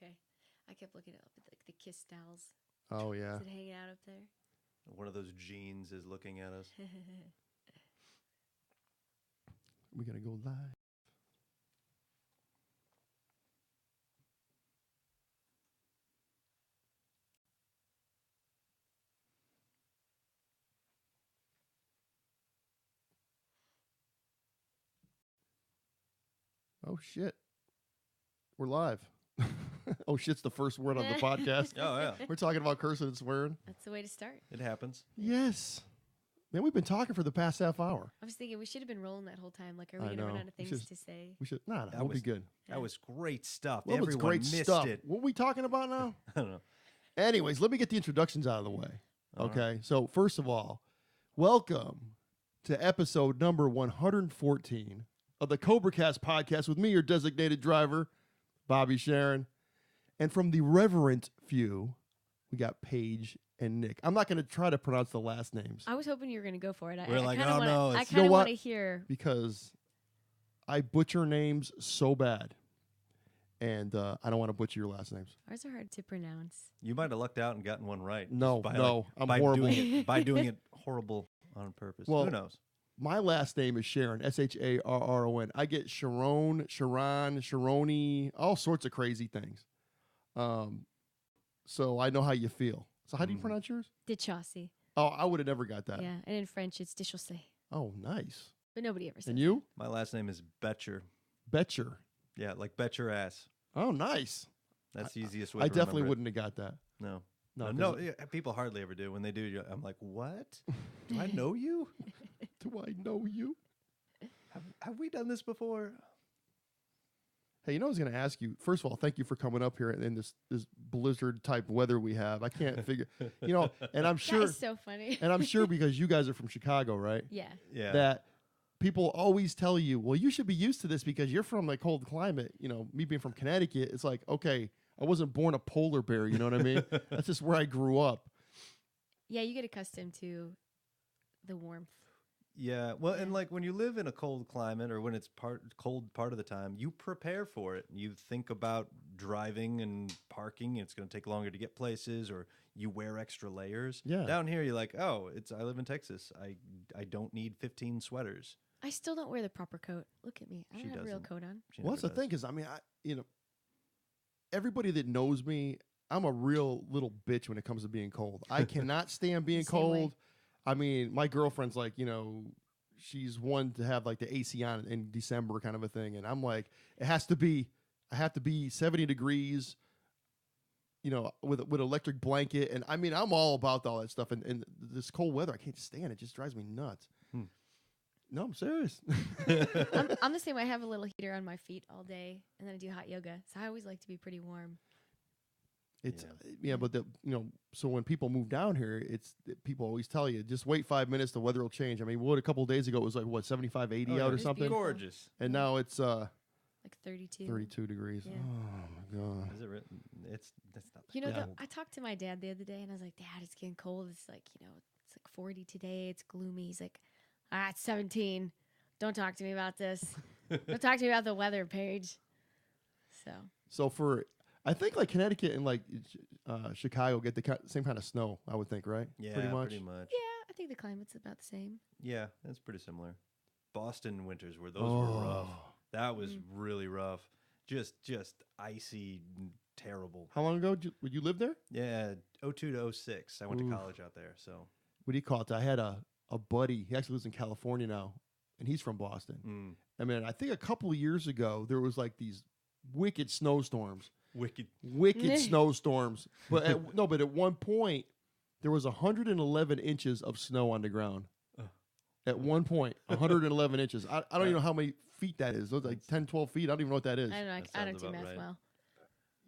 okay. I kept looking up at the Kiss dolls. Oh, yeah. Is it hanging out up there? One of those genes is looking at us. We got to go live. Oh, shit. We're live. Oh, shit's the first word on the podcast. Oh, yeah. We're talking about cursing and swearing. That's the way to start. It happens. Yes. Man, we've been talking for the past half hour. I was thinking we should have been rolling that whole time. Like, are we I going to run know. out of things to say? We should. Nah, That we'll be was- good. That was great stuff. Well, it's Everyone great missed stuff. it. What are we talking about now? I don't know. Anyways, let me get the introductions out of the way. All Okay. So, first of all, welcome to episode number 114 of the CobraCast podcast with me, your designated driver, Bobby Sharon. And from the Reverent few, we got Paige and Nick. I'm not going to try to pronounce the last names I was hoping you were going to go for it. We're like, kinda oh, wanna, no, I it's- You know kind of what? want to hear. because I butcher names so bad. And I don't want to butcher your last names. Ours are hard to pronounce. You might have lucked out and gotten one right. No, just no, I'm by horrible. by doing it horrible on purpose. Well, Who knows? My last name is Sharon, Sharron. I get Sharon, Sharoni, all sorts of crazy things. So I know how you feel. So how do you pronounce yours? DeChausse. Oh, I would have never got that. Yeah. And in French, it's DeChausse. Oh, nice. But nobody ever says And you? My last name is Boettcher. Boettcher. Yeah, like bet your ass. Oh, nice. That's the easiest way I to definitely remember it. wouldn't have got that. No. No, No, 'cause yeah, people hardly ever do. When they do, I'm like, what? Do I know you? Do I know you? Have we done this before? Hey, you know, I was going to ask you. First of all, thank you for coming up here in this blizzard type weather we have. I can't figure, and I'm That sure, is so funny. and I'm sure because you guys are from Chicago, right? Yeah. Yeah. That people always tell you, well, you should be used to this because you're from a cold climate. You know, me being from Connecticut, it's like, okay, I wasn't born a polar bear. You know what I mean? That's just where I grew up. Yeah, you get accustomed to the warmth. Yeah. Well, and Yeah. like when you live in a cold climate or when it's cold part of the time, you prepare for it. You think about driving and parking. It's going to take longer to get places, or you wear extra layers. Yeah. Down here, you're like, oh, I live in Texas. I don't need 15 sweaters. I still don't wear the proper coat. Look at me. I She don't have a real doesn't. coat on. She Well, that's the never thing, does. is, I mean, everybody that knows me, I'm a real little bitch when it comes to being cold. I cannot stand being Same way. cold. I mean, my girlfriend's like, she's one to have like the AC on in December kind of a thing, and I'm like, I have to be 70 degrees, with electric blanket, and I mean, I'm all about all that stuff. And this cold weather, I can't stand it. Just drives me nuts. No, I'm serious. I'm the same way. I have a little heater on my feet all day, and then I do hot yoga. So I always like to be pretty warm. It's but so when people move down here, people always tell you just wait 5 minutes, the weather will change. I mean, a couple of days ago it was like what 75, 80 Oh, yeah. out or It's something, beautiful. Gorgeous. and now it's Like 32. 32 degrees. Yeah. Oh my god! Is it written? That's not. You know, Yeah. I talked to my dad the other day, and I was like, Dad, it's getting cold. It's like, it's like 40 today. It's gloomy. He's like, it's 17. Don't talk to me about this. Don't talk to me about the weather, Paige. So I think like Connecticut and like Chicago get the same kind of snow. I would think, right? Yeah, pretty much. yeah, I think the climate's about the same. Yeah, that's pretty similar. Boston winters were rough. That was really rough. Just icy, and terrible. How long ago would you live there? Yeah, 02 to 06. I went Oof. to college out there, so. What do you call it? I had a buddy. He actually lives in California now, and he's from Boston. I mean, I think a couple of years ago there was like these wicked snowstorms. Wicked snowstorms. But at one point there was 111 inches of snow on the ground. At one point, 111 inches. I don't even know how many feet that is. Those like 10, 12 feet. I don't even know what that is. I don't know. That I don't sounds do about math right. well.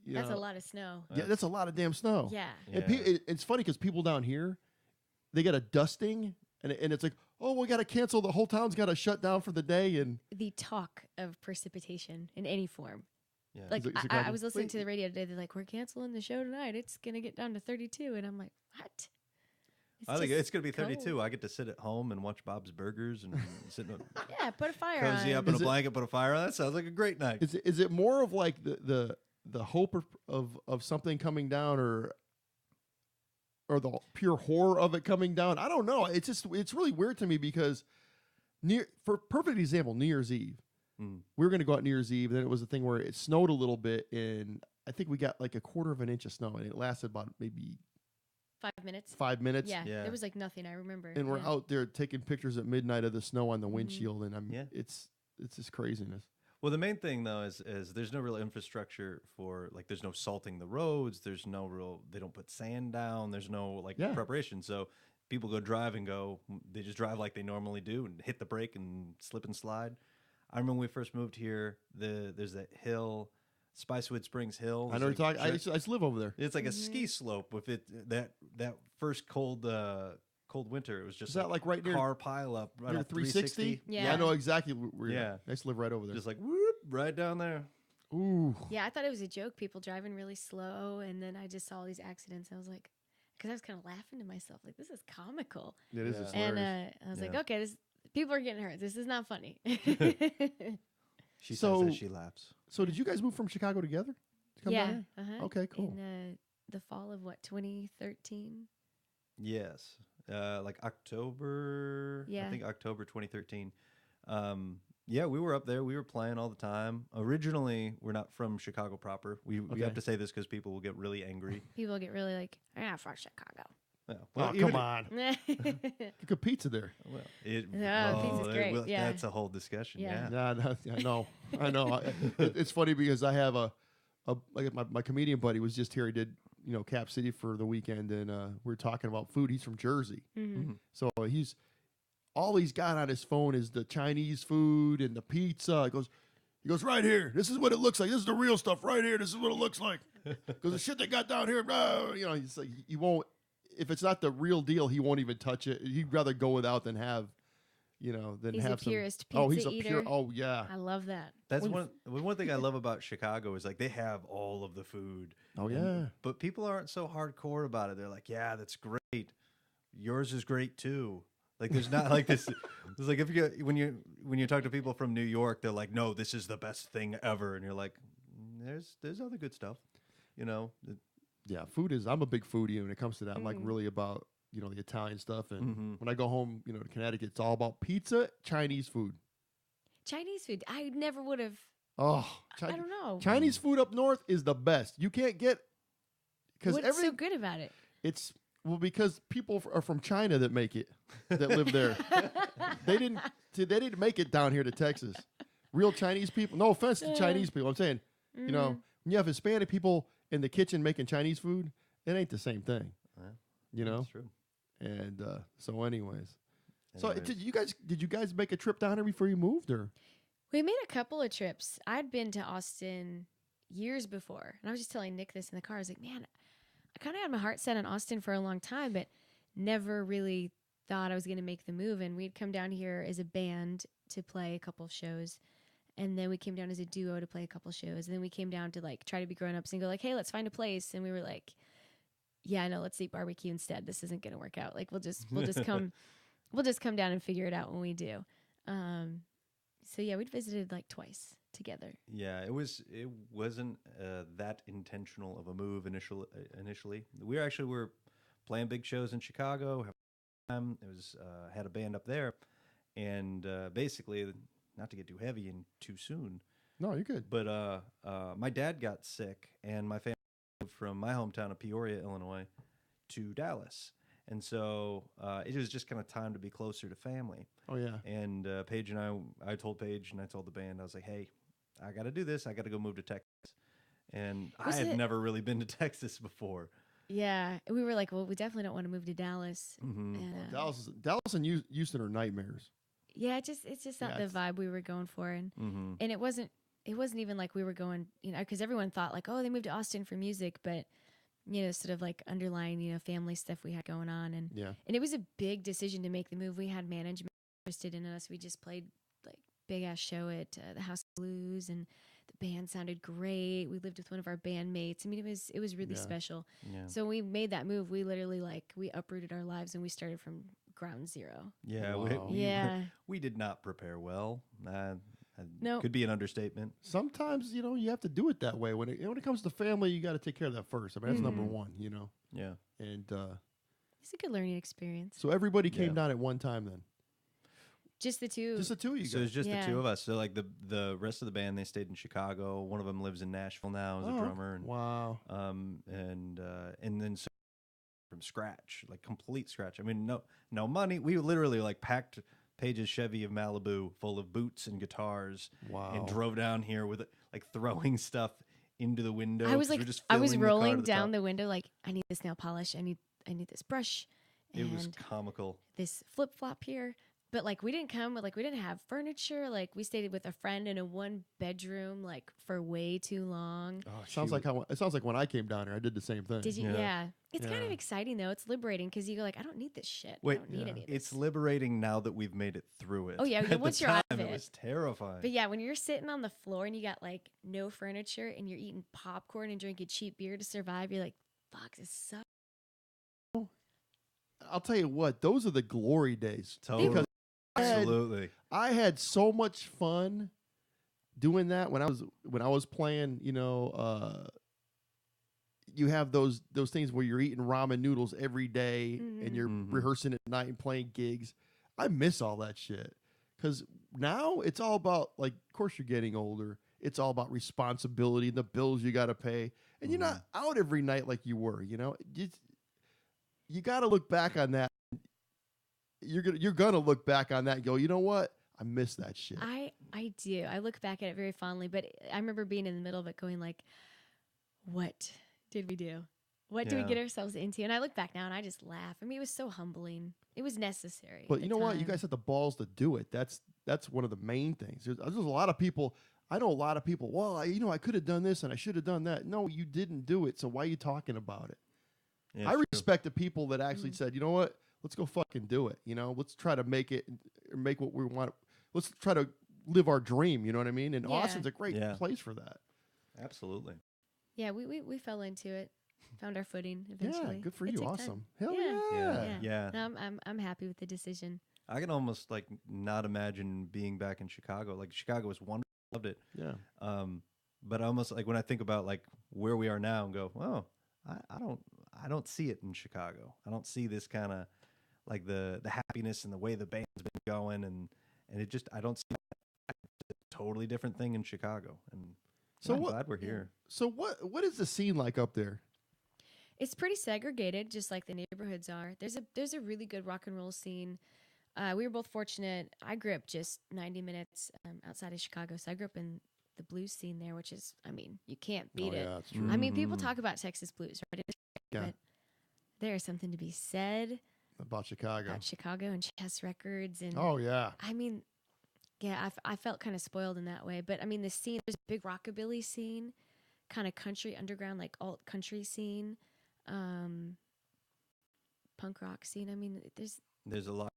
You That's a know? lot of snow. Yeah, that's a lot of damn snow. Yeah. And Yeah. it's funny because people down here, they get a dusting, and it's like, oh, we got to cancel. The whole town's got to shut down for the day. And The talk of precipitation in any form. Yeah. Like, Is it I Chicago? was listening Wait. to the radio today. They're like, we're canceling the show tonight. It's going to get down to 32. And I'm like, what? I think just it's going to be 32. cold. I get to sit at home and watch Bob's Burgers and sit Yeah, put a fire cozy on. up in a Is it- blanket, put a fire on. That sounds like a great night. is it more of like the the hope of something coming down, or the pure horror of it coming down. I don't know. It's really weird to me because for perfect example, New Year's Eve. We were going to go out New Year's Eve. Then it was a thing where it snowed a little bit, and I think we got like a quarter of an inch of snow, and it lasted about maybe 5 minutes. 5 minutes. Yeah, there was like nothing. I remember. And we're out there taking pictures at midnight of the snow on the windshield, and it's just craziness. Well, the main thing though is there's no real infrastructure for, like, there's no salting the roads. There's no real, they don't put sand down. There's no preparation. So people they just drive like they normally do and hit the brake and slip and slide. I remember when we first moved here, there's that hill, Spicewood Springs Hill. I know you're talking. I used to live over there. It's like a ski slope with that first cold winter. It was just that like right near car pile up right near on 360. Yeah, I know exactly where you're at. I used to live right over there. Just like whoop, right down there. Ooh. Yeah, I thought it was a joke. People driving really slow, and then I just saw all these accidents. I was like, because I was kind of laughing to myself, like, this is comical. It is. It's and hilarious. I was like, okay, people are getting hurt. This is not funny. She says that she laughs. So did you guys move from Chicago together? To come down here? Okay, cool. In the fall of 2013? Yes. Like October. Yeah. I think October 2013. Yeah, we were up there. We were playing all the time. Originally, we're not from Chicago proper. We have to say this because people will get really angry. People get really like, I'm not from Chicago. Yeah. Well, come on. Good pizza there. Well, pizza's great. That's a whole discussion. Yeah. I know. It's funny because I have like my comedian buddy was just here. He did Cap City for the weekend, and we were talking about food. He's from Jersey, so all he's got on his phone is the Chinese food and the pizza. He goes right here. This is what it looks like. This is the real stuff right here. This is what it looks like. Because the shit they got down here, he's like, he won't. If it's not the real deal, he won't even touch it. He'd rather go without than have, than he's have a purist some. pizza He's a eater. Oh yeah. I love that. That's one thing I love about Chicago is like they have all of the food. Oh yeah. But people aren't so hardcore about it. They're like, yeah, that's great. Yours is great too. Like there's not like this. It's like if when you talk to people from New York, they're like, no, this is the best thing ever, and you're like, there's other good stuff, Yeah, food is. I'm a big foodie when it comes to that. I'm like really about the Italian stuff, and when I go home, to Connecticut, it's all about pizza, Chinese food. Chinese food, I never would have. Oh, I don't know. Chinese food up north is the best. You can't get what's so good about it? It's because people are from China that make it, that live there. They didn't make it down here to Texas. Real Chinese people. No offense to Chinese people. I'm saying, when you have Hispanic people in the kitchen making Chinese food, it ain't the same thing. That's true. And so, anyways, so did you guys make a trip down here before you moved, or? We made a couple of trips. I'd been to Austin years before, and I was just telling Nick this in the car. I was like, man, I kind of had my heart set on Austin for a long time, but never really thought I was going to make the move. And we'd come down here as a band to play a couple of shows. And then we came down as a duo to play a couple shows. And then we came down to like try to be grown-ups and go like, hey, let's find a place. And we were like, yeah, no, let's eat barbecue instead. This isn't going to work out. Like we'll just come down and figure it out when we do. So yeah, we'd visited like twice together. Yeah, it wasn't that intentional of a move initially. We were playing big shows in Chicago. It was had a band up there, and basically, not to get too heavy and too soon. No, you're good. But my dad got sick, and my family moved from my hometown of Peoria, Illinois, to Dallas. And so it was just kind of time to be closer to family. Oh, yeah. And Paige and I told Paige and I told the band, I was like, hey, I got to do this. I got to go move to Texas. And I had never really been to Texas before. Yeah. We were like, well, we definitely don't want to move to Dallas. Mm-hmm. And, Dallas and Houston are nightmares. Yeah, it's just not the vibe we were going for. And and it wasn't even like we were going, because everyone thought like, oh, they moved to Austin for music, but sort of like underlying, family stuff we had going on. And it was a big decision to make the move. We had management interested in us. We just played like big ass show at the House of Blues, and the band sounded great. We lived with one of our bandmates. I mean, it was really special. Yeah. So we made that move. We literally we uprooted our lives and we started from ground zero. Yeah. Wow. We did not prepare well. No. Could be an understatement. Sometimes, you have to do it that way. When it comes to family, you got to take care of that first. I mean, that's number one, Yeah. And It's a good learning experience. so everybody came down at one time then? Just the two. Just the two of you guys? So it's just the two of us. So like the rest of the band, they stayed in Chicago. One of them lives in Nashville now as a drummer. And, wow. And then so from scratch, like complete scratch. I mean, no money. We literally like packed Paige's Chevy of Malibu full of boots and guitars. Wow. And drove down here with like throwing stuff into the window. I was like, I was rolling down the window like, I need this nail polish. I need this brush. It was comical. This flip flop here. But like we didn't have furniture. Like we stayed with a friend in a 1-bedroom like for way too long. Oh, it sounds like when I came down here, I did the same thing. Did you? Yeah. It's kind of exciting though. It's liberating because you go like, I don't need this shit. Wait, I don't need any of this. It's liberating now that we've made it through it. Oh yeah, At once the you're out time, of it. It was terrifying. But yeah, when you're sitting on the floor and you got like no furniture and you're eating popcorn and drinking cheap beer to survive, you're like, fuck, this sucks. I'll tell you what, those are the glory days. Totally. Because Absolutely. I had so much fun doing that when I was playing, you have those things where you're eating ramen noodles every day and you're rehearsing at night and playing gigs. I miss all that shit. Cuz now it's all about, like, of course you're getting older. It's all about responsibility and the bills you got to pay. And you're not out every night like you were, You got to look back on that. You're gonna look back on that and go, you know what? I miss that shit. I do. I look back at it very fondly, but I remember being in the middle of it going like, what did we do? What did we get ourselves into? And I look back now and I just laugh. I mean, it was so humbling. It was necessary. But you know what? You guys had the balls to do it. That's one of the main things. There's a lot of people. I know a lot of people. Well, I could have done this and I should have done that. No, you didn't do it. So why are you talking about it? Yeah, I respect the people that actually said, you know what? Let's go fucking do it. Let's try to make it or make what we want. Let's try to live our dream. You know what I mean? And Austin's a great place for that. Absolutely. Yeah, we fell into it, found our footing eventually. Yeah, good for you. Awesome. Hell yeah. No, I'm happy with the decision. I can almost like not imagine being back in Chicago. Like Chicago was wonderful. Loved it. Yeah. But almost like when I think about like where we are now and go, oh, I don't see it in Chicago. I don't see this kind of like the happiness and the way the band's been going, and it just, I don't see a totally different thing in Chicago. And so I'm glad we're here. So what is the scene like up there? It's pretty segregated, just like the neighborhoods are. There's a really good rock and roll scene. We were both fortunate. I grew up just 90 minutes outside of Chicago, so I grew up in the blues scene there, which is, I mean, you can't beat it. Yeah, that's true. I mean, people talk about Texas blues, right? Yeah. But there is something to be said about Chicago and Chess Records, and I mean, yeah, I felt kind of spoiled in that way. But I mean, the scene, there's a big rockabilly scene, kind of country underground, like alt country scene, punk rock scene. I mean, there's a lot.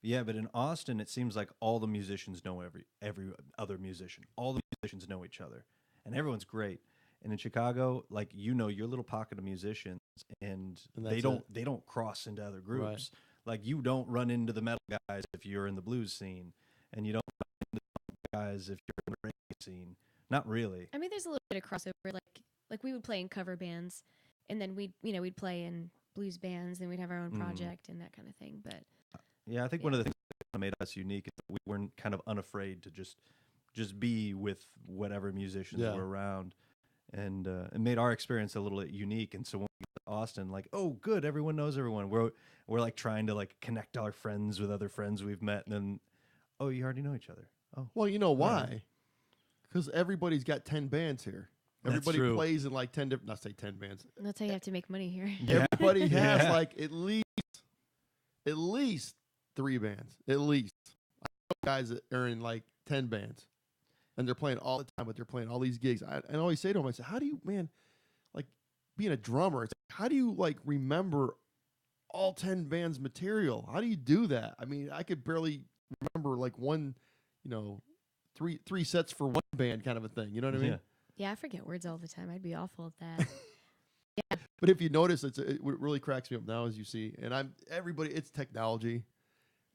Yeah, but in Austin, it seems like all the musicians know every other musician. All the musicians know each other, and everyone's great. And in Chicago, like, your little pocket of musicians, and they don't cross into other groups. Right. Like, you don't run into the metal guys if you're in the blues scene, and you don't run into the guys if you're in the reggae scene. Not really. I mean, there's a little bit of crossover. Like we would play in cover bands, and then we'd play in blues bands, and we'd have our own project and that kind of thing. But yeah, I think one of the things that made us unique is that we weren't kind of unafraid to just be with whatever musicians were around. And it made our experience a little unique. And so when we got to Austin, like, oh, good, everyone knows everyone. We're like trying to like connect our friends with other friends we've met, and then, oh, you already know each other. Oh, well, you know why? Because everybody's got 10 bands here. Everybody plays in like 10 different. Not say 10 bands. That's how you have to make money here. Yeah. Everybody has like at least 3 bands. At least. I know guys that are in like 10 bands. And they're playing all the time, but they're playing all these gigs. I always say to them, I say, how do you, man, like being a drummer, it's like, how do you like remember all 10 bands material? How do you do that? I mean, I could barely remember like one, three sets for one band kind of a thing. You know what I mean? Yeah, I forget words all the time. I'd be awful at that. Yeah. But if you notice, it really cracks me up now, as you see. And it's technology.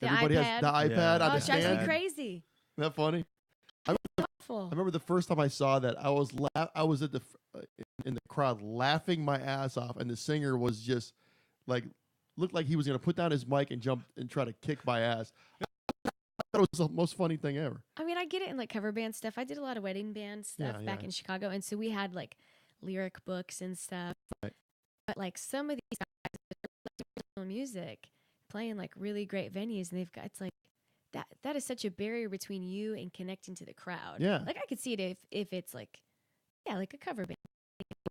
Everybody has the iPad on Oh, the it drives me stand. crazy. Isn't that funny? I remember the first time I saw that, I was at in the crowd laughing my ass off, and the singer was just like looked like he was gonna put down his mic and jump and try to kick my ass. I thought it was the most funny thing ever. I mean, I get it in like cover band stuff. I did a lot of wedding band stuff back in Chicago, and so we had like lyric books and stuff. Right. But like some of these guys are like music, playing like really great venues, and it's like that is such a barrier between you and connecting to the crowd. Yeah. Like I could see it if it's like like a cover band,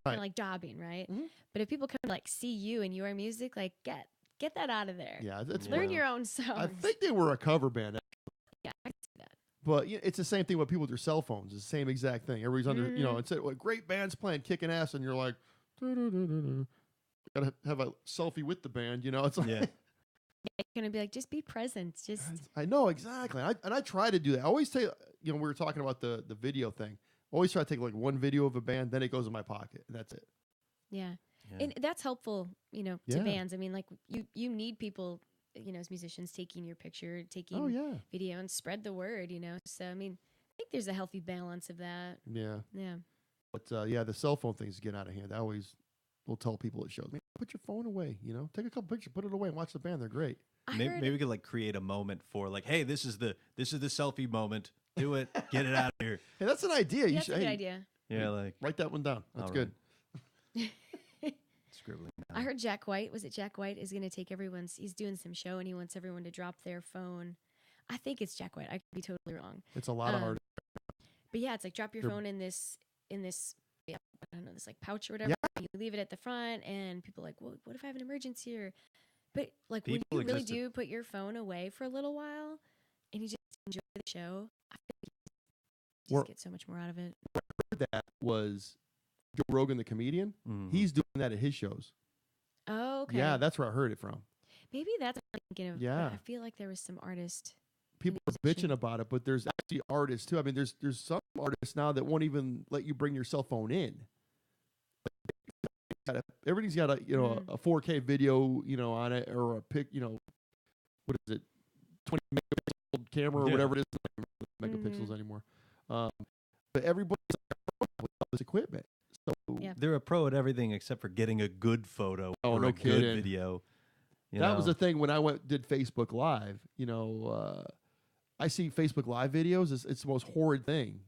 kind of like jobbing, right? Mm-hmm. But if people come to like see you and your music, like get that out of there. Yeah, learn your own songs. I think they were a cover band. Yeah, I can see that. But it's the same thing with people with their cell phones. It's the same exact thing. Everybody's under, it's great bands playing, kicking ass, and you're like, gotta have a selfie with the band. It's like, you're gonna be like, just be present. Just I know exactly. I try to do that. I always say, we were talking about the video thing. Always try to take like one video of a band, then it goes in my pocket, and that's it. Yeah. And that's helpful, to bands. I mean, like you need people, as musicians taking your picture, taking video and spread the word, So, I mean, I think there's a healthy balance of that. Yeah. Yeah. But the cell phone thing is getting out of hand. I always will tell people at shows, put your phone away, take a couple pictures, put it away and watch the band. They're great. Maybe we could like create a moment for like, hey, this is the selfie moment. Do it. Get it out of here. Hey, that's an idea. That's a good idea. Yeah, like write that one down. That's good. Scribbling down. I heard Jack White. Was it Jack White is going to take he's doing some show and he wants everyone to drop their phone. I think it's Jack White. I could be totally wrong. It's a lot of hard. But yeah, it's like drop your phone in this I don't know, this like pouch or whatever. Yeah. You leave it at the front and people are like, well, what if I have an emergency? But like when you really do put your phone away for a little while and you just enjoy the show, I think you just get so much more out of it. What I heard that was Joe Rogan, the comedian. Mm-hmm. He's doing that at his shows. Oh, okay. Yeah, that's where I heard it from. Maybe that's what I'm thinking of. Yeah. I feel like there was some artist. People are bitching about it, but there's actually artists too. I mean, there's some artists now that won't even let you bring your cell phone in. Everything's got a a 4K video on it, or a pic, what is it, 20 megapixel camera or whatever it is. I don't remember megapixels anymore. But everybody's with all this equipment. So they're a pro at everything except for getting a good photo or a good video. That was the thing when I did Facebook Live. I see Facebook Live videos. It's the most horrid thing.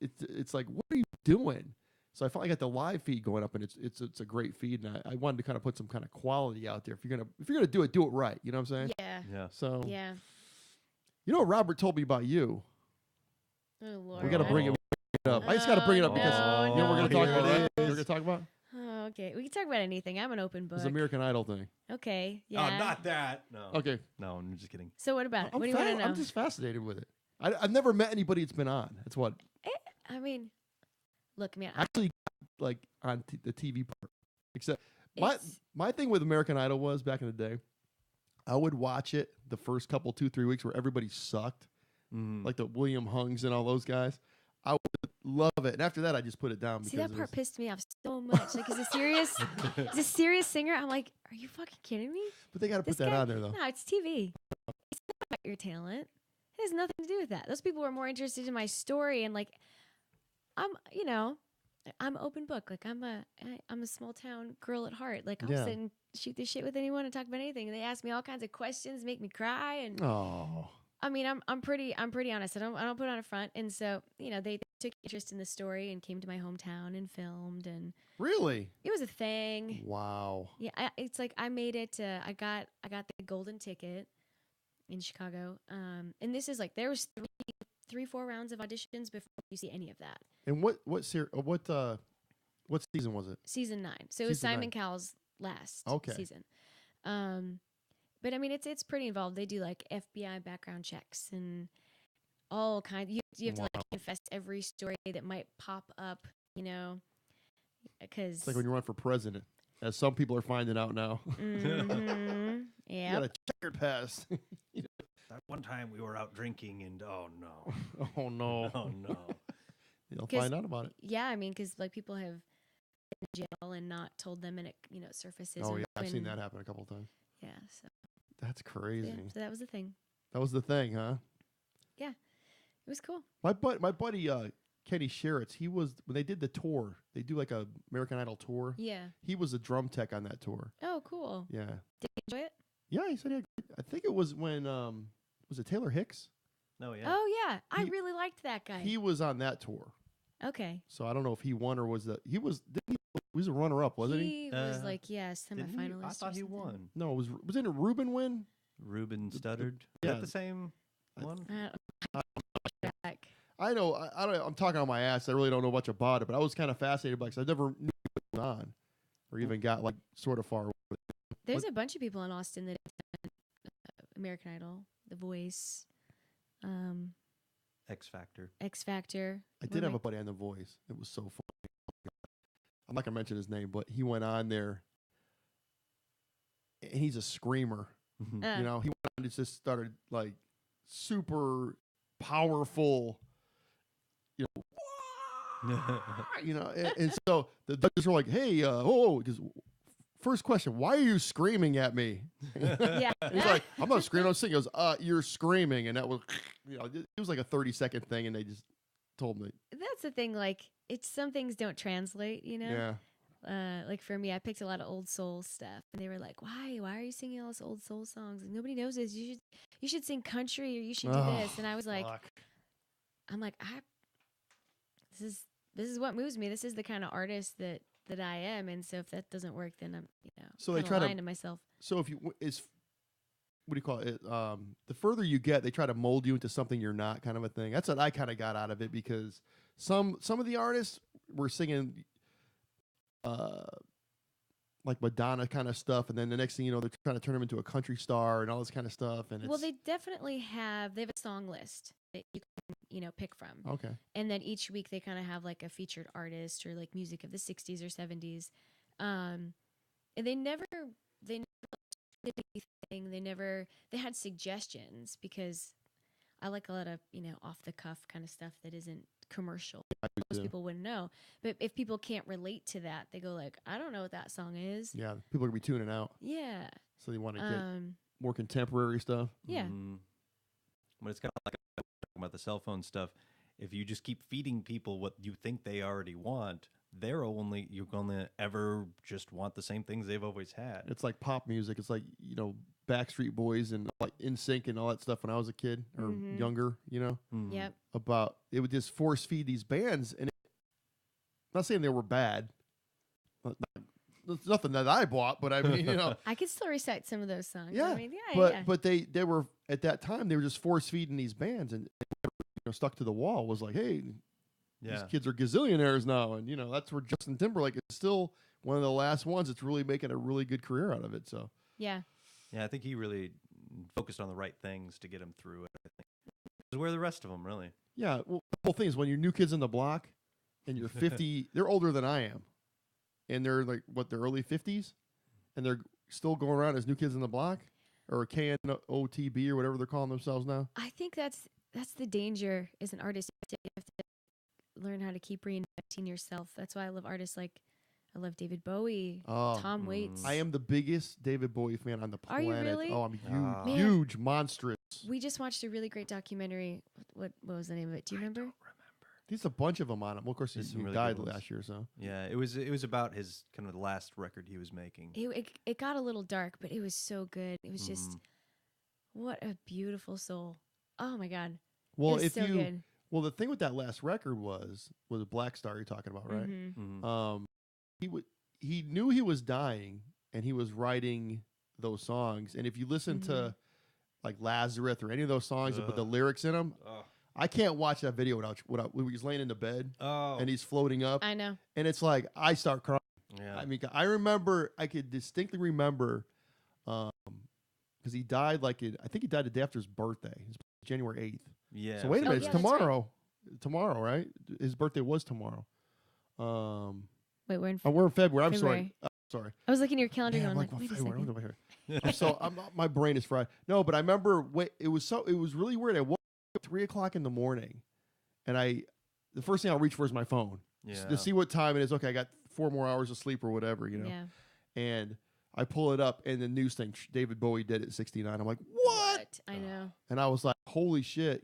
It's like, what are you doing? So I finally got the live feed going up, and it's a great feed, and I wanted to kind of put some kind of quality out there. If you're gonna do it right. You know what I'm saying? Yeah. So yeah. You know what Robert told me about you? Oh Lord. We got to bring it up. I just got to bring it up because we're gonna talk about. We're gonna talk about. Oh, okay. We can talk about anything. I'm an open book. It's American Idol thing. Okay. Yeah. Oh, not that. No. Okay. No, I'm just kidding. So what about it? What do you want to know? I'm just fascinated with it. I've never met anybody that's been on. That's what. I mean, look, man. Actually, like on the TV part. Except my thing with American Idol was back in the day, I would watch it the first couple 2-3 weeks where everybody sucked, like the William Hungs and all those guys. I would love it, and after that, I just put it down. See, that part pissed me off so much. Like, is a serious singer? I'm like, are you fucking kidding me? But they got to put that on there, though. No, it's TV. It's not about your talent. It has nothing to do with that. Those people were more interested in my story, and like, I'm an open book. Like, I'm a small town girl at heart. Like, I'll sit and shoot this shit with anyone and talk about anything. And they ask me all kinds of questions, make me cry, and I mean, I'm pretty honest. I don't put on a front, and so they took interest in the story and came to my hometown and filmed, and really, it was a thing. Wow. Yeah, it's like I made it. I got the golden ticket in Chicago, and this is like there was 3-4 rounds of auditions before you see any of that. And what season was it? Season 9. So it was Simon Cowell's last season. But I mean, it's pretty involved. They do like FBI background checks and all kinds. You have to like confess every story that might pop up, because it's like when you run for president, as some people are finding out now. Mm-hmm. Yeah, you got a checkered past. That one time we were out drinking, and oh no, oh no, oh no, they'll find out about it. Yeah, I mean, because like people have been in jail and not told them, and it surfaces. Oh yeah, I've seen that happen a couple of times. Yeah, so that's crazy. Yeah, so that was the thing. That was the thing, huh? Yeah, it was cool. My buddy Kenny Sheritz, he was when they did the tour. They do like a American Idol tour. Yeah. He was a drum tech on that tour. Oh, cool. Yeah. Did you enjoy it? Yeah, he said he had, I think it was when was it Taylor Hicks? No, yeah. Oh yeah, I really liked that guy. He was on that tour. Okay. So I don't know if he won or was he was a runner up, wasn't he? He was like semifinalist. I thought he won. No, wasn't it Ruben win? Ruben stuttered. Yeah. Is that the same one? I know. I'm talking on my ass. I really don't know much about it, but I was kind of fascinated by it 'cause I never knew what was on, or even got like sort of far. There's a bunch of people in Austin that have done American Idol, The Voice, X Factor. X Factor. I did have a buddy on The Voice. It was so funny. I'm not gonna mention his name, but he went on there, and he's a screamer. You know, he went on and just started like super powerful. You know, and so the judges were like, "Hey, because first question, why are you screaming at me?" Yeah, he's like, "I'm not screaming, I'm singing." He goes, "You're screaming," and that was, it was like a 30-second thing, and they just told me. That's the thing. Like, some things don't translate. Yeah. Like for me, I picked a lot of old soul stuff, and they were like, "Why are you singing all this old soul songs? Like, nobody knows this. You should sing country, or you should do this." And I was like, "I'm like, this is what moves me. This is the kind of artist that I am, and so if that doesn't work, then I'm so they try lying to myself." So if you what do you call it? The further you get, they try to mold you into something you're not, kind of a thing. That's what I kind of got out of it, because some of the artists were singing like Madonna kind of stuff, and then the next thing you know, they're trying to turn them into a country star and all this kind of stuff. And well, they definitely have a song list that you can pick from. Okay. And then each week they kind of have like a featured artist or like music of the 60s or 70s. And they never did anything. They had suggestions, because I like a lot of, off the cuff kind of stuff that isn't commercial. Most people wouldn't know. But if people can't relate to that, they go like, "I don't know what that song is." Yeah. People are going to be tuning out. Yeah. So they want to get more contemporary stuff. Yeah. But it's kind of like about the cell phone stuff. If you just keep feeding people what you think they already want, you're gonna ever just want the same things they've always had. It's like pop music. It's like, Backstreet Boys and like NSYNC and all that stuff when I was a kid or younger, Yep. About it would just force feed these bands, and I'm not saying they were bad. It's nothing that I bought, but I mean, I could still recite some of those songs. Yeah, I mean, but they were at that time, they were just force feeding these bands, and stuck to the wall was like, hey, these kids are gazillionaires now, and that's where Justin Timberlake is still one of the last ones that's really making a really good career out of it. So yeah, I think he really focused on the right things to get him through it. I think where the rest of them really. Yeah, well, the whole thing is when you're New Kids on the Block, and you're 50, they're older than I am. And they're like, their early 50s? And they're still going around as New Kids on the Block? Or KNOTB or whatever they're calling themselves now? I think that's the danger as an artist. You have to learn how to keep reinventing yourself. That's why I love artists like, I love David Bowie, Tom Waits. I am the biggest David Bowie fan on the planet. Are you really? Oh, I'm huge, monstrous. We just watched a really great documentary. What was the name of it? Do you remember? There's a bunch of them on it. Well, of course, he really died last year, so. Yeah, it was about his kind of the last record he was making. It got a little dark, but it was so good. It was just, what a beautiful soul. Oh my God. Well, it was so good. Well, the thing with that last record was Black Star you're talking about, right? Mm-hmm. He knew he was dying, and he was writing those songs. And if you listen to like Lazarus or any of those songs with the lyrics in them, I can't watch that video without when he's laying in the bed and he's floating up. I know. And it's like, I start crying. Yeah. I mean, I could distinctly remember, because he died I think he died the day after his birthday. His January 8th. Yeah. So wait a minute, it's tomorrow. Right. Tomorrow, right? His birthday was tomorrow. Wait, we're in February. I'm February. sorry. I was looking at your calendar going like, wait a February. second. My brain is fried. No, but I remember it was really weird. I woke up at 3:00 in the morning, and the first thing I'll reach for is my phone to see what time it is. Okay, I got 4 more hours of sleep or whatever, Yeah. And I pull it up, and the news thing, David Bowie dead at 69. I'm like, what? Reverent. I know. And I was like, holy shit,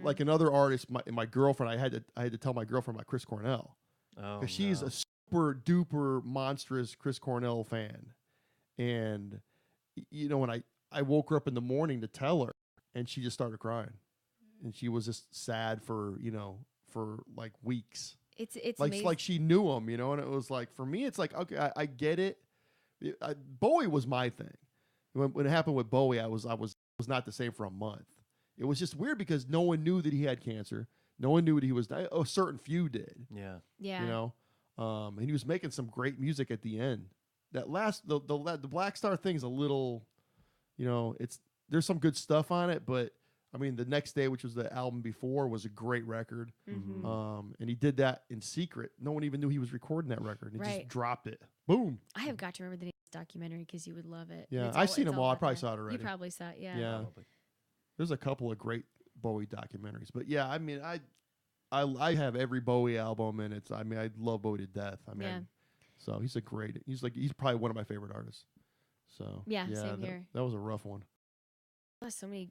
like another artist, my girlfriend, I had to tell my girlfriend about Chris Cornell. Because she's a super duper monstrous Chris Cornell fan. And, when I woke her up in the morning to tell her, and she just started crying. And she was just sad for like weeks. It's like amazing. like she knew him, and it was like, for me, it's like, okay, I get it. Bowie was my thing. When it happened with Bowie, I was not the same for a month. It was just weird because no one knew that he had cancer. No one knew that he was dying. A certain few did. Yeah. And he was making some great music at the end. That the Black Star thing's a little, there's some good stuff on it, but I mean, The Next Day, which was the album before, was a great record. Mm-hmm. And he did that in secret. No one even knew he was recording that record. And he just dropped it. Boom. I have got to remember the name of the documentary because you would love it. Yeah, I've seen them all. I probably saw it already. You probably saw it, yeah. Yeah. There's a couple of great Bowie documentaries. But yeah, I mean, I have every Bowie album, and I love Bowie to death. So he's he's probably one of my favorite artists. So yeah, same here. That was a rough one. So many,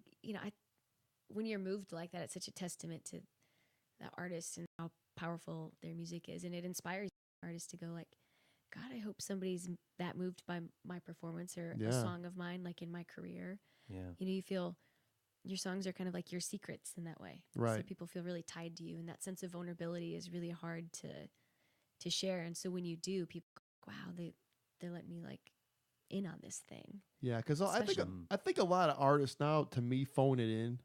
when you're moved like that, it's such a testament to the artist and how powerful their music is, and it inspires artists to go like, God, I hope somebody's that moved by my performance or a song of mine, like in my career. Yeah, you feel your songs are kind of like your secrets in that way, right? So people feel really tied to you, and that sense of vulnerability is really hard to share. And so when you do, people go, wow, they let me like in on this thing. Yeah, because I think a lot of artists now, to me, phone it in.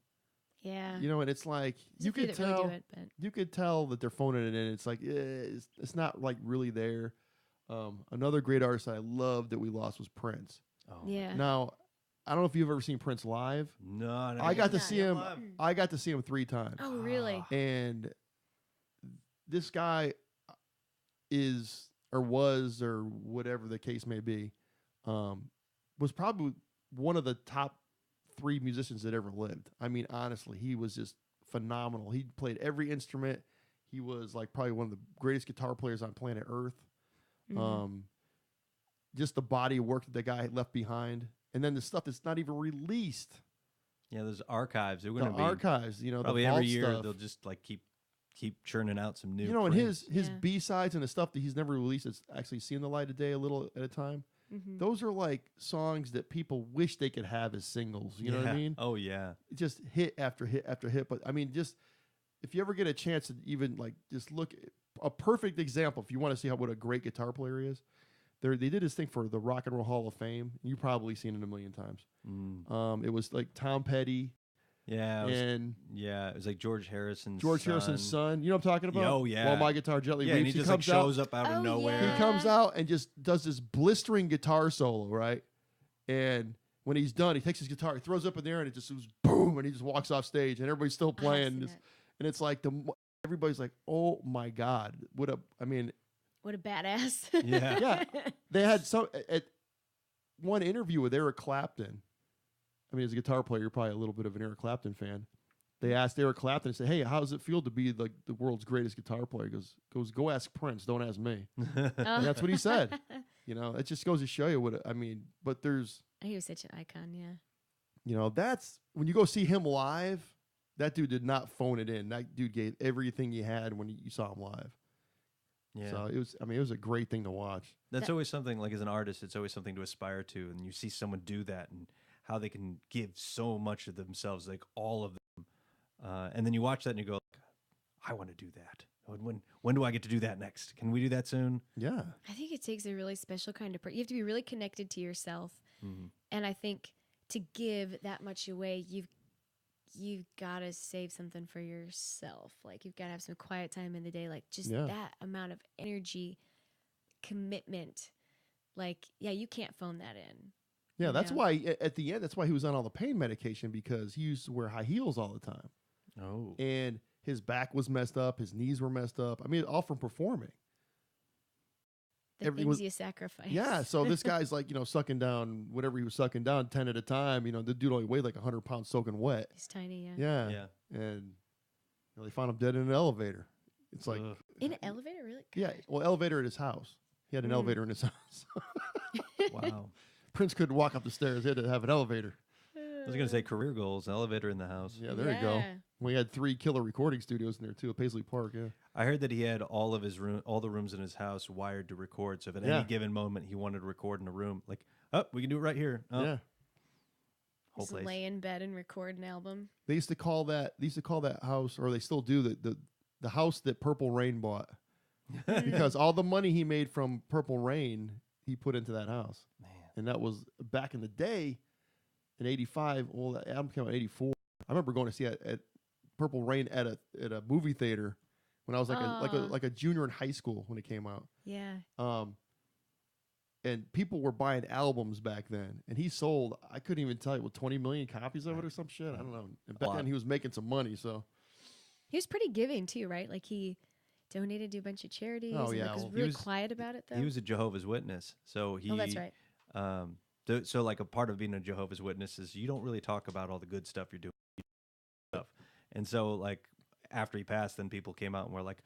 Yeah. And it's like you could tell you could tell that they're phoning it in. It's like it's not like really there. Another great artist I loved that we lost was Prince. Oh. Yeah. Now, I don't know if you've ever seen Prince live. No, I got to see him. I got to see him 3 times. Oh, really? And this guy is or was or whatever the case may be, was probably one of the top 3 musicians that ever lived. I mean, honestly, he was just phenomenal. He played every instrument. He was like probably one of the greatest guitar players on planet Earth. Mm-hmm. Just the body of work that the guy left behind, and then the stuff that's not even released. Yeah, there's archives. They're going to be archives. Probably every year stuff. They'll just like keep churning out some new. And his B-sides and the stuff that he's never released that's actually seen the light of day a little at a time. Mm-hmm. Those are like songs that people wish they could have as singles. You know what I mean? Oh yeah. Just hit after hit after hit. But I mean, just if you ever get a chance to even like just look at a perfect example, if you want to see what a great guitar player is, they did this thing for the Rock and Roll Hall of Fame. You've probably seen it a million times. It was like Tom Petty. Yeah, it was like George Harrison's son. You know what I'm talking about? Oh yeah. While My Guitar Gently Weeps. And he just like shows up out of nowhere. He comes out and just does this blistering guitar solo, right? And when he's done, he takes his guitar, he throws it up in the air, and it just goes boom, and he just walks off stage, and everybody's still playing. And it's like everybody's like, oh my God, what a badass. Yeah. Yeah. They had at one interview with Eric Clapton. I mean, as a guitar player, you're probably a little bit of an Eric Clapton fan. They asked Eric Clapton and said, "Hey, how does it feel to be like the world's greatest guitar player?" He goes, "Go ask Prince. Don't ask me." And that's what he said. It just goes to show you what I mean. But he was such an icon. Yeah. That's when you go see him live. That dude did not phone it in. That dude gave everything he had when you saw him live. Yeah. So it was a great thing to watch. That's always something, like as an artist, it's always something to aspire to. And you see someone do that and how they can give so much of themselves, like all of them. And then you watch that and you go, I want to do that. When do I get to do that next? Can we do that soon? Yeah. I think it takes a really special kind of you have to be really connected to yourself. Mm-hmm. And I think to give that much away, you've got to save something for yourself. Like you've got to have some quiet time in the day, like just that amount of energy, commitment. Like, you can't phone that in. Yeah, that's why at the end, that's why he was on all the pain medication, because he used to wear high heels all the time. Oh. And his back was messed up, his knees were messed up. I mean, all from performing. The things you sacrifice. Yeah, so this guy's like, sucking down whatever he was sucking down 10 at a time. The dude only weighed like 100 pounds soaking wet. He's tiny, Yeah. And they found him dead in an elevator. It's like... In an elevator, really? Yeah, well, elevator at his house. He had an elevator in his house. Wow. Prince couldn't walk up the stairs. He had to have an elevator. I was gonna say career goals, elevator in the house. Yeah, there you go. We had 3 killer recording studios in there too at Paisley Park. Yeah, I heard that he had all the rooms in his house wired to record. So if at any given moment he wanted to record in a room, like, oh, we can do it right here. Oh. Yeah. Whole place. Lay in bed and record an album. They used to call that house, or they still do, the house that Purple Rain bought, because all the money he made from Purple Rain he put into that house. Man. And that was back in the day, in '85. Well, that album came out in '84. I remember going to see it at Purple Rain at a movie theater when I was like a junior in high school when it came out. Yeah. And people were buying albums back then, and he sold, I couldn't even tell you, 20 million copies of it or some shit. I don't know. And back then he was making some money, so. He was pretty giving too, right? Like he donated to a bunch of charities. Oh yeah, was really quiet about it though. He was a Jehovah's Witness, so he. Oh, that's right. So like a part of being a Jehovah's Witness is you don't really talk about all the good stuff you're doing. And so like after he passed, then people came out and were like,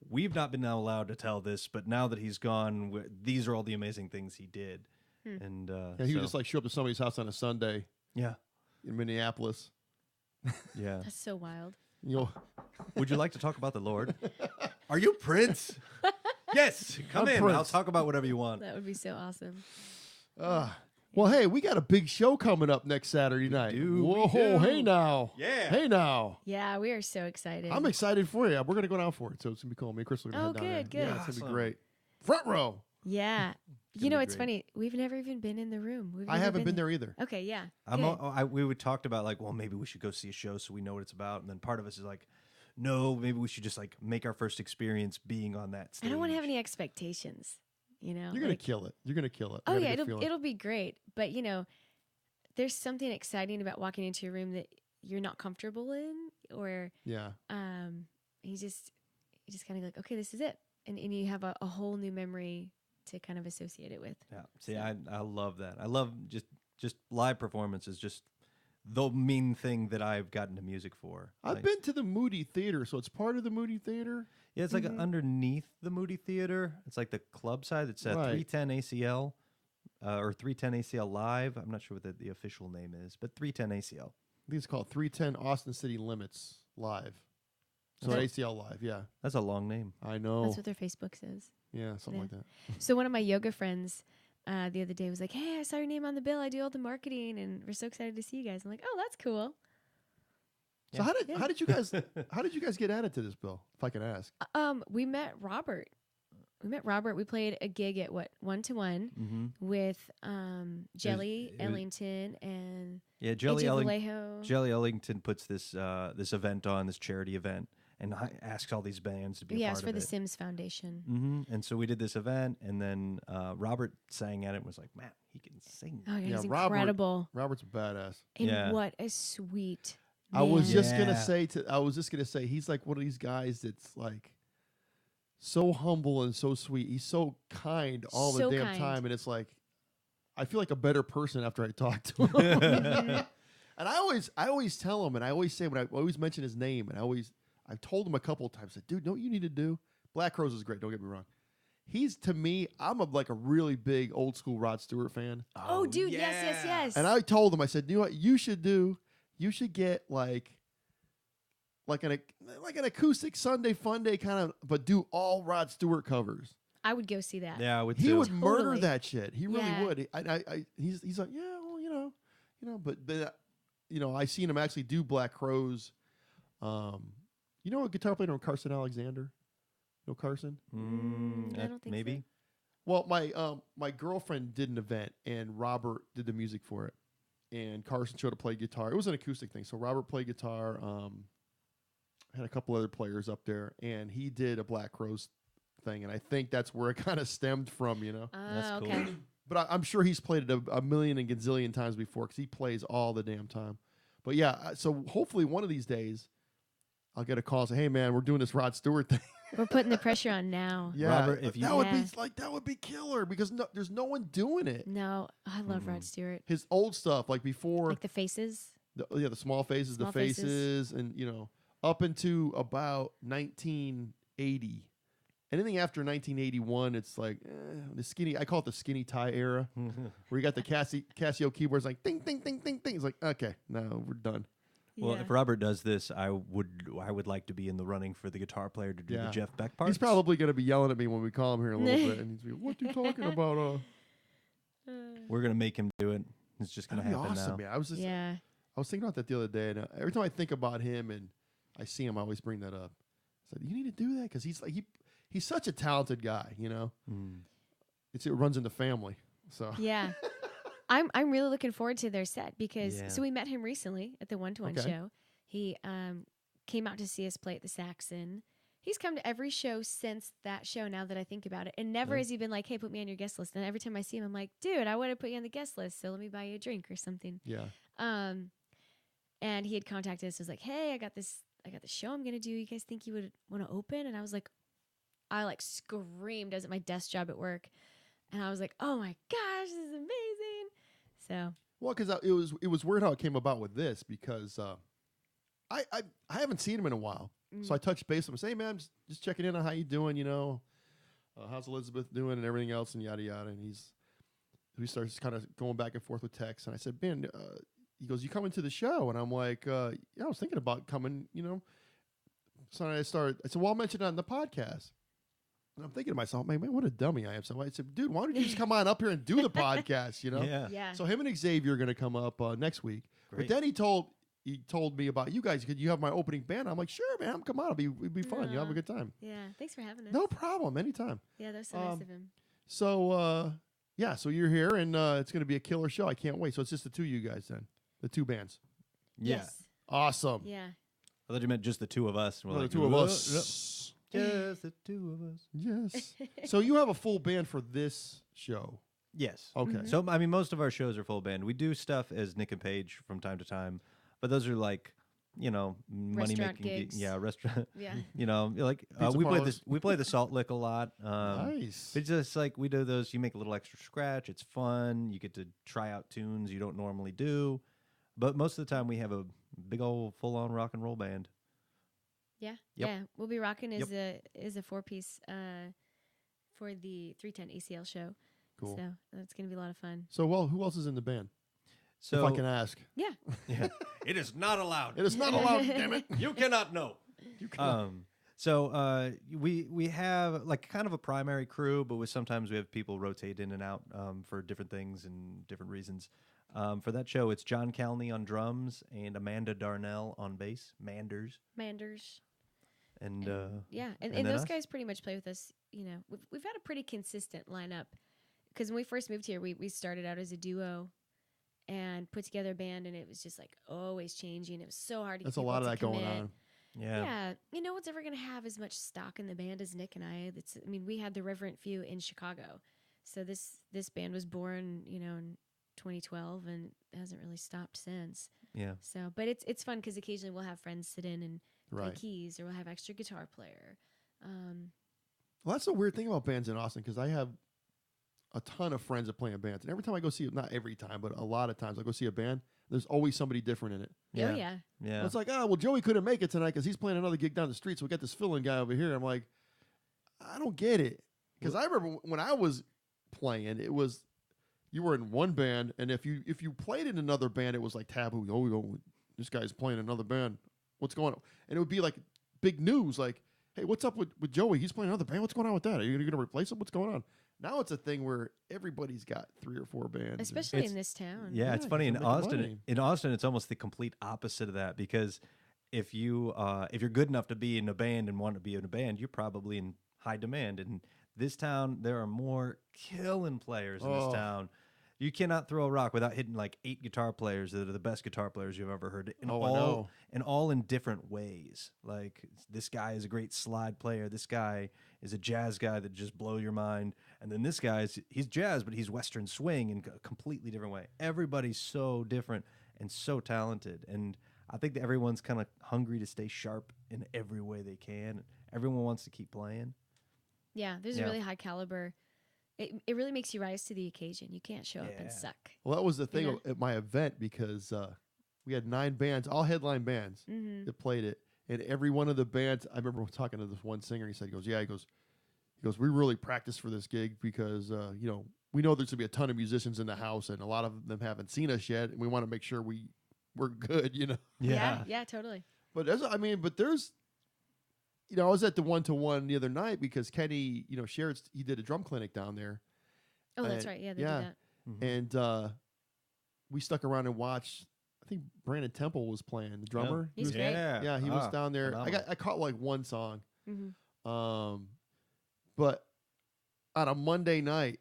we've not been allowed to tell this, but now that he's gone, these are all the amazing things he did. And he would just like show up to somebody's house on a Sunday. Yeah, in Minneapolis. Yeah, that's so wild. You know, would you like to talk about the Lord? Are you Prince? Yes, come in. Prince. I'll talk about whatever you want. That would be so awesome. Well, hey, we got a big show coming up next Saturday night. Whoa, hey now. Yeah. Hey now. Yeah, we are so excited. I'm excited for you. We're going to go down for it, so it's going to be cool. Me and Chris are going to head down there. Good. Yeah, it's going to be great. Front row. Yeah. You know, it's funny. We've never even been in the room. I haven't been there either. Okay, yeah. We would talked about like, well, maybe we should go see a show so we know what it's about. And then part of us is like, no, maybe we should just like make our first experience being on that stage. I don't want to have any expectations. You know, you're gonna kill it. You're gonna kill it. Oh yeah, it'll be great. But you know, there's something exciting about walking into a room that you're not comfortable in, or you just kind of like, okay, this is it, and you have a whole new memory to kind of associate it with. Yeah. See, I love that. I love just live performances. Just the main thing that I've gotten to music for. I've been to the Moody Theater, so it's part of the Moody Theater. Yeah, it's like underneath the Moody Theater. It's like the club side. It's 310 ACL or 310 ACL Live. I'm not sure what the official name is, but 310 ACL. I think it's called 310 Austin City Limits Live. So ACL Live, yeah. That's a long name. I know. That's what their Facebook says. Yeah, something like that. So one of my yoga friends the other day was like, hey, I saw your name on the bill. I do all the marketing, and we're so excited to see you guys. I'm like, oh, that's cool. So how did you guys get added to this, Bill? If I can ask. We met Robert. We played a gig at 1-to-1 with Jelly Ellington and Jelly Ellington puts this event on, this charity event, and asks all these bands to be a part of it. Yeah, for the Sims Foundation. And so we did this event, and then Robert sang at it and was like, man, he can sing. Oh yeah, he's incredible. Robert's a badass. And what a sweet man. I was just gonna say he's like one of these guys that's like so humble and so sweet. He's so kind all the damn time, and it's like I feel like a better person after I talk to him. And I always tell him, and I always say when I always mention his name, and I've told him a couple of times, dude, know what you need to do? Black Crowes is great. Don't get me wrong. He's, to me, I'm like a really big old school Rod Stewart fan. Oh, dude, yes. And I told him, I said, you know what you should do? You should get like an acoustic Sunday fun day kind of, but do all Rod Stewart covers. I would go see that. Yeah, I would. He would murder that shit. He really would. He's like, yeah, well, you know, but I seen him actually do Black Crowes. You know a guitar player named Carson Alexander? You know Carson? I don't think maybe. So. Well, my girlfriend did an event, and Robert did the music for it. And Carson showed up to play guitar. It was an acoustic thing, so Robert played guitar. Had a couple other players up there, and he did a Black Crowes thing, and I think that's where it kind of stemmed from, you know. That's cool. Okay. But I'm sure he's played it a million and gazillion times before because he plays all the damn time. But yeah, so hopefully one of these days I'll get a call and say, hey man, we're doing this Rod Stewart thing. We're putting the pressure on now. Yeah, Robert, if you that would be killer because there's no one doing it. No, I love Rod Stewart. His old stuff, like before, like the Faces. The Small Faces, the faces, and up into about 1980, anything after 1981, it's like the skinny. I call it the skinny tie era, where you got the Casio keyboards like ding, ding, ding, ding, ding. It's like, okay, no, we're done. Well, if Robert does this, I would like to be in the running for the guitar player to do the Jeff Beck part. He's probably going to be yelling at me when we call him here in a little bit, and he's like, "What are you talking about?" We're gonna make him do it. It's just gonna happen awesome, now. Man. I was thinking about that the other day, and every time I think about him and I see him, I always bring that up. I said, "You need to do that because he's like he's such a talented guy, you know. It runs in the family." So yeah. I'm really looking forward to their set because so we met him recently at the 1-to-1 show. He came out to see us play at the Saxon. He's come to every show since that show, now that I think about it. And never has he been like, hey, put me on your guest list. And every time I see him, I'm like, dude, I want to put you on the guest list, so let me buy you a drink or something. Yeah. And he had contacted us. Was like, hey, I got this show I'm going to do. You guys think you would want to open? And I was like, I like screamed. I was at my desk job at work. And I was like, oh my gosh, this is amazing. So. Well, because it was weird how it came about with this, because I haven't seen him in a while. So I touched base with him. Say, hey, man, just checking in on how you doing, you know. How's Elizabeth doing and everything else and yada, yada. And he starts kind of going back and forth with texts. And I said, Ben, he goes, you coming to the show? And I'm like, yeah, I was thinking about coming, you know. So I said, well, I'll mention it on the podcast. And I'm thinking to myself, man, what a dummy I am. So I said, dude, why don't you just come on up here and do the podcast, you know? Yeah. So him and Xavier are going to come up next week. Great. But then he told me about you guys. Could you have my opening band? I'm like, sure, man. Come on. It'll be fun. You have a good time. Yeah. Thanks for having us. No problem. Anytime. Yeah, that was so nice of him. So, so you're here, and it's going to be a killer show. I can't wait. So it's just the two of you guys then? The two bands? Yeah. Yes. Awesome. Yeah. I thought you meant just the two of us. We're like, the two of us. Just the two of us. Yes. So you have a full band for this show? Yes. Okay. Mm-hmm. So, I mean, most of our shows are full band. We do stuff as Nick and Paige from time to time, but those are like, you know, money-making gigs. Yeah, restaurant. Yeah. You know, like we play the Salt Lick a lot. Nice. It's just like we do those. You make a little extra scratch. It's fun. You get to try out tunes you don't normally do. But most of the time, we have a big old full-on rock and roll band. Yeah. Yep. Yeah. We'll be rocking as a 4-piece for the 310 ACL show. Cool. So that's gonna be a lot of fun. So, well, who else is in the band? So, if I can ask. Yeah. Yeah. It is not allowed. It is not allowed, damn it. You cannot know. You cannot. So we have like kind of a primary crew, but sometimes we have people rotate in and out for different things and different reasons. For that show, it's John Calney on drums and Amanda Darnell on bass. Manders. And those guys pretty much play with us. You know, we've had a pretty consistent lineup, because when we first moved here, we started out as a duo and put together a band, and it was just like always changing. It was so hard to get people to commit. That's a lot of that going on. Yeah. You know what's ever going to have as much stock in the band as Nick and I? We had the Reverent few in Chicago. So this band was born, you know, in 2012 and hasn't really stopped since. Yeah. So, but it's fun because occasionally we'll have friends sit in and play Right. keys, or we'll have extra guitar player. Well, that's the weird thing about bands in Austin, because I have a ton of friends that play in bands. And every time I go see it, not every time, but a lot of times I go see a band, there's always somebody different in it. Yeah. Yeah. Oh, yeah. Yeah. It's like, oh, well, Joey couldn't make it tonight because he's playing another gig down the street, so we got this fill-in guy over here. I'm like, I don't get it. Because I remember when I was playing, it was, you were in one band, and if you played in another band, it was like taboo. Oh, this guy's playing another band. What's going on? And it would be like big news, like, hey, what's up with Joey? He's playing another band. What's going on with that? Are you going to replace him? What's going on? Now it's a thing where everybody's got 3 or 4 bands. Especially in this town. Yeah, it's funny. In Austin, it's almost the complete opposite of that, because if you're good enough to be in a band and want to be in a band, you're probably in high demand. In this town, there are more killing players in this town. You cannot throw a rock without hitting like 8 guitar players that are the best guitar players you've ever heard. And all in different ways. Like, this guy is a great slide player. This guy is a jazz guy that just blow your mind. And then this guy he's jazz, but he's Western swing in a completely different way. Everybody's so different and so talented. And I think that everyone's kind of hungry to stay sharp in every way they can. Everyone wants to keep playing. Yeah, there's a really high caliber. It really makes you rise to the occasion. You can't show up and suck. Well, that was the thing at my event, because we had 9 bands, all headline bands that played it. And every one of the bands, I remember talking to this one singer. He goes, He goes, we really practiced for this gig because, you know, we know there's going to be a ton of musicians in the house and a lot of them haven't seen us yet. And we want to make sure we're good, you know? Yeah, totally. But there's, you know, I was at the 1-to-1 the other night because Kenny, you know, he did a drum clinic down there. Oh, that's right. Yeah, they do that. Mm-hmm. And we stuck around and watched. I think Brandon Temple was playing, the drummer. He's great. Yeah, he was down there. I caught like one song. But on a Monday night,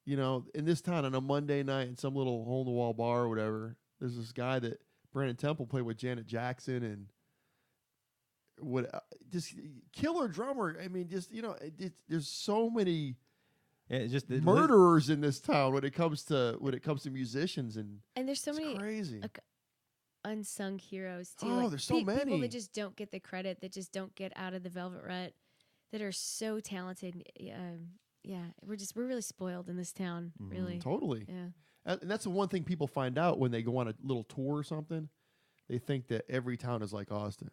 you know, in this town on a Monday night in some little hole in the wall bar or whatever, there's this guy that Brandon Temple played with Janet Jackson and just killer drummer. I mean, just, you know, there's so many murderers in this town when it comes to musicians, and there's so many crazy unsung heroes too. Oh, there's so many people that just don't get the credit, that just don't get out of the velvet rut, that are so talented. Yeah, we're really spoiled in this town. Really, totally. Yeah, and that's the one thing people find out when they go on a little tour or something. They think that every town is like Austin.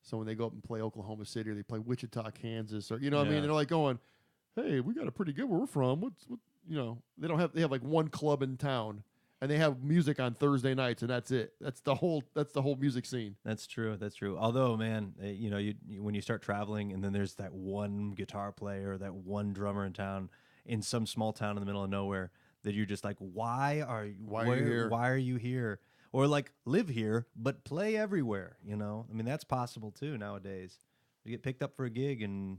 So when they go up and play Oklahoma City or they play Wichita, Kansas, or, you know what I mean? They're like going, hey, we got a pretty good where we're from. What, you know, they have like one club in town and they have music on Thursday nights and that's it. That's the whole music scene. That's true. Although, man, you know, when you start traveling and then there's that one guitar player, that one drummer in town, in some small town in the middle of nowhere, that you're just like, why are you here? Or like live here, but play everywhere, you know? I mean, that's possible too nowadays. You get picked up for a gig and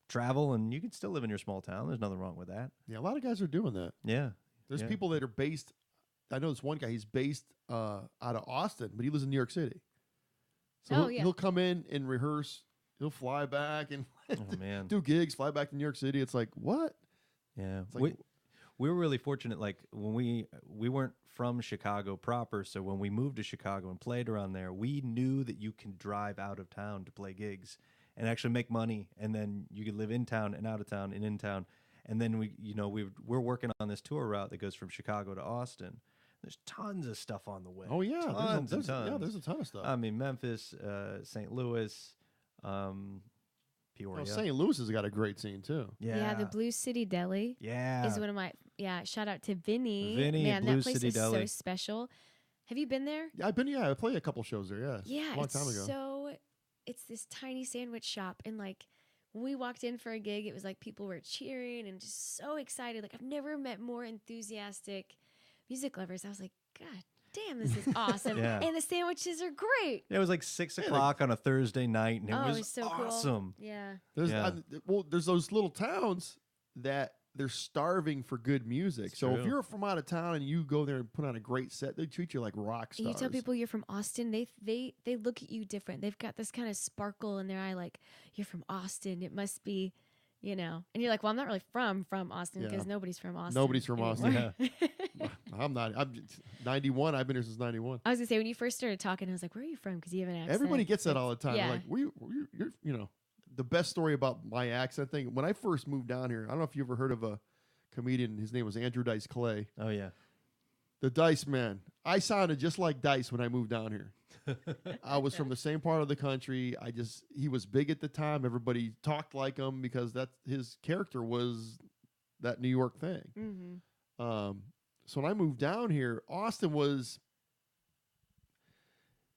travel, and you can still live in your small town. There's nothing wrong with that. Yeah, a lot of guys are doing that. Yeah. There's people that are based, I know this one guy, he's based out of Austin, but he lives in New York City. So he'll come in and rehearse. He'll fly back and do gigs, fly back to New York City. It's like, what? Yeah. It's like, we were really fortunate. Like when we weren't from Chicago proper, so when we moved to Chicago and played around there, we knew that you can drive out of town to play gigs and actually make money, and then you could live in town and out of town and in town. And then we're working on this tour route that goes from Chicago to Austin. There's tons of stuff on the way. Oh yeah, tons. Yeah, there's a ton of stuff. I mean, Memphis, St. Louis, Peoria. St. Louis has got a great scene too. Yeah, the Blue City Deli. Yeah, is one of my shout out to Vinny. Man, Blue that place City is Deli. so special. Have you been there? Yeah, I've been. Yeah, I played a couple shows there. Yeah, yeah, a long time ago. So it's this tiny sandwich shop, and like when we walked in for a gig, it was like people were cheering and just so excited. Like I've never met more enthusiastic music lovers. I was like, God damn, this is awesome. And the sandwiches are great. It was like 6 o'clock on a Thursday night, and it was so awesome. Cool. Yeah. There's those little towns that they're starving for good music. So if you're from out of town and you go there and put on a great set, they treat you like rock stars. And you tell people you're from Austin, they look at you different. They've got this kind of sparkle in their eye, like, you're from Austin. It must be, you know. And you're like, well, I'm not really from Austin because nobody's from Austin. Nobody's from Austin. I'm not. I'm 91. I've been here since 91. I was going to say, when you first started talking, I was like, where are you from? Because you have an accent. Everybody gets that all the time. Yeah. Like, you're, you know. The best story about my accent thing, when I first moved down here, I don't know if you ever heard of a comedian. His name was Andrew Dice Clay. Oh, yeah. The Dice Man. I sounded just like Dice when I moved down here. I was from the same part of the country. He was big at the time. Everybody talked like him because his character was that New York thing. Mm-hmm. So when I moved down here, Austin was...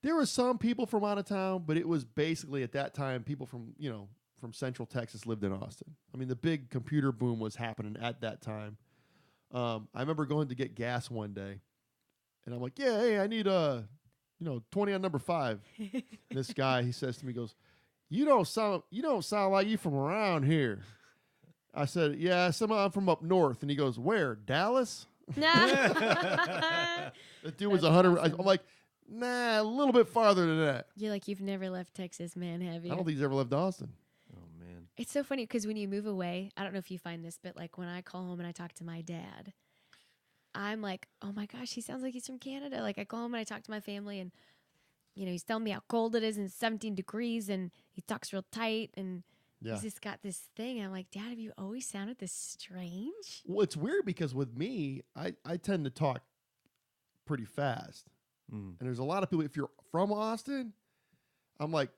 There were some people from out of town, but it was basically at that time people from Central Texas lived in Austin. I mean, the big computer boom was happening at that time. I remember going to get gas one day, and I'm like, "Yeah, hey, I need 20 on number 5." This guy, he says to me, he goes, "You don't sound like you from around here." I said, "Yeah, I'm from up north." And he goes, "Where? Dallas?" The dude was 100. Awesome. I'm like, nah, a little bit farther than that. You're like, you've never left Texas, man, have you? I don't think he's ever left Austin. Oh, man. It's so funny because when you move away, I don't know if you find this, but like when I call home and I talk to my dad, I'm like, oh my gosh, he sounds like he's from Canada. Like I call home and I talk to my family and, you know, he's telling me how cold it is and 17 degrees and he talks real tight and he's just got this thing. I'm like, Dad, have you always sounded this strange? Well, it's weird because with me, I tend to talk pretty fast. And there's a lot of people, if you're from Austin, I'm like,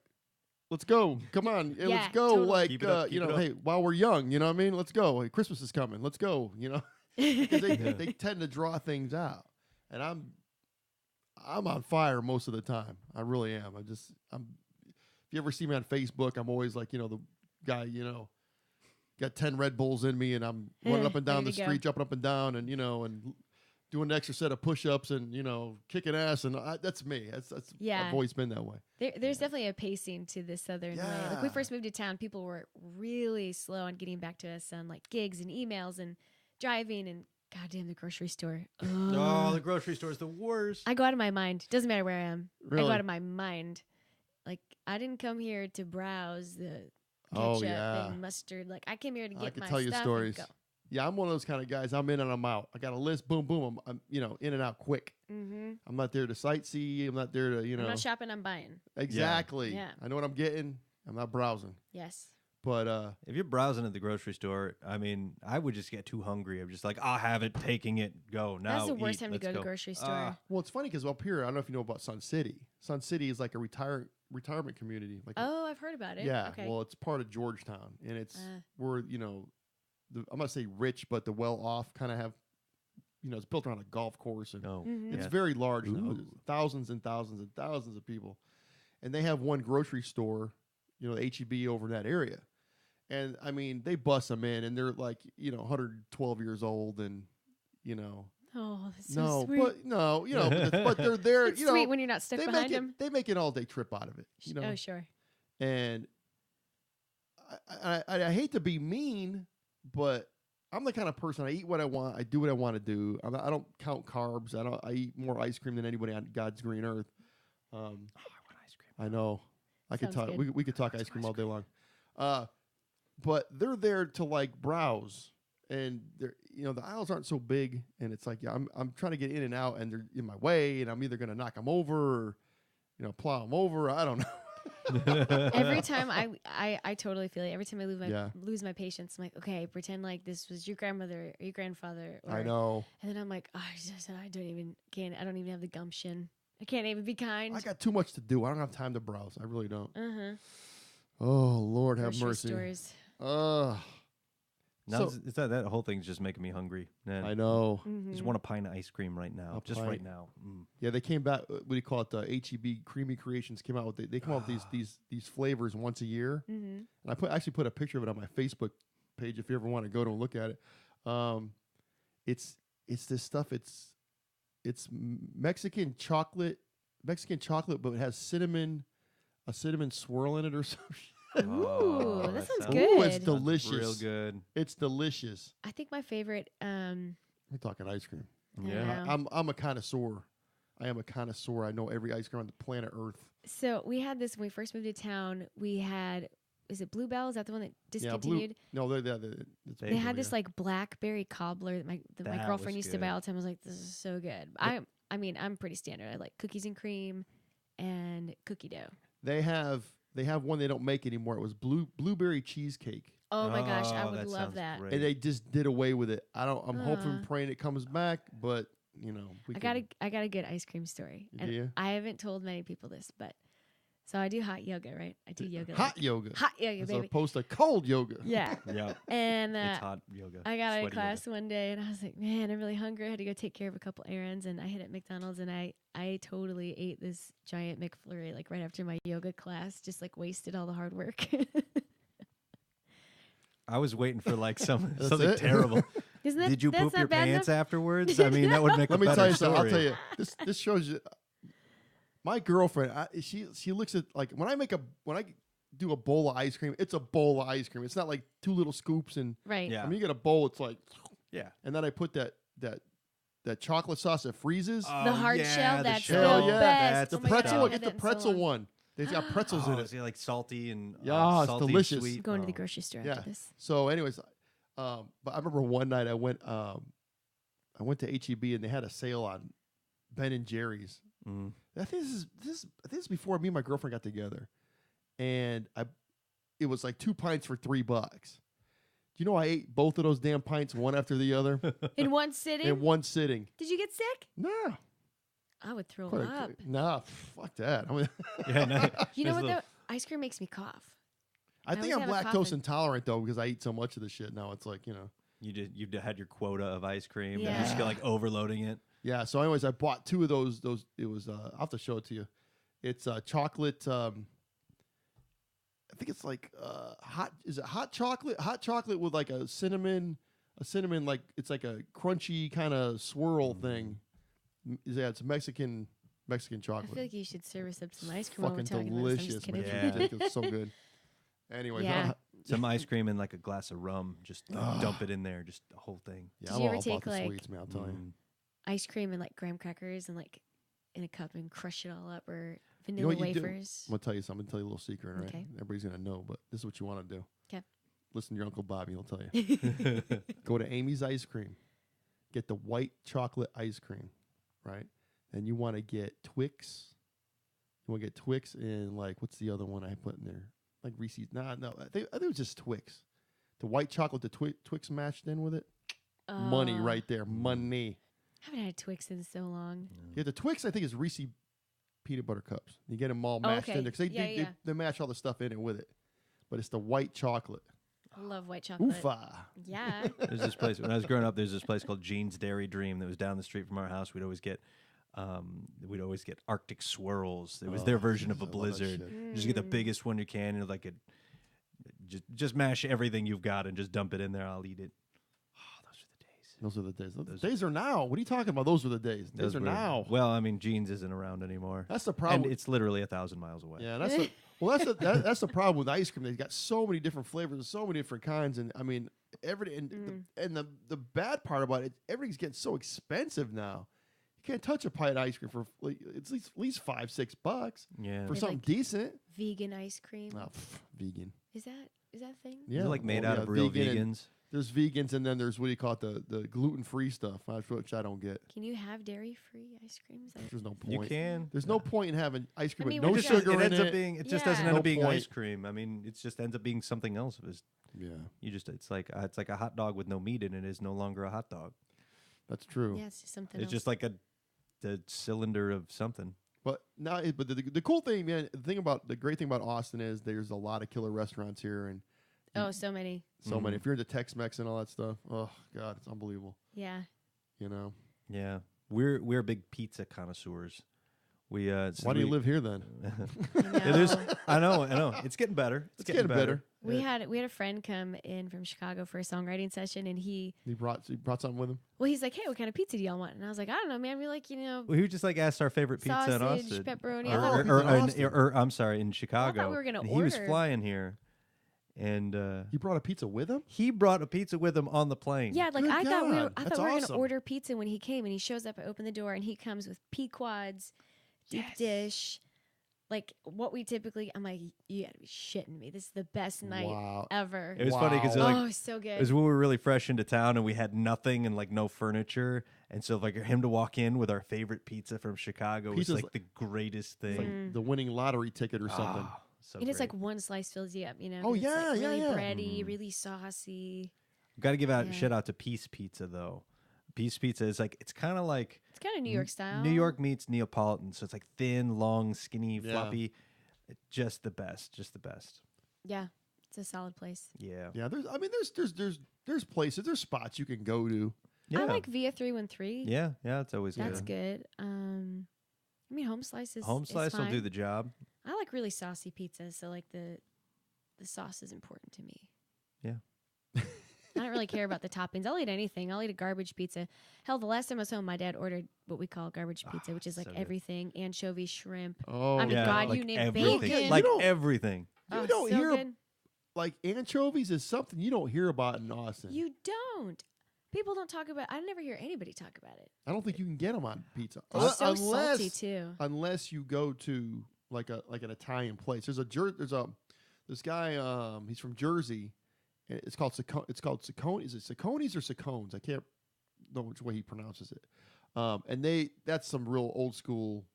let's go. Come on, Yeah, let's go. totally. Like Keep it up, you keep know, it up. hey, while we're young, you know what I mean? Let's go. Hey, Christmas is coming. Let's go. You know, because they tend to draw things out, and I'm on fire most of the time. I really am. I'm. If you ever see me on Facebook, I'm always like, you know, the guy, you know, got 10 Red Bulls in me, and I'm running up and down the Ready to street, jumping up and down, and you know, and doing an extra set of push-ups, and you know, kicking ass, and that's me. That's Yeah. I've always been that way. There's definitely a pacing to the Southern way. Like we first moved to town, people were really slow on getting back to us on like gigs and emails and driving and goddamn the grocery store. Oh, the grocery store is the worst. I go out of my mind. Doesn't matter where I am. I Really? go out of my mind. Like I didn't come here to browse the Oh, ketchup yeah. and mustard. Like I came here to get I can my tell you stuff stories. and go. Yeah, I'm one of those kind of guys. I'm in and I'm out. I got a list. Boom, boom. I'm you know, in and out quick. Mm-hmm. I'm not there to sightsee. I'm not there to, you know. I'm not shopping. I'm buying. Exactly. Yeah. I know what I'm getting. I'm not browsing. Yes. But If you're browsing at the grocery store, I mean, I would just get too hungry. I'm just like, I'll have it, taking it, go now. That's the worst eat, time to let's go to the grocery store. well, it's funny because up here, I don't know if you know about Sun City. Sun City is like a retirement community. Like Oh, I've heard about it. yeah. Okay. Well, it's part of Georgetown, and it's Uh. we're you know, I'm not say rich, but the well-off kind of have, you know, it's built around a golf course, and No. Mhm. it's Yeah. very large now. Ooh. There's thousands and thousands and thousands of people, and they have one grocery store, you know, HEB over in that area. And I mean, they bust them in, and they're like, you know, 112 years old, and you know, Oh, that's so no, sweet. but no, you know, but they're there. It's you know, sweet when you're not stuck they behind make them. it. They make an all-day trip out of it. You know, Oh, sure. and I hate to be mean, but I'm the kind of person, I eat what I want. I do what I want to do. I don't count carbs. I eat more ice cream than anybody on God's green earth. Oh, I want ice cream. I know. I could Sounds talk. good. We could talk ice cream all day long. But they're there to like browse, and they're, you know, the aisles aren't so big, and it's like, yeah, I'm trying to get in and out, and they're in my way, and I'm either gonna knock them over or, you know, plow them over. I don't know. Every time I totally feel it. Every time I lose my patience, I'm like, okay, pretend like this was your grandmother or your grandfather. Or, I know. And then I'm like, oh, I don't even have the gumption. I can't even be kind. I got too much to do. I don't have time to browse. I really don't. Uh-huh. Oh Lord, have Grocery mercy. stores. Now, So- it's that whole thing's just making me hungry. Man, I know. Mhm. just want a pint of ice cream right now. A Just right pint. now. Mm. Yeah, they came back. What do you call it? The HEB Creamy Creations came out with. They come out with these flavors once a year. Mhm. And I actually put a picture of it on my Facebook page if you ever want to go to and look at it. It's this stuff. It's Mexican chocolate, but it has a cinnamon swirl in it or something. Ooh, that sounds sounds- good. Ooh, it's sounds delicious. Real good. It's delicious. I think my favorite. We're talking ice cream. Yeah. I'm a connoisseur. I am a connoisseur. I know every ice cream on the planet Earth. So we had this when we first moved to town. We had, is it Bluebell? Is that the one that discontinued? No, They had this like blackberry cobbler that my That girlfriend was used to buy good. all the time. I was like, this is so good. I mean, I'm pretty standard. I like cookies and cream and cookie dough. They have one they don't make anymore. It was blueberry cheesecake, Oh my gosh, I Oh, would love sounds that. great. and they just did away with it. I'm hoping, Uh. praying it comes back, but you know, I got a good ice cream story. Do And you? I haven't told many people this, but so I do hot yoga, right? I do yoga. hot yoga, Hot yoga, as baby. opposed to cold yoga. Yeah. Yeah. And It's hot yoga. I got out Sweaty of class one day and I was like, man, I'm really hungry. I had to go take care of a couple errands and I hit at McDonald's and I totally ate this giant McFlurry like right after my yoga class, just like wasted all the hard work. I was waiting for like something it? terrible. Isn't that, Did you that's poop not your bad pants enough? afterwards? I mean, that would make Let a me better tell you something. I'll story. tell you. This shows you. My girlfriend, she looks at like when I do a bowl of ice cream, it's a bowl of ice cream. It's not like two little scoops and Right. Yeah. when you get a bowl, it's like, Yeah. and then I put that chocolate sauce that freezes. The hard shell, the that's shell, the yeah. best. the Oh my pretzel, God, I get haven't the had that in so pretzel long. one. They've got pretzels in Oh, it. is it like salty and Yeah, it's salty, delicious. Sweet? Going to the Oh. grocery store Yeah. after this. So, anyways, but I remember one night I went to HEB and they had a sale on Ben and Jerry's. Mm. I think this is before me and my girlfriend got together, and it was like 2 pints for $3. Do you know I ate both of those damn pints one after the other In one sitting? in one sitting? Did you get sick? No, I would throw Quite up. nah, fuck that. I mean, Yeah, no, You know there's what though? Ice cream makes me cough. I think I'm lactose intolerant though because I eat so much of this shit now. It's like, you know. You've had your quota of ice cream and you just get like overloading it. Yeah. So, anyways, I bought 2 of those. It was I'll have to show it to you. It's chocolate. I think it's like hot. Is it hot chocolate? Hot chocolate with like a cinnamon like it's like a crunchy kind of swirl thing. Yeah, it's Mexican chocolate. I feel like you should serve us up some ice cream. Fucking while we're talking delicious, about this. man. It's so good. Anyways, some ice cream and like a glass of rum. Just dump it in there. Just the whole thing. Yeah, Did I'm you ever all take about the like sweets, man. I'll tell you. ice cream and like graham crackers and like in a cup and crush it all up, or vanilla wafers? I'm gonna tell you something. I'm gonna tell you a little secret, right? Okay. Everybody's gonna know, but this is what you want to do. Okay. Listen to your Uncle Bobby. He'll tell you. Go to Amy's Ice Cream. Get the white chocolate ice cream, right? And you want to get Twix. You want to get Twix and like what's the other one I put in there? Like Reese's. No. I think it was just Twix. The white chocolate, the Twix mashed in with it. Money right there. Money. I haven't had Twix in so long. Yeah, the Twix I think is Reese peanut butter cups. You get them all mashed in there because they mash all the stuff in it with it. But it's the white chocolate. I love white chocolate. Oofa. Yeah. There's this place when I was growing up. There's this place called Jean's Dairy Dream that was down the street from our house. We'd always get Arctic swirls. It was their version of a blizzard. Just get the biggest one you can, and like just mash everything you've got and just dump it in there. I'll eat it. Those are the days. Those days are now. What are you talking about? Those were the days. Those are now. Well, I mean, Jeans isn't around anymore. That's the problem. And it's literally 1,000 miles away. Yeah, that's that's the problem with ice cream. They've got so many different flavors and so many different kinds. And I mean, the bad part about it, everything's getting so expensive now. You can't touch a pie of ice cream for like, it's at least $5-6. Yeah, for something decent. Vegan ice cream. Oh, vegan. Is that a thing? Yeah, is it like made out of real vegans. There's vegans, and then there's what do you call it, the gluten-free stuff, which I don't get. Can you have dairy-free ice creams? There's no point. You can. There's no point in having ice cream with no sugar in it. It just doesn't end up being ice cream. I mean, it just ends up being something else. It's like a hot dog with no meat in it is no longer a hot dog. That's true. Yeah, it's just something. It's just like the cylinder of something. But now, the cool thing, man, the great thing about Austin is there's a lot of killer restaurants here, and so many. So many. If you're into Tex-Mex and all that stuff, oh God, it's unbelievable. Yeah. You know. Yeah, we're big pizza connoisseurs. Why do you live here then? I know. It's getting better. It's getting better. We had a friend come in from Chicago for a songwriting session, and he brought something with him. Well, he's like, "Hey, what kind of pizza do y'all want?" And I was like, "I don't know, man. We like, Well, he just like asked our favorite pizza sausage, in Austin, pepperoni, or I'm sorry, in Chicago. I thought we were gonna order. He was flying here, and he brought a pizza with him. He brought a pizza with him on the plane. Yeah, like Good I thought we were awesome. gonna order pizza when he came, and he shows up. I open the door, and he comes with Pequods, deep dish. Like what we typically, I'm like, you gotta be shitting me. This is the best night ever. It was funny because so good. It was when we were really fresh into town and we had nothing and like no furniture, and so like him to walk in with our favorite pizza from Chicago was like the greatest thing. Like the winning lottery ticket or something. And it's like one slice fills you up, you know. Oh it's yeah, like really yeah. bready, really saucy. Got to give out shout out to Peace Pizza though. Peace Pizza is like it's kind of New York style. New York meets Neapolitan, so it's like thin, long, skinny, floppy. Just the best. Yeah, it's a solid place. Yeah. There's places, there's spots you can go to. Yeah. I like Via 313. Yeah, it's always That's good. I mean, Home Slice is Home Slice will do the job. I like really saucy pizza, so like the sauce is important to me. Yeah. I don't really care about the toppings. I'll eat anything. I'll eat a garbage pizza. Hell, the last time I was home, my dad ordered what we call garbage pizza, which is like everything: anchovy, shrimp. Oh, I mean, God, like you name everything. bacon. Like everything. You don't so hear good. like anchovies is something you don't hear about in Austin. You don't. People don't talk about. I never hear anybody talk about it. I don't think you can get them on pizza. It's so salty too. Unless you go to like an Italian place. This guy. He's from Jersey. It's called Ciccone. Is it Ciccone's or Ciccone's? I can't know which way he pronounces it. And that's some real old school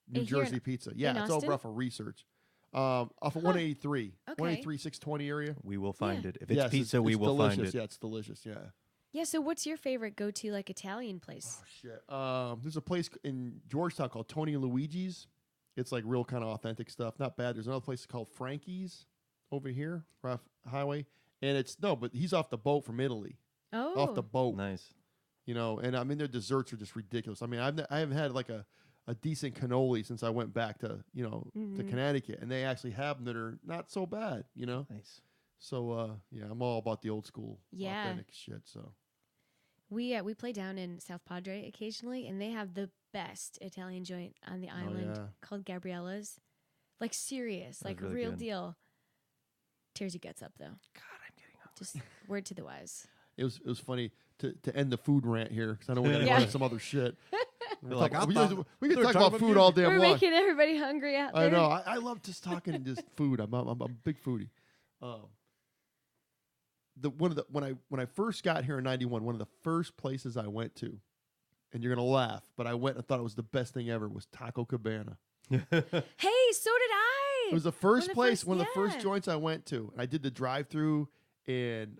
New Jersey pizza. Yeah, it's over off of Research. Off of 183. Okay. 183, 620 area. We will find it. If it's pizza, we will delicious. find it. Yeah, it's delicious. Yeah. Yeah, so what's your favorite go-to like Italian place? Oh shit. There's a place in Georgetown called Tony and Luigi's. It's like real kind of authentic stuff. Not bad. There's another place called Frankie's over here, off highway, and but he's off the boat from Italy. Oh, Off the boat. Nice. You know, and I mean their desserts are just ridiculous. I mean, I haven't had like a decent cannoli since I went back to to Connecticut, and they actually have them that are not so bad. You know. Nice. So yeah, I'm all about the old school authentic shit. So we play down in South Padre occasionally, and they have the best Italian joint on the island called Gabriella's. Like serious, like really real good. deal. Tears your guts up though. God, I'm getting up. Just word to the wise. it was funny to end the food rant here because I know we're gonna go into some other shit. We can talk about food all damn We're long. making everybody hungry out there. I know. I love just talking just food. I'm a big foodie. When I first got here in '91, one of the first places I went to, and you're gonna laugh, but I went and thought it was the best thing ever, was Taco Cabana. Hey, so did I. It was the first place, one of the first joints I went to. I did the drive-through, and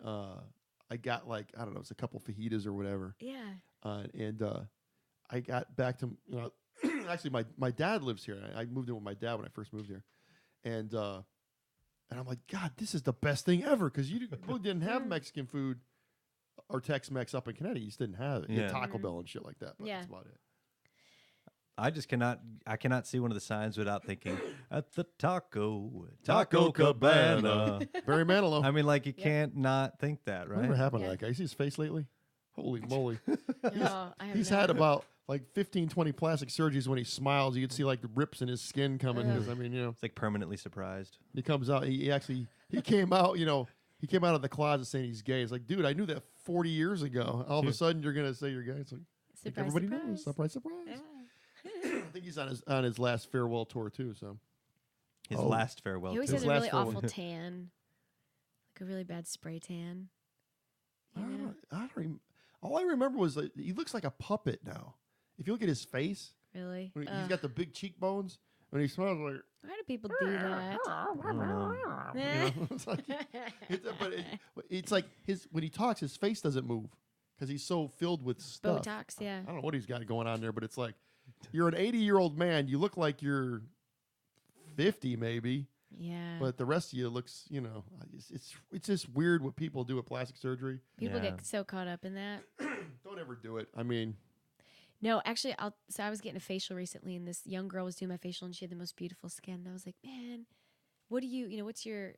I got like, I don't know, it's a couple fajitas or whatever. Yeah. And I got back to, actually my dad lives here. I moved in with my dad when I first moved here, and I'm like, God, this is the best thing ever, because you really didn't have Mexican food or Tex-Mex up in Connecticut. You just didn't have it. You had Taco Bell and shit like that, but that's about it. I just cannot see one of the signs without thinking at the Taco Cabana. Barry Manilow. I mean, like you can't not think that, right? Whatever happened to that guy? You see his face lately? Holy moly. No, He's had about like 15, 20 plastic surgeries. When he smiles, you can see like the rips in his skin coming. Because I mean, it's like permanently surprised. He comes out. He came out. He came out of the closet saying he's gay. It's like, dude, I knew that 40 years ago. All of a sudden, you're gonna say you're gay. It's like, surprise, everybody surprise. knows. Surprise, surprise. Yeah. I think he's on his last farewell tour too. So his last farewell. He always tour. has a really awful tan, like a really bad spray tan. I don't all I remember was like, he looks like a puppet now. If you look at his face, Really? he's got the big cheekbones, and he smells like. Why do people do that? It's like when he talks, his face doesn't move because he's so filled with stuff. Botox, yeah. I don't know what he's got going on there, but it's like you're an 80-year-old man. You look like you're 50, maybe. Yeah. But the rest of you looks, it's just weird what people do with plastic surgery. People get so caught up in that. Don't ever do it. I mean, no, actually, I was getting a facial recently, and this young girl was doing my facial, and she had the most beautiful skin. And I was like, man, what do what's your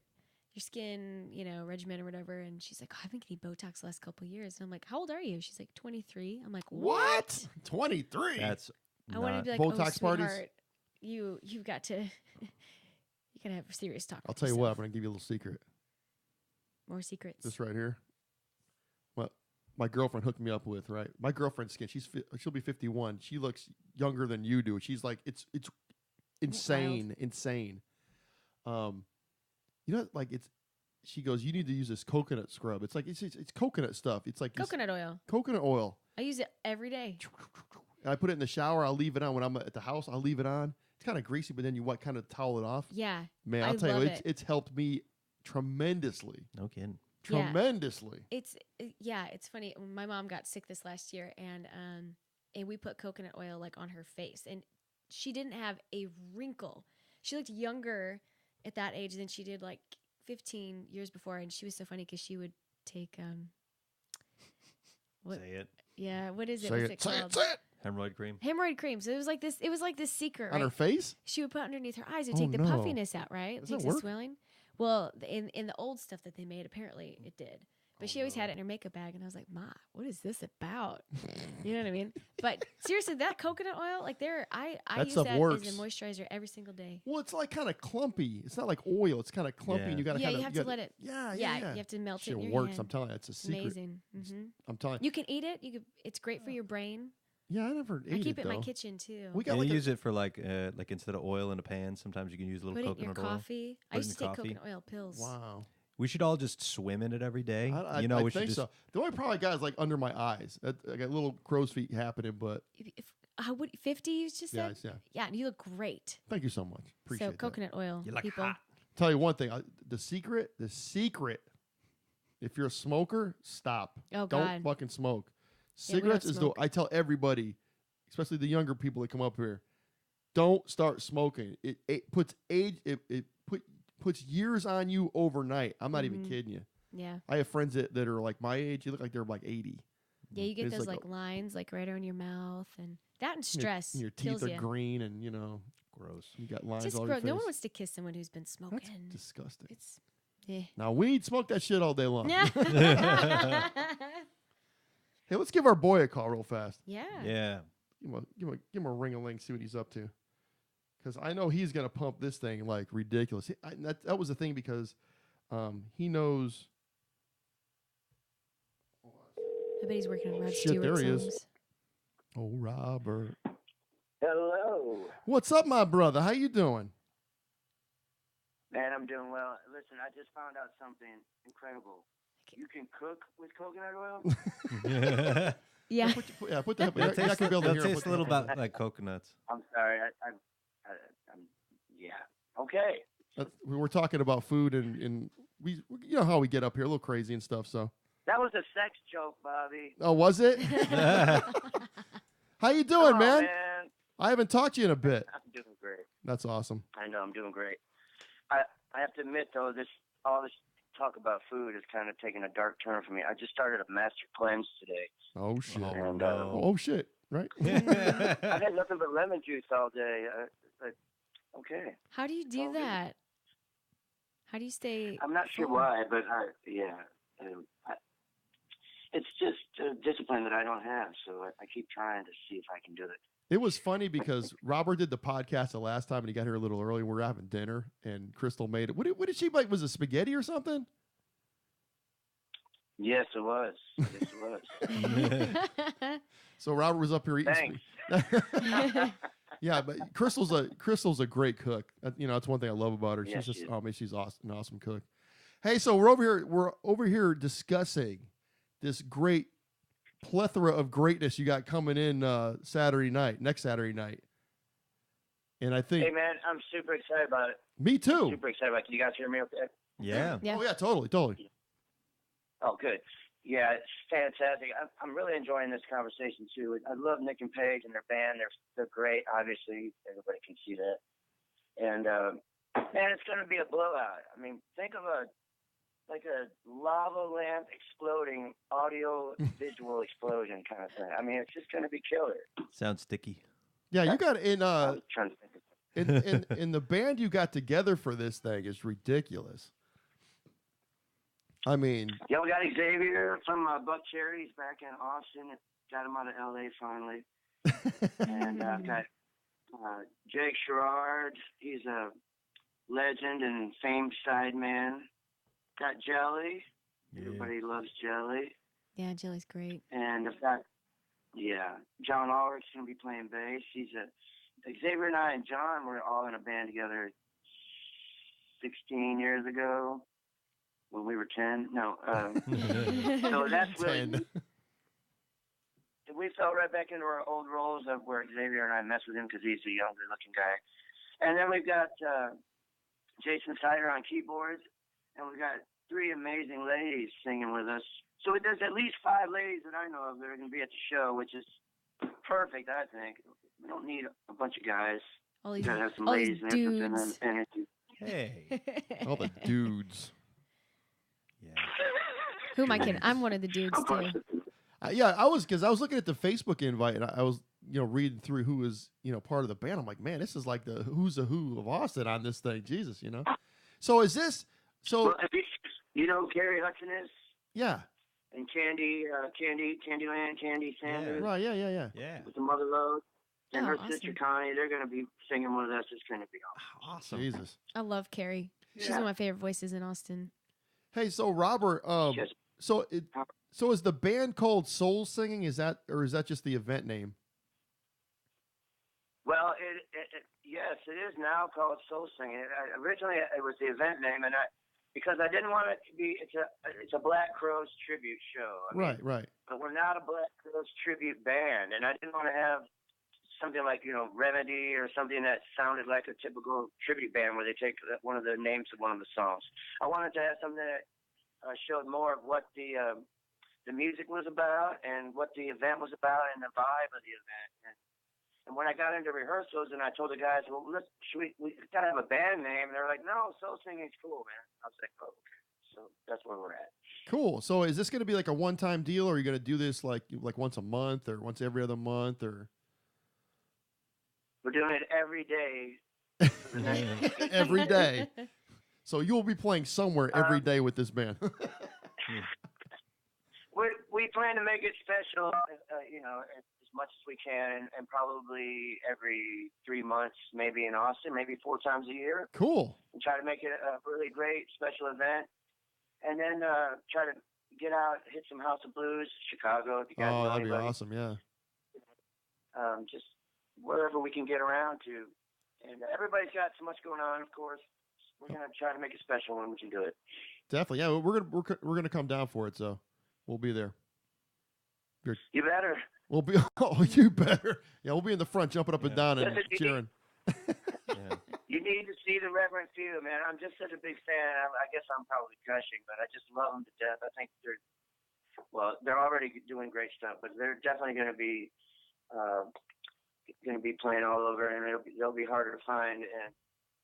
skin, regimen or whatever? And she's like, oh, I've been getting Botox the last couple of years. And I'm like, how old are you? She's like, 23. I'm like, what? 23? That's I wanted to be like, Botox parties? You've got to, you gotta have a serious talk. I'll tell you what, I'm gonna give you a little secret. More secrets. This right here. What my girlfriend hooked me up with, right? My girlfriend's skin. She'll be 51. She looks younger than you do. She's like, it's insane. She goes, you need to use this coconut scrub. It's like it's coconut stuff. It's like coconut oil. Coconut oil. I use it every day. And I put it in the shower. I'll leave it on when I'm at the house. I'll leave it on. It's kind of greasy, but then you kind of towel it off. Yeah. Man, I'll tell you, it's helped me tremendously. no kidding. Tremendously. Yeah. It's funny. My mom got sick this last year, and we put coconut oil like on her face, and she didn't have a wrinkle. She looked younger at that age than she did like 15 years before, and she was so funny because she would take Say it. Yeah, what is it? Say What's it. it Say called? it. Say it. Hemorrhoid cream. Hemorrhoid cream. So it was like this secret, right? On her face? She would put underneath her eyes to Oh, take the no. puffiness out, right? Does Takes that the work? swelling. Well, in the old stuff that they made, apparently it did. But she always had it in her makeup bag, and I was like, Ma, what is this about? You know what I mean? But seriously, that coconut oil, like I use stuff that works. as a moisturizer every single day. Well, it's like kind of clumpy. It's not like oil. It's kind of clumpy, and you got to you have to let it. Yeah. You have to melt Shit it in your works. hand. I'm telling you, it's a secret. Amazing. Mm-hmm. I'm telling you. You can eat it. It's great for your brain. Yeah, I never ate I keep it in though. my kitchen too. We got You like use it for like instead of oil in a pan. Sometimes you can use a little Put it in your coconut oil. coffee. I Put it used in to take coffee. coconut oil pills. Wow. We should all just swim in it every day. I we should think just. so. The only problem I got is like under my eyes. I got little crow's feet happening, but What 50 you just said? yeah. Yeah, and you look great. Thank you so much. Appreciate So that. coconut oil, You look people. hot. Tell you one thing. The secret. If you're a smoker, stop. Oh, Don't God. fucking smoke. Yeah, we don't Cigarettes smoke. I tell everybody, especially the younger people that come up here, don't start smoking. It puts age. It puts years on you overnight. I'm not even kidding you. Yeah. I have friends that are like my age. You look like they're like 80. Yeah, you get It's those like lines like right around your mouth, and that and stress. Your kills teeth are you. green, and gross. You got lines Just all over gross. your face. No one wants to kiss someone who's been smoking. That's disgusting. It's yeah. Now weed, smoke that shit all day long. Yeah. Hey, let's give our boy a call real fast. Yeah. Yeah. Give him a ring-a-ling, see what he's up to. Because I know he's gonna pump this thing like ridiculous. That was the thing because he knows. I bet he's working on Rod Shit, Stewart there he songs. is. Oh, Robert. Hello. What's up, my brother? How you doing? Man, I'm doing well. Listen, I just found out something incredible. You can cook with coconut oil? Yeah. Put the headphones. I can be able to hear. Tastes a little bit like coconuts. I'm sorry. I'm yeah. Okay. We were talking about food, and we you know how we get up here, a little crazy and stuff. So That was a sex joke, Bobby. oh, was it? How you doing, Oh, man? man? I haven't talked to you in a bit. I'm doing great. That's awesome. I know I'm doing great. I have to admit though, all this talk about food is kind of taking a dark turn for me. I just started a master cleanse today. Oh shit! And, no. Oh shit! Right? I've had nothing but lemon juice all day. Okay. How do you do All good. that? How do you stay? I'm not sure full? why, but it's just a discipline that I don't have. So I keep trying to see if I can do it. It was funny because Robert did the podcast the last time, and he got here a little early. We were having dinner, and Crystal made it. What did she make? Was it spaghetti or something? Yes, it was. Yes, it was. So Robert was up here eating. Thanks. Yeah, but Crystal's a great cook. That's one thing I love about her. Yes, She's she just is. she's awesome, an awesome cook. Hey, so we're over here discussing this great plethora of greatness you got coming in next Saturday night. And I think Hey, man, I'm super excited about it. me too. Super excited about it. Can you guys hear me okay? Yeah. Yeah. Oh yeah, totally. Oh, good. Yeah, it's fantastic. I'm really enjoying this conversation, too. I love Nick and Paige and their band. They're great. Obviously, everybody can see that. And, man, it's going to be a blowout. I mean, think of a lava lamp exploding, audio visual explosion kind of thing. I mean, it's just going to be killer. Sounds sticky. Yeah, you got in I was trying to think of in the band you got together for this thing is ridiculous. I mean, yeah, we got Xavier from Boettcher. He's back in Austin. Got him out of L.A. finally. And I've got Jake Sherrard. He's a legend and famed sideman. Got Jelly. Yeah. Everybody loves Jelly. Yeah, Jelly's great. And I've got, John Ulrich's going to be playing bass. Xavier and I and John were all in a band together 16 years ago. When we were 10, so that's really, 10. we fell right back into our old roles of where Xavier and I mess with him because he's a younger looking guy. And then we've got Jason Sider on keyboards, and we've got 3 amazing ladies singing with us. So there's at least 5 ladies that I know of that are going to be at the show, which is perfect, I think. We don't need a bunch of guys. All We these, got to have some all ladies these in there, dudes. some energy. Hey. All the dudes. Yeah. Who am I kidding? I'm one of the dudes too. I was looking at the Facebook invite, and I was reading through who was part of the band. I'm like, man, this is like the who's the who of Austin on this thing. Jesus, So is this so? Well, if you know who Carrie Hudson is? Yeah. And Candyland, Candy Sanders. Right. Yeah. Yeah. With the Mother Lode. And Oh, her awesome. sister Connie, they're going to be singing with us. It's going to be awesome. Awesome. Jesus. I love Carrie. She's Yeah. one of my favorite voices in Austin. Hey, so Robert, Yes. so is the band called Soul Singing? Is that just the event name? Well, yes, it is now called Soul Singing. Originally, it was the event name, and because I didn't want it to be. It's a Black Crowes tribute show. I mean, Right. But we're not a Black Crowes tribute band, and I didn't want to have something like Remedy or something that sounded like a typical tribute band where they take one of the names of one of the songs. I wanted to have something that showed more of what the music was about and what the event was about and the vibe of the event. And when I got into rehearsals and I told the guys, well, we got to have a band name. And they're like, no, soul singing's cool, man. I was like, oh, okay. So that's where we're at. Cool. So is this going to be like a one-time deal, or are you going to do this like once a month or once every other month, or? We're doing it every day. Every day. So you'll be playing somewhere every day with this band. We plan to make it special, as much as we can, and probably every 3 months, maybe in Austin, maybe 4 times a year. Cool. And try to make it a really great special event. And then try to get out, hit some House of Blues, Chicago. If you guys know that'd anybody. be awesome, yeah. Just wherever we can get around to. And everybody's got so much going on, of course. We're going to try to make it special when we can do it. Definitely, yeah. We're gonna come down for it, so we'll be there. You better. We'll be. Oh, you better. Yeah, we'll be in the front, jumping up and down and cheering. You need to see the Reverent few, man. I'm just such a big fan. I guess I'm probably gushing, but I just love them to death. I think they're already doing great stuff, but they're definitely going to be playing all over, and they'll be harder to find and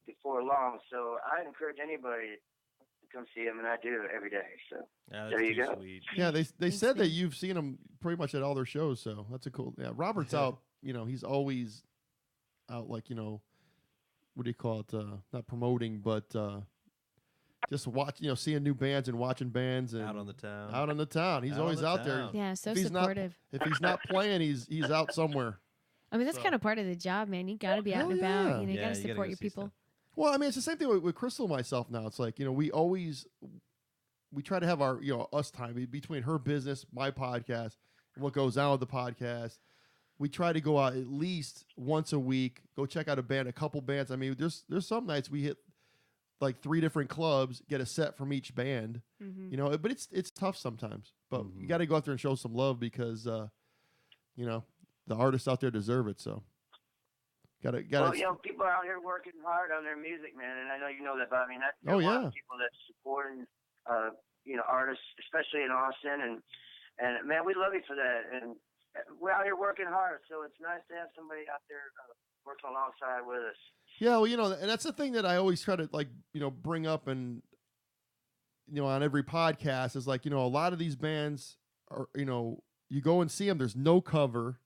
before long. So I encourage anybody to come see them, and I do every day. So there you go. Sweet. Yeah, they said that you've seen them pretty much at all their shows, so that's a cool. Yeah, Robert's out. He's always out, like, what do you call it? Not promoting, but just seeing new bands and watching bands and out on the town. Out on the town. He's always out there. Yeah, so if supportive. If he's not playing, he's out somewhere. I mean, that's kind of part of the job, man. You got to be out and about. You got to support your people. Stuff. Well, I mean, it's the same thing with Crystal and myself now. It's like, we try to have our, us time between her business, my podcast, and what goes on with the podcast. We try to go out at least once a week, go check out a couple bands. I mean, there's some nights we hit like 3 different clubs, get a set from each band, but it's tough sometimes. But you got to go out there and show some love because, the artists out there deserve it. So gotta. Well, people are out here working hard on their music, man, and I know you know that. But I mean, that's a lot of people that supporting, artists, especially in Austin, and man, we love you for that. And we're out here working hard, so it's nice to have somebody out there working alongside with us. Yeah, well, and that's the thing that I always try to bring up, and on every podcast is like, a lot of these bands are, you go and see them, there's no cover,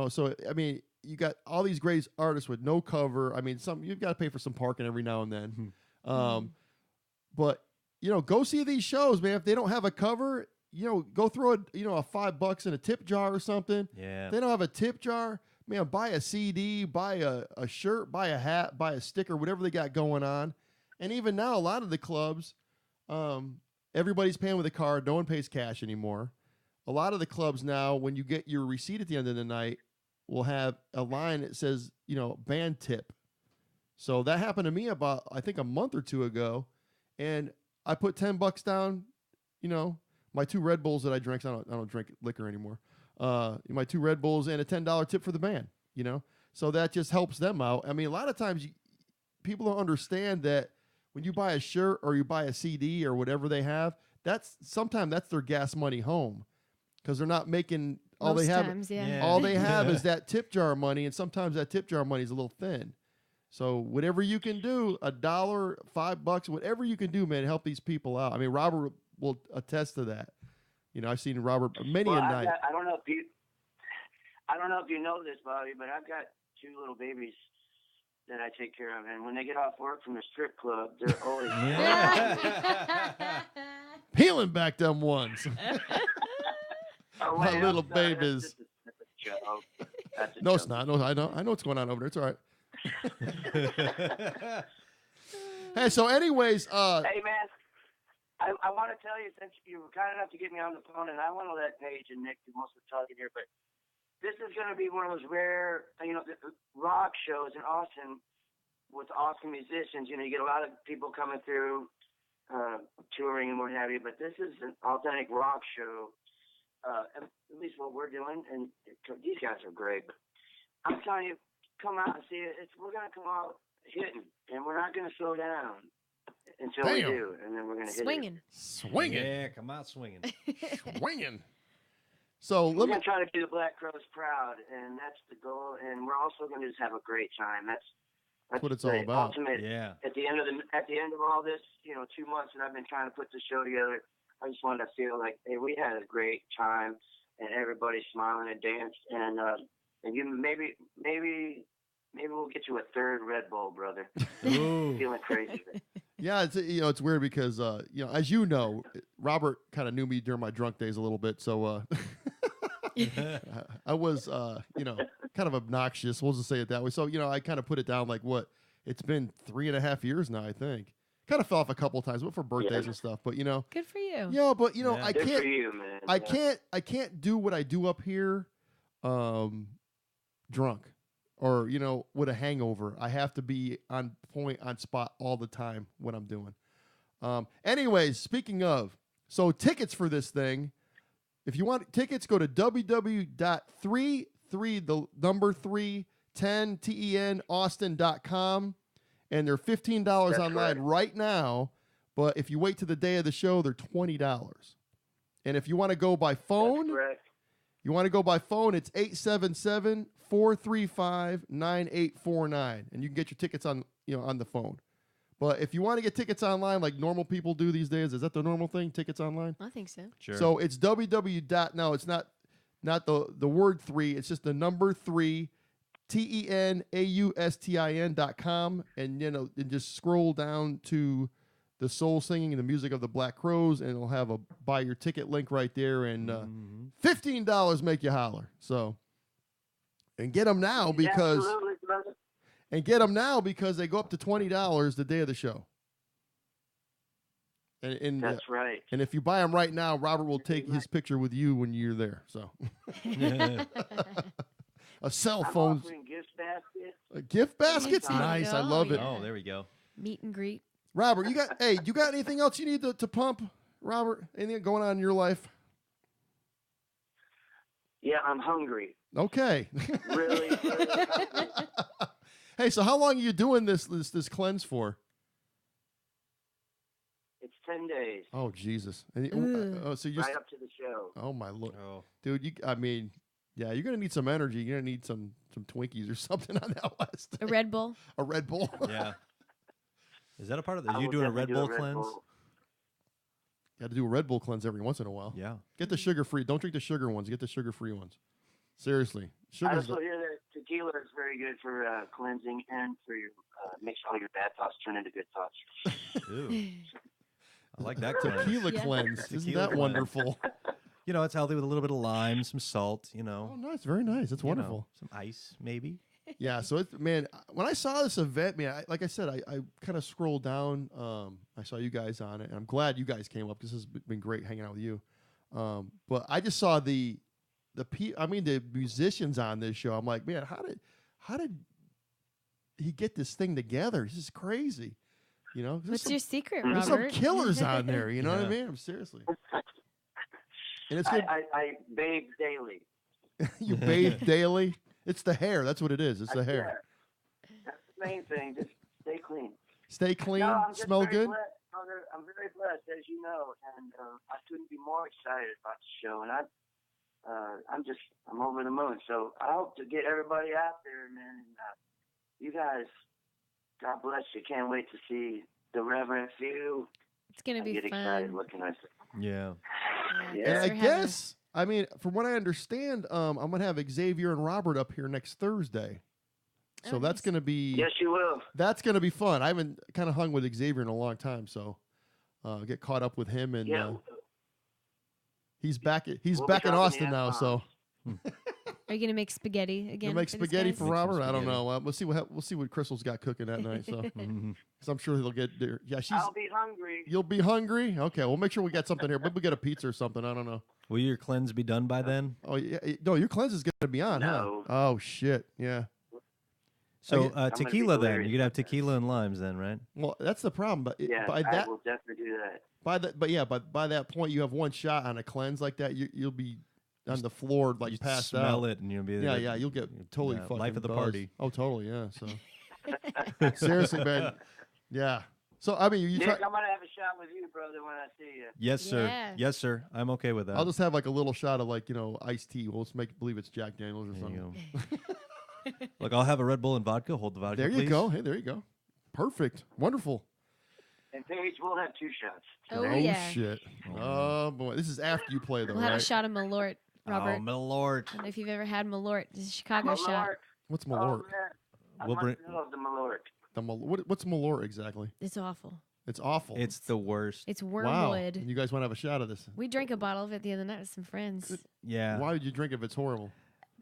so I mean, you got all these great artists with no cover. I mean, you've got to pay for some parking every now and then, but go see these shows, man. If they don't have a cover, go throw a $5 in a tip jar or something. Yeah. If they don't have a tip jar, man, buy a CD, buy a shirt, buy a hat, buy a sticker, whatever they got going on. And even now, a lot of the clubs, everybody's paying with a card. No one pays cash anymore. A lot of the clubs now, when you get your receipt at the end of the night, will have a line that says, band tip. So that happened to me about, I think, a month or 2 ago. And I put $10 down, my 2 Red Bulls that I drank. I don't drink liquor anymore. My 2 Red Bulls and a $10 tip for the band, So that just helps them out. I mean, a lot of times people don't understand that when you buy a shirt or you buy a CD or whatever they have, sometimes that's their gas money home, because they're not making all Most they have. times, yeah. All they have is that tip jar money, and sometimes that tip jar money is a little thin. So whatever you can do, $1, $5, whatever you can do, man, help these people out. I mean, Robert will attest to that. I've seen Robert many a night. I don't know if you know this, Bobby, but I've got 2 little babies that I take care of, and when they get off work from the strip club, they're always peeling back them ones. My little babies. That's a joke. No, it's not. No, I know what's going on over there. It's all right. Hey, so anyways, hey man, I want to tell you, since you were kind enough to get me on the phone, and I want to let Paige and Nick do most of the talking here, but this is going to be one of those rare, rock shows in Austin with awesome musicians. You get a lot of people coming through, touring and what have you, but this is an authentic rock show, at least what we're doing, and these guys are great. I'm telling you, come out and see it. We're going to come out hitting, and we're not going to slow down until we do, and then we're going to hit it. Swinging. Swinging. Yeah, come out swinging. Swinging. So we're going to try to do the Black Crows proud, and that's the goal. And we're also going to just have a great time. That's what it's all about. Ultimate. Yeah. At the end of all this, 2 months that I've been trying to put the show together, I just wanted to feel like, hey, we had a great time, and everybody smiling and danced, and you maybe we'll get you a third Red Bull, brother. Feeling crazy. Yeah, it's weird because as you know, Robert kind of knew me during my drunk days a little bit, so I was kind of obnoxious. We'll just say it that way. So I kind of put it down like it's been 3.5 years now, I think. Kind of fell off a couple of times, but for birthdays and stuff. But good for you. Yeah, but I good can't. For you, man. I can't do what I do up here, drunk. Or, with a hangover. I have to be on point, on spot all the time when I'm doing. Anyways, speaking of, so tickets for this thing, if you want tickets, go to www.10Austin.com, and they're $15 online right now, but if you wait to the day of the show, they're $20. And if you want to go by phone, it's 877-435-9849, and you can get your tickets on the phone. But if you want to get tickets online like normal people do these days, is that the normal thing? Tickets online? I think so. Sure. So it's no, it's not the word 3. It's just the number 3, TENAUSTIN.com, and and just scroll down to the soul singing and the music of the Black Crows, and it'll have a buy your ticket link right there, and $15 make you holler. So, and get them now because they go up to $20 the day of the show. And that's right. And if you buy them right now, Robert will take his picture with you when you're there. So, a cell phone. Gift baskets. A gift basket's nice. I love it. Oh, there we go. Meet and greet. Robert, you got anything else you need to pump? Robert, anything going on in your life? Yeah, I'm hungry. Okay. Really, really hungry. Hey, so how long are you doing this cleanse for? It's 10 days. Oh, Jesus. So you right up to the show. Oh, my Lord. Oh. Dude, you're going to need some energy. You're going to need some Twinkies or something on that last day. A Red Bull. A Red Bull. Yeah. Is that a part of it? Are you doing a Red Bull cleanse? Got to do a Red Bull cleanse every once in a while. Yeah. Get the sugar-free. Don't drink the sugar ones. Get the sugar-free ones. Seriously. I also hear that tequila is very good for cleansing and for your makes all your bad thoughts turn into good thoughts. Ooh. I like that cleanse. Tequila cleanse. Isn't that wonderful? It's healthy with a little bit of lime, some salt, Oh, nice. Very nice. That's wonderful. Some ice, maybe. Yeah, so when I saw this event, man, like I said, I kind of scrolled down. I saw you guys on it, and I'm glad you guys came up because this has been great hanging out with you. But I just saw the musicians on this show. I'm like, man, how did he get this thing together? This is crazy. What's your secret, There's Robert? some killers on there. You know what I mean? I'm seriously. And it's good. I bathe daily. You bathe daily? It's the hair. That's what it is. It's the hair. That's the main thing. Just stay clean. Stay clean. No, smell good. I'm very blessed, as you know, and I couldn't be more excited about the show. And I'm over the moon. So I hope to get everybody out there, man. And, you guys, God bless you. Can't wait to see the Reverent view. It's gonna be get fun. excited. What can I say? Yeah. And I guess. From what I understand, I'm going to have Xavier and Robert up here next Thursday. So that's going to be... Yes, you will. That's going to be fun. I haven't kind of hung with Xavier in a long time, so get caught up with him. And he's back in Austin now, so... Are you going to make spaghetti again? You make spaghetti for Robert? I don't know. We'll see what Crystal's got cooking that night. So, because I'm sure he'll get there. Yeah, I'll be hungry. You'll be hungry? Okay, we'll make sure we get something here. Maybe we get a pizza or something. I don't know. Will your cleanse be done by then? Oh yeah, no, your cleanse is gonna be on, No. huh? Oh shit, yeah. So tequila then? You could have tequila and limes then, right? Well, that's the problem. But I will definitely do that. By that point, you have one shot on a cleanse like that. You'll be on the floor like you passed smell out. it and you'll be you'll get totally fucking life of the buzzed. party. Oh, totally, yeah. So seriously, man, yeah. So I mean, Nick, I'm gonna have a shot with you, brother, when I see you. Yes, sir. Yeah. Yes, sir. I'm okay with that. I'll just have like a little shot of like iced tea. We'll just make believe it's Jack Daniels or There something. you go. Look, I'll have a Red Bull and vodka. Hold the vodka, There you please. go. Hey, there you go. Perfect. Wonderful. And Paige, we'll have 2 shots. Oh, Oh yeah. shit. Oh boy. This is after you play though, We'll have right? a shot of Malort, Robert. Oh, Malort. I don't know if you've ever had Malort. This is a Chicago Malort. shot. What's Oh, Malort? man. I We'll bring- love the Malort. What's Malort exactly? It's awful. It's awful. It's the worst. It's wow. wormwood. And you guys want to have a shot of this? We drank a bottle of it the other night with some friends Yeah. Why would you drink if it's horrible?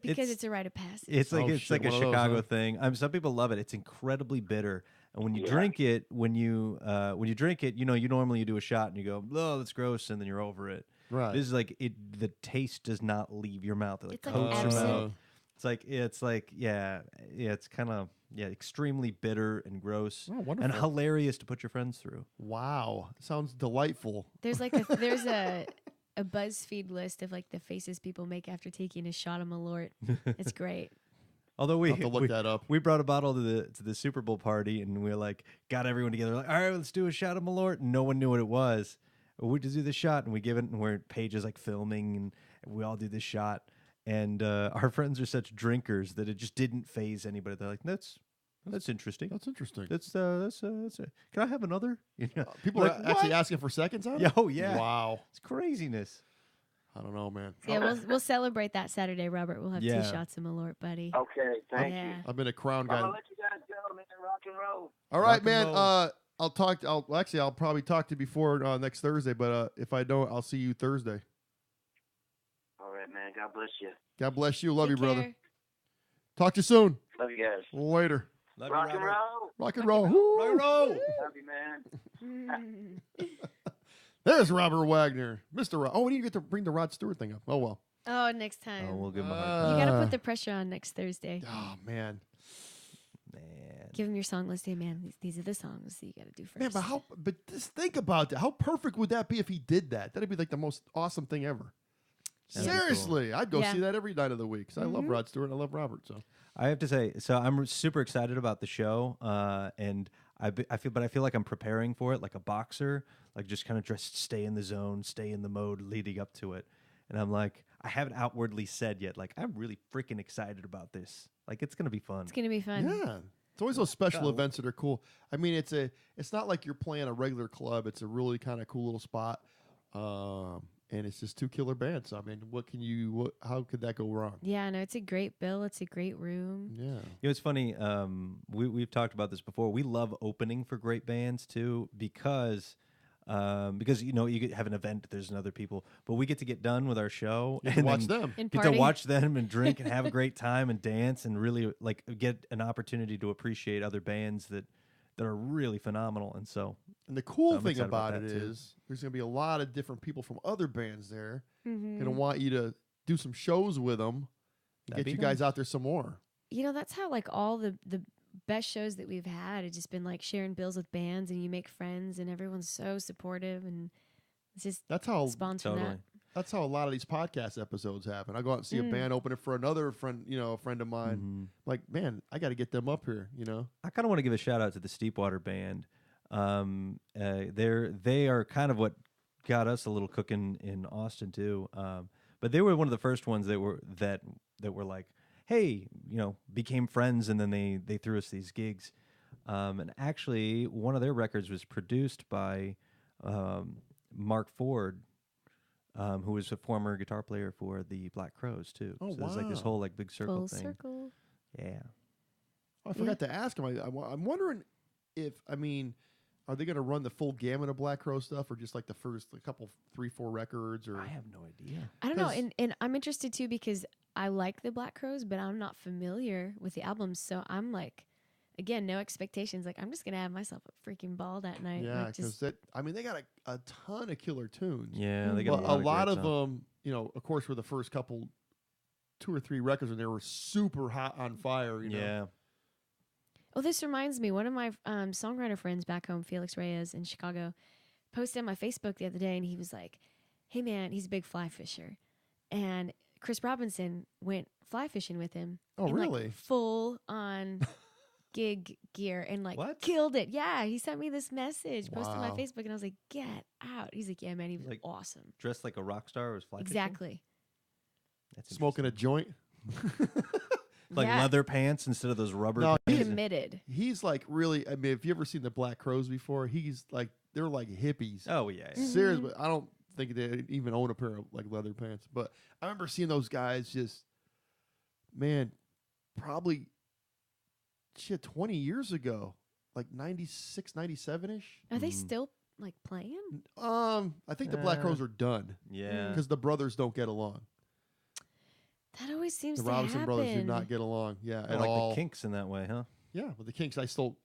because it's a rite of passage. It's like Oh, it's shit, like a one of those, Chicago huh? thing. Some people love it. It's incredibly bitter, and when you Yeah. drink it, when you drink it, you normally you do a shot and you go, oh, that's gross, and then you're over it. Right. This is like it. The taste does not leave your mouth. It like It's like coats your absinthe. mouth. It's like it's kind of extremely bitter and gross Oh, wonderful. and hilarious to put your friends through. Wow. Sounds delightful. There's like there's a BuzzFeed list of like the faces people make after taking a shot of Malort. It's great. Although I'll have to look that up. we brought a bottle to the Super Bowl party and we were like got everyone together like, all right, let's do a shot of Malort. And no one knew what it was. We just do the shot and we give it, and we're Paige is like filming and we all do this shot. And our friends are such drinkers that it just didn't phase anybody. They're like, that's interesting. That's interesting. That's can I have another? You know, People like, are actually what? asking for seconds on it? Yeah, oh yeah. Wow. It's craziness. I don't know, man. So yeah, we'll celebrate that Saturday, Robert. We'll have Yeah. 2 shots of Malort, buddy. Okay, thank Yeah. you. I've been a crown I'm guy. gonna let you guys go, man. Rock and roll. All Rock right, and man. roll. I'll probably talk to you before next Thursday, but if I don't, I'll see you Thursday. All right, man. God bless you. God bless you. Love Take you, brother. care. Talk to you soon. Love you guys. Later. Love you, Rock and Robert. roll. Rock and roll. Rock and roll. Love you, man. There's Robert Wagner. Mr. Rod. Oh, we need to get to bring the Rod Stewart thing up. Oh, well. Oh, next time. Oh, we'll give him a you hard gotta Uh, put the pressure on next Thursday. Oh, man. man. Give him your song list. Hey, man, these are the songs that you gotta do first. Man, but just think about that. How perfect would that be if he did that? That'd be like the most awesome thing ever. That'd be cool. Seriously, I'd go Yeah. see that every night of the week. 'Cause I love Rod Stewart. I love Robert. So I have to say, so I'm super excited about the show, and I feel like I'm preparing for it like a boxer, like just kind of just stay in the zone, stay in the mode leading up to it. And I'm like, I haven't outwardly said yet, like I'm really freaking excited about this. Like it's gonna be fun. It's gonna be fun. yeah, it's always those special Go. events that are cool. I mean, it's not like you're playing a regular club. It's a really kind of cool little spot, and it's just 2 killer bands. I mean, how could that go wrong? Yeah, no, it's a great bill. It's a great room. Yeah. You know, it's funny. We've talked about this before. We love opening for great bands too, because you get, have an event. There's other people, but we get to get done with our show You can watch them. And Get party. to watch them and drink and have a great time and dance and really like get an opportunity to appreciate other bands that are really phenomenal. And so And the cool So I'm thing excited about about it that, too. is there's going to be a lot of different people from other bands there. Mhm. Going to want you to do some shows with them and That'd get be you guys nice. out there some more. You know, that's how like all the best shows that we've had. It's just been like sharing bills with bands, and you make friends, and everyone's so supportive, and it's just That's how spawns from totally. that. that's how a lot of these podcast episodes happen. I go out and see a Mm. band open it for another friend, a friend of mine. Mhm. Like, man, I got to get them up here, I kind of want to give a shout out to the Steepwater Band. They are kind of what got us a little cooking in Austin too. But they were one of the first ones that were like, hey, became friends, and then they threw us these gigs. And actually, one of their records was produced by Mark Ford, who was a former guitar player for the Black Crowes too. Oh, So there's like this wow. whole like big circle Full thing. circle. Yeah. I forgot to ask him. I'm wondering are they going to run the full gamut of Black Crow stuff, or just like the first couple 3-4 records? Or I have no idea. I don't know, 'Cause- and I'm interested too because I like the Black Crowes, but I'm not familiar with the albums, so I'm like, again, no expectations. Like I'm just gonna have myself a freaking ball that night. yeah, like, because just they got a ton of killer tunes. Yeah, they But got a lot great of songs. them, of course, were the first couple 2 or 3 records, and they were super hot on fire. Yeah. Oh, this reminds me. One of my songwriter friends back home, Felix Reyes in Chicago, posted on my Facebook the other day, and he was like, "Hey, man, he's a big fly fisher," and Chris Robinson went fly fishing with him. Oh, in, really? Like, full on gig gear and like What? killed it. Yeah, he sent me this message, posted on my Wow. Facebook, and I was like, "Get out!" He's like, "Yeah, man, he was Like, awesome." Dressed like a rock star, was fly fishing? Exactly. That's Smoking a interesting. joint. Like Yeah. leather pants instead of those rubber. No, pants. Committed. He's like really. I mean, if you ever seen the Black Crows before, he's like they're like hippies. Oh yeah. yeah. Serious, but I don't think they even own a pair of like leather pants. But I remember seeing those guys just, man, probably shit 20 years ago, like 96, 97-ish. Are they Mm. still like playing? I think the Black Crows are done Yeah. because the brothers don't get along. That always seems The to Robinson happen. brothers do not get along. Yeah, They're at like all. the Kinks in that way, huh? Yeah, but the Kinks, I still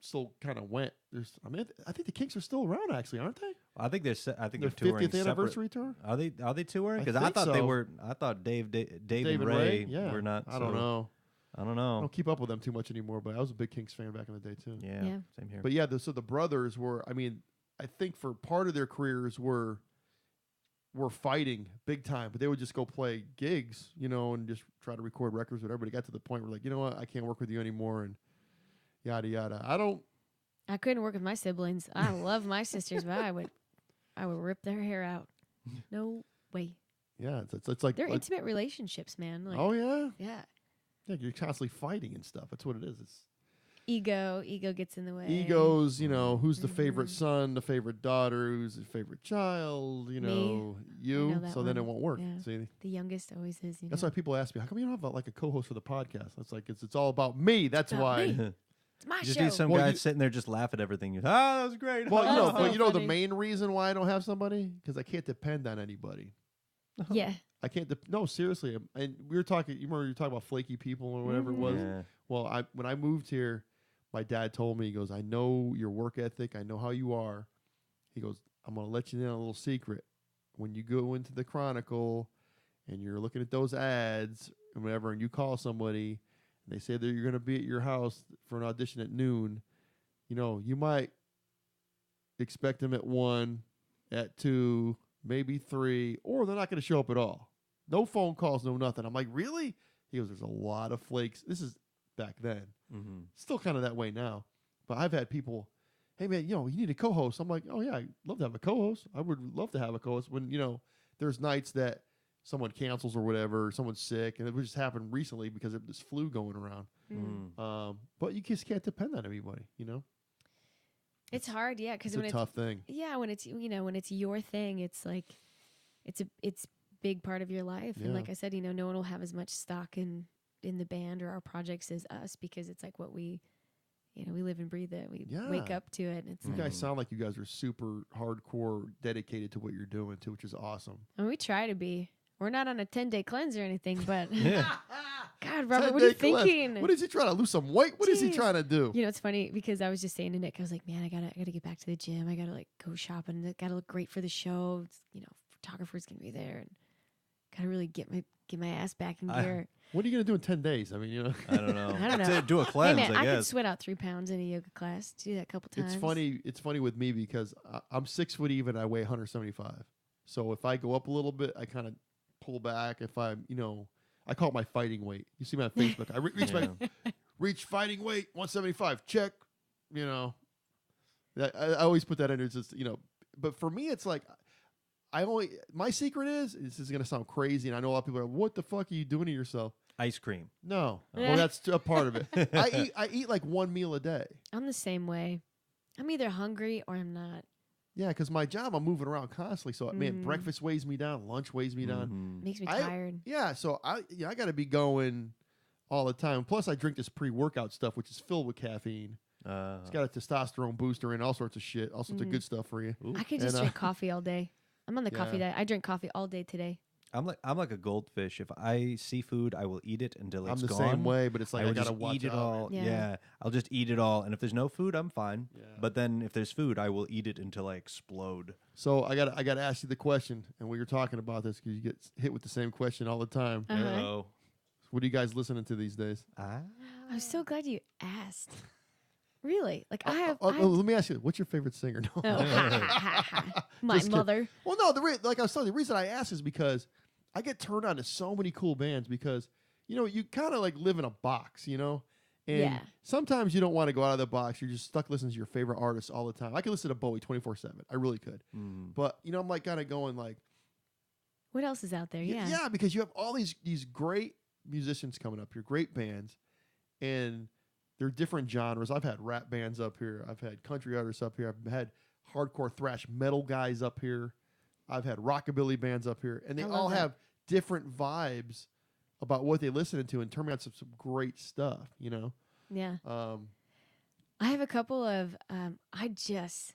kind of went. I think the Kinks are still around actually, aren't they? I think I think Their they're touring 50th anniversary tour. Are they touring? I Because I think thought they so. were. I thought Dave Dave and Ray yeah. were not. I don't know. I don't I know. don't keep up with them too much anymore, but I was a big Kinks fan back in the day too. Yeah, Yeah. same here. But yeah, so the brothers were. I mean, I think for part of their careers were fighting big time, but they would just go play gigs, and just try to record records, whatever. But it got to the point where like, you know what, I can't work with you anymore, and yada yada. I couldn't work with my siblings. I love my sisters, but I would rip their hair out. No way. Yeah, it's like They're intimate relationships, man. Like, oh yeah, yeah. yeah. You're constantly fighting and stuff. That's what it is. It's Ego gets in the way. egos. Who's the favorite Mhm. son, the favorite daughter, who's the favorite child. Me. You. I know that So then it one. won't work. Yeah. See. The youngest always is. That's why people ask me, how come you don't have like a co-host for the podcast? It's like it's all about me. That's About why. me. It's my You just show. need some Well, guy you- sitting there just laugh at everything. That was great. Well, Oh, but so the funny. main reason why I don't have somebody because I can't depend on anybody. Yeah. I can't. No, seriously. And we were talking. You remember you were talking about flaky people or whatever it Mhm. was. Yeah. Well, when I moved here, my dad told me, he goes, I know your work ethic. I know how you are. He goes, I'm going to let you in on a little secret. When you go into the Chronicle and you're looking at those ads and whatever, and you call somebody and they say that you're going to be at your house for an audition at noon, you might expect them at 1, at 2, maybe 3, or they're not going to show up at all. No phone calls, no nothing. I'm like, really? He goes, there's a lot of flakes. This is back then. Mm-hmm. Still kind of that way now. But I've had people, hey, man, you need a co-host. I'm like, oh, yeah, I'd love to have a co-host. I would love to have a co-host when, there's nights that someone cancels or whatever, someone's sick. And it just happened recently because of this flu going around. Mm. But you just can't depend on anybody, It's hard, yeah, because It's when a tough thing. when it's when it's your thing, it's like it's big part of your life. And Yeah. like I said, no one will have as much stock in the band or our projects as us because it's like what we we live and breathe it. We wake Yeah. up to it, and it's You like, guys sound like you guys are super hardcore dedicated to what you're doing, too, which is awesome. I mean, we try to be. We're not on a 10-day cleanse or anything, but Yeah. God, Robert, what are you 10-day cleanse. thinking? What is he trying to lose some weight? What is he Jeez. trying to do? It's funny because I was just saying to Nick, I was like, man, I gotta get back to the gym. I gotta like go shopping. I gotta look great for the show. Photographer's gonna be there, and gotta really get my ass back in gear. What are you going to do in 10 days? I mean, I don't know. I don't know. Do a Hey cleanse, man, I I could guess. sweat out 3 pounds in a yoga class. Do that a couple times. It's funny with me because I'm 6 foot even. I weigh 175. So if I go up a little bit, I kind of pull back. If I'm, I call it my fighting weight. You see me on Facebook. I reach Yeah. reach fighting weight 175. Check. I always put that in. It's just But for me, it's like my secret is this is gonna sound crazy, and I know a lot of people are. What the fuck are you doing to yourself? Ice cream. No, well that's a part of it. I eat like 1 meal a day. I'm the same way. I'm either hungry or I'm not. Yeah, because my job, I'm moving around constantly. So, man, Mhm. breakfast weighs me down, lunch weighs me down. Mhm. Makes me I- tired. Yeah, so I got to be going all the time. Plus, I drink this pre-workout stuff, which is filled with caffeine. It's got a testosterone booster and all sorts of shit, all sorts of good stuff for you. Ooh. I could just And, drink coffee all day. I'm on the coffee Yeah. diet. I drink coffee all day today. I'm like a goldfish. If I see food, I will eat it until I'm it's the gone. same way, but it's like I will got to just watch eat it out. all. Yeah. Yeah. I'll just eat it all. And if there's no food, I'm fine. Yeah. But then if there's food, I will eat it until I explode. So I got to ask you the question, and we were talking about this because you get hit with the same question all the time. Uh-huh. Uh-oh. What are you guys listening to these days? I'm so glad you asked. Really? Like I Oh, have. oh, I have let me ask you, what's your favorite singer? No. oh, my Just kidding. mother. Well, no, like I was telling you, the reason I ask is because I get turned on to so many cool bands because, you kind of like live in a box, And sometimes you don't want to go out of the box. You're just stuck listening to your favorite artists all the time. I could listen to Bowie 24/7. I really could. But, you know, I'm like kind of going like, what else is out there? Yeah. Yeah, because you have all these great musicians coming up here, great bands, and they're different genres. I've had rap bands up here. I've had country artists up here. I've had hardcore thrash metal guys up here. I've had rockabilly bands up here. And they all have different vibes about what they listen to and turn me on some great stuff, you know? Yeah. I have a couple of, I just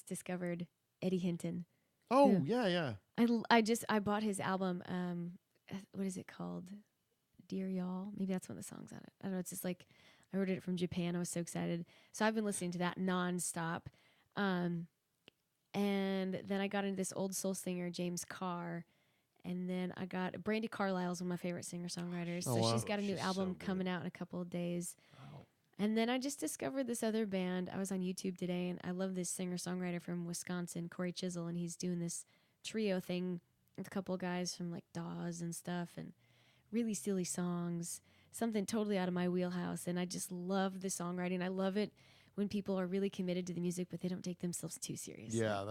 discovered Eddie Hinton. Oh, yeah. I bought his album, what is it called? Dear Y'all? Maybe that's one of the songs on it. I don't know. It's just like, I ordered it from Japan. I was so excited. So I've been listening to that nonstop. And then I got into this old soul singer, James Carr. And then I got Brandy Carlisle's one of my favorite singer-songwriters. So she's got a new album coming out in a couple of days. Wow. And then I just discovered this other band. I was on YouTube today, and I love this singer-songwriter from Wisconsin, Corey Chisel, and he's doing this trio thing with a couple of guys from like DeChausse and stuff, and really silly songs, something totally out of my wheelhouse. And I just love the songwriting. I love it when people are really committed to the music, but they don't take themselves too seriously. Yeah,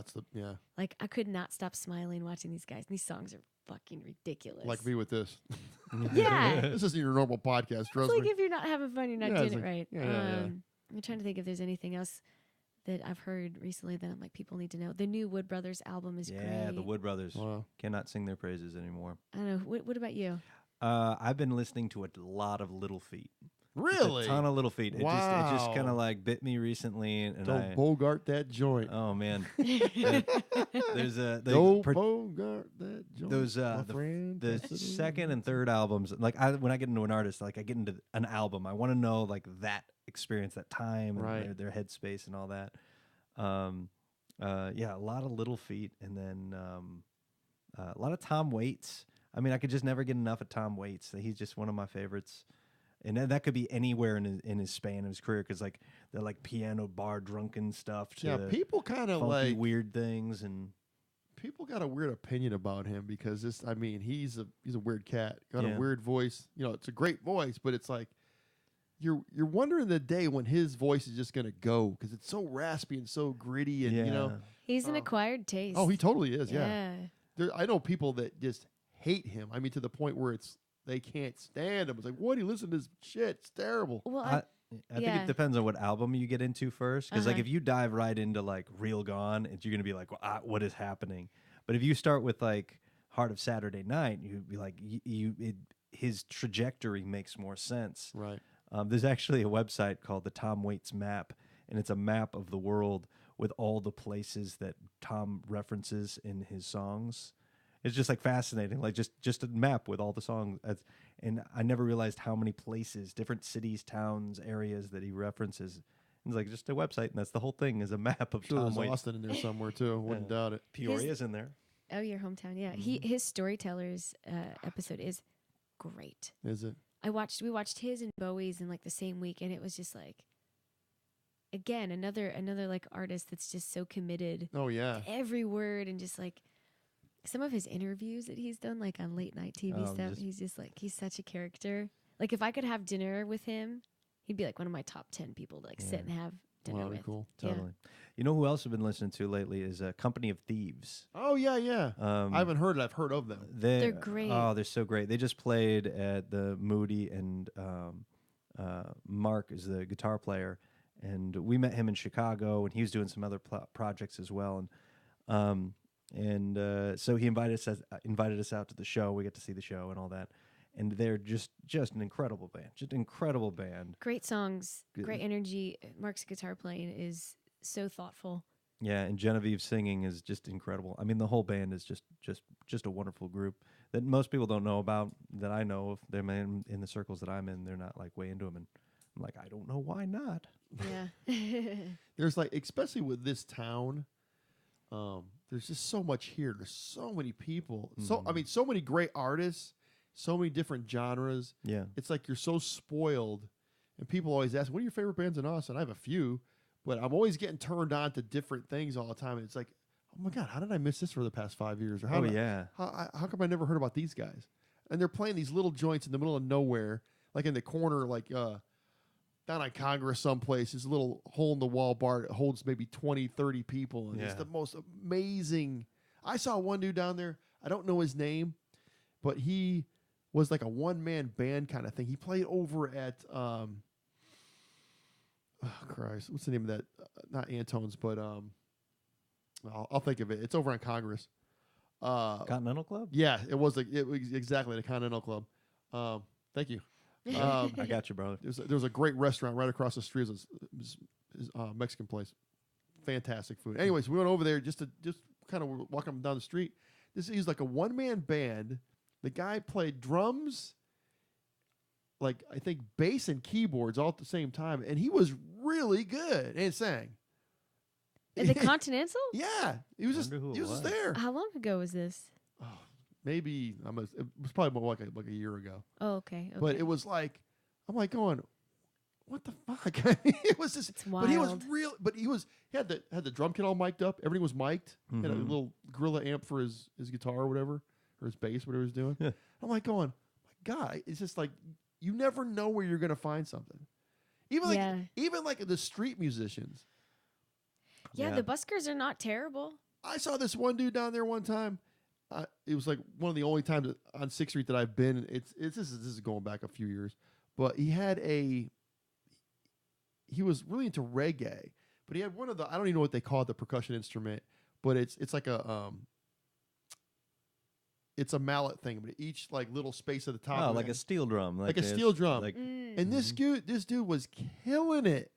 Like, I could not stop smiling watching these guys. These songs are fucking ridiculous. Like me with this. Yeah. This isn't your normal podcast, trust It's like me. if you're not having fun, you're not doing it right. Yeah. I'm trying to think if there's anything else that I've heard recently that I'm like, people need to know. The new Wood Brothers album is great. Yeah, the Wood Brothers. Wow. Cannot sing their praises anymore. I don't know. What about you? I've been listening to a lot of Little Feat. Really? A ton of Little Feat. Wow. It just kind of like bit me recently. And Don't bogart that joint. Oh, man. There's Don't bogart that joint. Those the second and third albums. Like when I get into an artist, like I get into an album, I want to know like that experience, that time, and their headspace and all that. Yeah, a lot of Little Feat, and then a lot of Tom Waits. I mean, I could just never get enough of Tom Waits. He's just one of my favorites. And that could be anywhere in his span of his career, because like they're like piano bar drunken stuff to people kind of like weird things, and people got a weird opinion about him because he's a weird cat, got a weird voice. You know, it's a great voice, but it's like you're wondering the day when his voice is just gonna go, because it's so raspy and so gritty, and you know he's an acquired taste. Oh, he totally is. Yeah. I know people that just hate him. I mean, to the point where they can't stand him. It's like, what? He listen to this shit. It's terrible. Well, I think it depends on what album you get into first. Because like if you dive right into like Real Gone, you're gonna be like, well, what is happening? But if you start with like Heart of Saturday Night, you'd be like, his trajectory makes more sense. Right. There's actually a website called the Tom Waits Map, and it's a map of the world with all the places that Tom references in his songs. It's just like fascinating, like just a map with all the songs. And I never realized how many places, different cities, towns, areas that he references. It's like just a website, and that's the whole thing, is a map of Tom Waits. There's Austin in there somewhere too. Wouldn't doubt it. Peoria's in there. Oh, your hometown, yeah. His Storytellers episode is great. Is it? We watched his and Bowie's in like the same week, and it was just like, again, another like artist that's just so committed. Oh yeah. To every word, and just like some of his interviews that he's done, like on late night TV stuff. He's just like, he's such a character. Like if I could have dinner with him, he'd be like one of my top 10 people to like sit and have dinner with. Cool. Totally. You know who else I've been listening to lately is Company of Thieves. Oh yeah. I haven't heard it. I've heard of them. They're great. Oh, they're so great. They just played at the Moody, and Mark is the guitar player, and we met him in Chicago, and he was doing some other projects as well, and so he invited us out to the show. We get to see the show and all that. And they're just an incredible band. Great songs, great energy. Mark's guitar playing is so thoughtful. Yeah, and Genevieve's singing is just incredible. I mean, the whole band is just a wonderful group that most people don't know about, that I know of. They're in the circles that I'm in. They're not like way into them, and I'm like, I don't know why not. Yeah. There's like, especially with this town, there's just so much here. There's so many people. So I mean, so many great artists. So many different genres. Yeah. It's like you're so spoiled. And people always ask, what are your favorite bands in Austin? I have a few, but I'm always getting turned on to different things all the time. And it's like, oh my God, how did I miss this for the past 5 years? Or how come I never heard about these guys? And they're playing these little joints in the middle of nowhere, like in the corner, like down on Congress someplace. It's a little hole in the wall bar. It holds maybe 20, 30 people. And it's the most amazing. I saw one dude down there. I don't know his name, but he was like a one-man band kind of thing. He played over at, oh, Christ. What's the name of that? Not Antone's, but I'll think of it. It's over on Congress. Continental Club? Yeah, it was exactly the Continental Club. Thank you. I got you, brother. There was a great restaurant right across the street. It was Mexican place. Fantastic food. Anyways, we went over there just kind of walking down the street. He's like a one-man band. The guy played drums, like I think bass and keyboards all at the same time, and he was really good and sang. At the Continental? Yeah, he was just there. How long ago was this? Oh, maybe it was probably more like a year ago. Oh, okay. But it was like I'm like going, what the fuck? It was just, it's wild. But he was real. But he had the drum kit all mic'd up. Everything was mic'd. He had a little gorilla amp for his guitar or whatever, or his bass, whatever he was doing. Yeah. I'm like going, my God, it's just like you never know where you're gonna find something. Even like the street musicians. Yeah, the buskers are not terrible. I saw this one dude down there one time. It was like one of the only times on 6th Street that I've been. This is going back a few years, but he was really into reggae, but he had one of the, I don't even know what they call it, the percussion instrument, but it's like it's a mallet thing, but each like little space at the top. Oh, like a steel drum. Like a steel drum. And this dude was killing it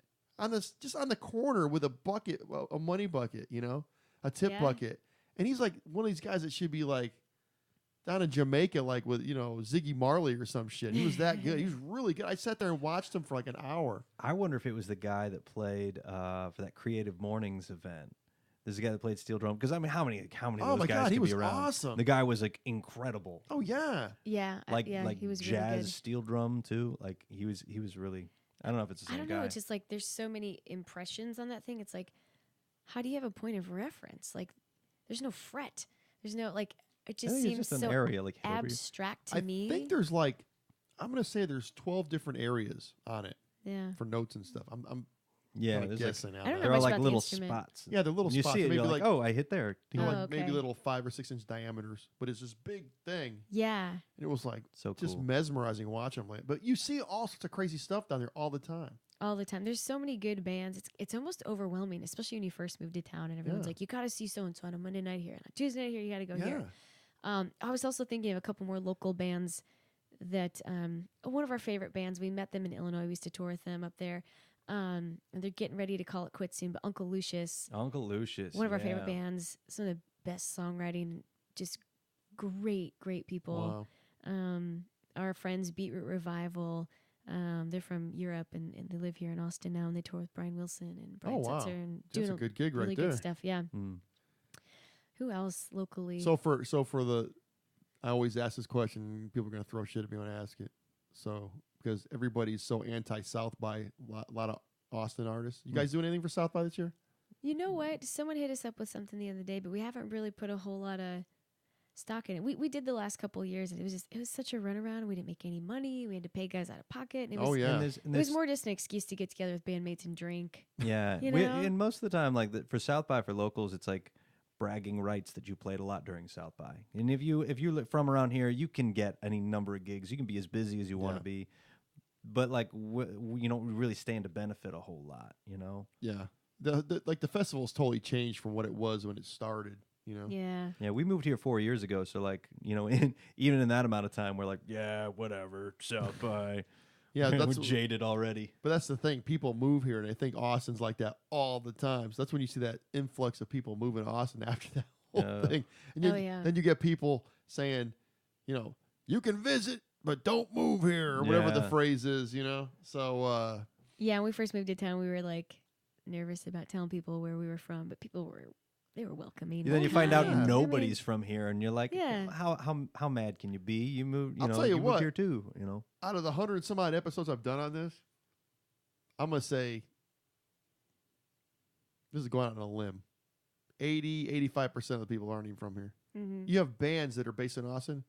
just on the corner with a bucket, a money bucket, a tip bucket. And he's like one of these guys that should be like down in Jamaica, like with, Ziggy Marley or some shit. He was that good. He was really good. I sat there and watched him for like an hour. I wonder if it was the guy that played for that Creative Mornings event. There's a guy that played steel drum. Because, I mean, how many of those guys could be around? Awesome. The guy was, like, incredible. Oh, yeah. Yeah. Like he was jazz really good. steel drum, too. Like, he was really... I don't know if it's the same guy. I don't know. It's just, like, there's so many impressions on that thing. It's like, how do you have a point of reference? Like, there's no fret. There's no, like... It just seems just so an area, like abstract to me. I think there's like, I'm going to say there's 12 different areas on it. Yeah. For notes and stuff. I'm there's guessing I don't know there are much like about little the instrument. spots. Yeah, they're little you spots. See it, maybe you're like, oh, I hit there. Maybe little 5 or 6 inch diameters, but it's this big thing. Yeah. And it was like so just cool. mesmerizing watching them. But you see all sorts of crazy stuff down there all the time. All the time. There's so many good bands. It's almost overwhelming, especially when you first move to town and everyone's like, you got to see so and so on a Monday night here, and on Tuesday night here, you got to go here. I was also thinking of a couple more local bands that one of our favorite bands, we met them in Illinois. We used to tour with them up there. And they're getting ready to call it quits soon, but Uncle Lucius. One of our favorite bands. Some of the best songwriting, just great people. Wow. Our friends Beetroot Revival. They're from Europe and they live here in Austin now, and they tour with Brian Wilson and Brian Setzer and That's doing a good gig really right there. good stuff. Yeah. Who else locally? So for the, I always ask this question. People are going to throw shit at me when I ask it. So because everybody's so anti-South by, a lot of Austin artists. You guys doing anything for South by this year? You know what? Someone hit us up with something the other day, but we haven't really put a whole lot of stock in it. We did the last couple of years, and it was such a runaround. We didn't make any money. We had to pay guys out of pocket. And it was, And it was more just an excuse to get together with bandmates and drink. Yeah, and most of the time, like for South by for locals, it's like bragging rights that you played a lot during South by. And if you're from around here, you can get any number of gigs. You can be as busy as you want to be, but like you don't really stand to benefit a whole lot, Yeah, the festival's totally changed from what it was when it started. Yeah, we moved here 4 years ago, so like even in that amount of time, we're like, yeah, whatever, South by. Yeah, we're jaded already. But that's the thing. People move here, and they think Austin's like that all the time. So that's when you see that influx of people moving to Austin after that whole thing. And then you get people saying, you can visit, but don't move here, or whatever the phrase is, So, yeah, when we first moved to town, we were like nervous about telling people where we were from, but they were welcoming. Then you find out nobody's from here, and you're like, how mad can you be? You moved, I'll tell you moved what, here too, Out of the 100 and some odd episodes I've done on this, I'm going to say, this is going out on a limb, 85% of the people aren't even from here. Mm-hmm. You have bands that are based in Austin.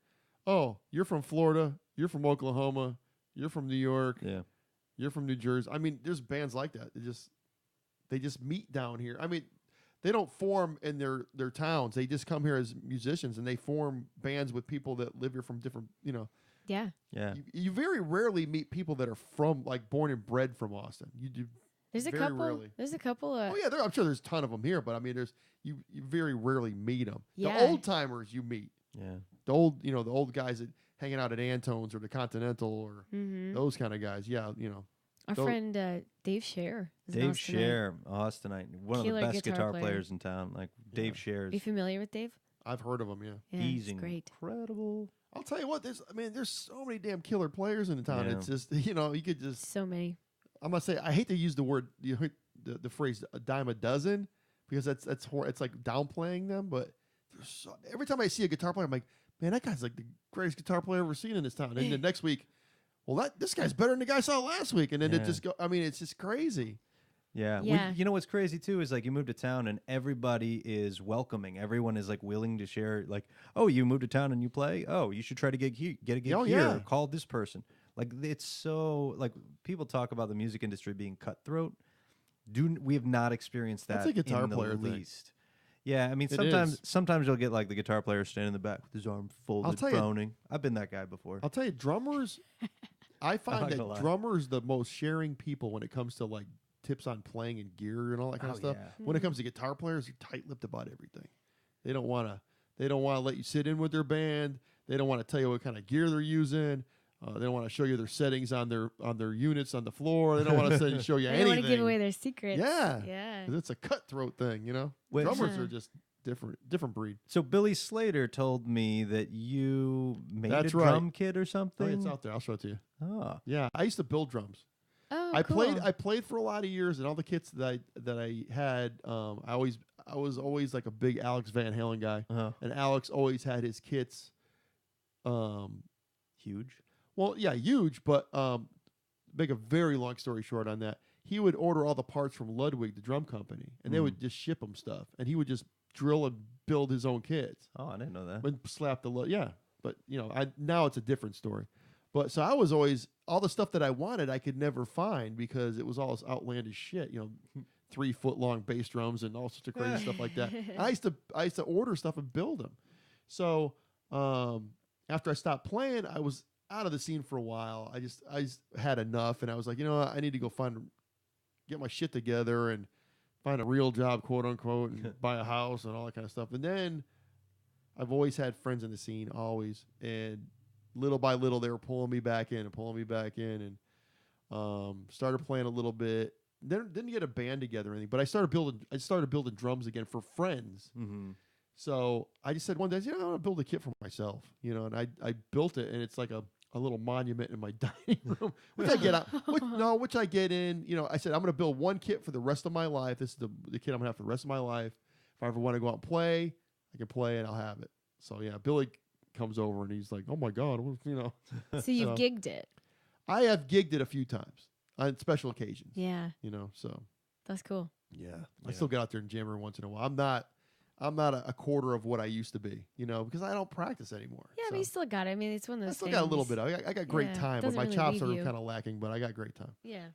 Oh, you're from Florida. You're from Oklahoma. You're from New York. Yeah. You're from New Jersey. I mean, there's bands like that. They just meet down here. I mean, they don't form in their towns. They just come here as musicians, and they form bands with people that live here from different, Yeah. Yeah. You very rarely meet people that are from, like, born and bred from Austin. You do. There's a very couple. rarely. There's a couple. Oh yeah, I'm sure there's a ton of them here, but I mean, you very rarely meet them. Yeah. The old timers you meet. Yeah. The old guys that hanging out at Antone's or the Continental or those kind of guys. Yeah, Our friend Dave Scher. Dave Scher, Austinite, one of the best guitar player. players in town. Like Dave Scher. Are you familiar with Dave? I've heard of him. Yeah, Yeah, He's great. incredible. I'll tell you what. There's so many damn killer players in the town. Yeah. It's just you could just. So many. I'm gonna say I hate to use the word the phrase a dime a dozen because it's like downplaying them. But every time I see a guitar player, I'm like, man, that guy's like the greatest guitar player I've ever seen in this town. And the next week, well, this guy's better than the guy I saw last week. And then it just it's just crazy. Yeah. Yeah. You know what's crazy too is like you move to town and everybody is welcoming. Everyone is like willing to share. Like, oh, you moved to town and you play. Oh, you should try to get a gig here. Yeah. Call this person. Like it's so like people talk about the music industry being cutthroat. We have not experienced that That's a guitar in the player thing. least. Yeah, I mean It sometimes you'll get like the guitar player standing in the back with his arm folded, frowning. I've been that guy before. I'll tell you, drummers. I find not that gonna lie. drummers the most sharing people when it comes to like tips on playing and gear and all that kind of stuff. yeah. When it comes to guitar players, they're tight-lipped about everything. They don't want to let you sit in with their band. They don't want to tell you what kind of gear they're using. They don't want to show you their settings on their units on the floor. They don't want to show you They anything. don't want to give away their secrets. Yeah. Yeah. 'Cause it's a cutthroat thing, Wait. Drummers are just different breed. So Billy Slater told me that you made That's a right. drum kit or Oh, something. it's out there. I'll show it to you. Oh. Yeah, I used to build drums. Oh, I cool. played for a lot of years, and all the kits that I had, I was always like a big Alex Van Halen guy, and Alex always had his kits. Huge. Well, yeah, huge, but make a very long story short on that, he would order all the parts from Ludwig, the drum company, and they would just ship him stuff, and he would just drill and build his own kits. Oh, I didn't know that. But slap yeah, but now it's a different story. But so I was always all the stuff that I wanted I could never find because it was all this outlandish shit, 3 foot long bass drums and all sorts of crazy stuff like that. I used to order stuff and build them. So after I stopped playing, I was out of the scene for a while. I just had enough, and I was like, I need to go get my shit together and find a real job, quote unquote, and buy a house and all that kind of stuff. And then I've always had friends in the scene, always, and little by little they were pulling me back in, and started playing a little bit. Didn't get a band together or anything, but I started building drums again for friends. Mm-hmm. So I just said one day, I want to build a kit for myself, and I built it, and it's like a little monument in my dining room, which I get out, which I get in. I said I'm going to build one kit for the rest of my life. This is the kit I'm going to have for the rest of my life. If I ever want to go out and play, I can play and I'll have it. So yeah, Billy comes over and he's like, "Oh my God," So you've gigged it. I have gigged it a few times on special occasions. Yeah. So That's cool. yeah, I still get out there and jam every once in a while. I'm not a quarter of what I used to be, because I don't practice anymore. Yeah, so. but you still got it. I mean, it's one of I those still things. got a little bit. I got great Yeah, time, but doesn't my really chops leave are you. kind of lacking. But I got great time. Yeah.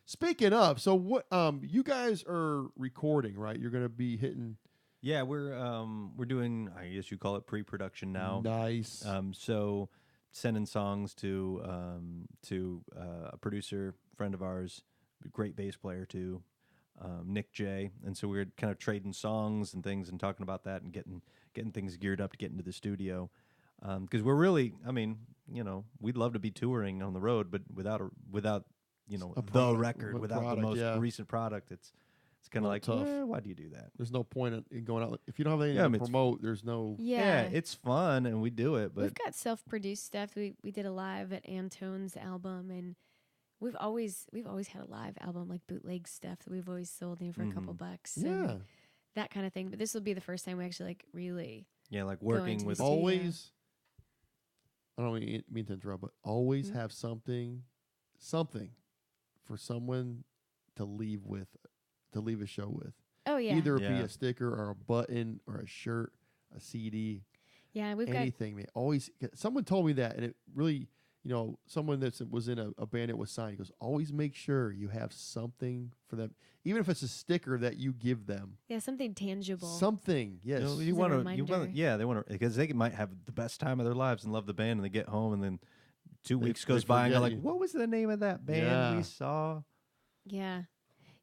Speaking of, so what? You guys are recording, right? You're going to be hitting. Yeah, we're doing, I guess you call it pre-production now. Nice. So sending songs to a producer friend of ours, great bass player too, Nick J. And so we were kind of trading songs and things and talking about that and getting things geared up to get into the studio. Because we're really, we'd love to be touring on the road, but without the record, without product, the most recent product, it's kind of like, tough. Why do you do that? There's no point in going out if you don't have anything to promote. There's no. Yeah. It's fun and we do it, but we've got self-produced stuff. We did a live at Antone's album, and we've always had a live album, like bootleg stuff that we've always sold for a couple bucks. Yeah. And that kind of thing. But this will be the first time we actually really. yeah, like Go working into with the Always. I don't mean to interrupt, but always have something for someone to leave a show with. Oh yeah. Either be a sticker or a button or a shirt, a CD. Yeah, we've anything, man. Always. Someone told me that, and it really someone that was in a band that was signed. He goes, always make sure you have something for them, even if it's a sticker that you give them. Yeah, something tangible. Something, yes. You want to, they want to, because they might have the best time of their lives and love the band, and they get home, and then 2 weeks goes by, and you're like, what was the name of that band we saw? Yeah.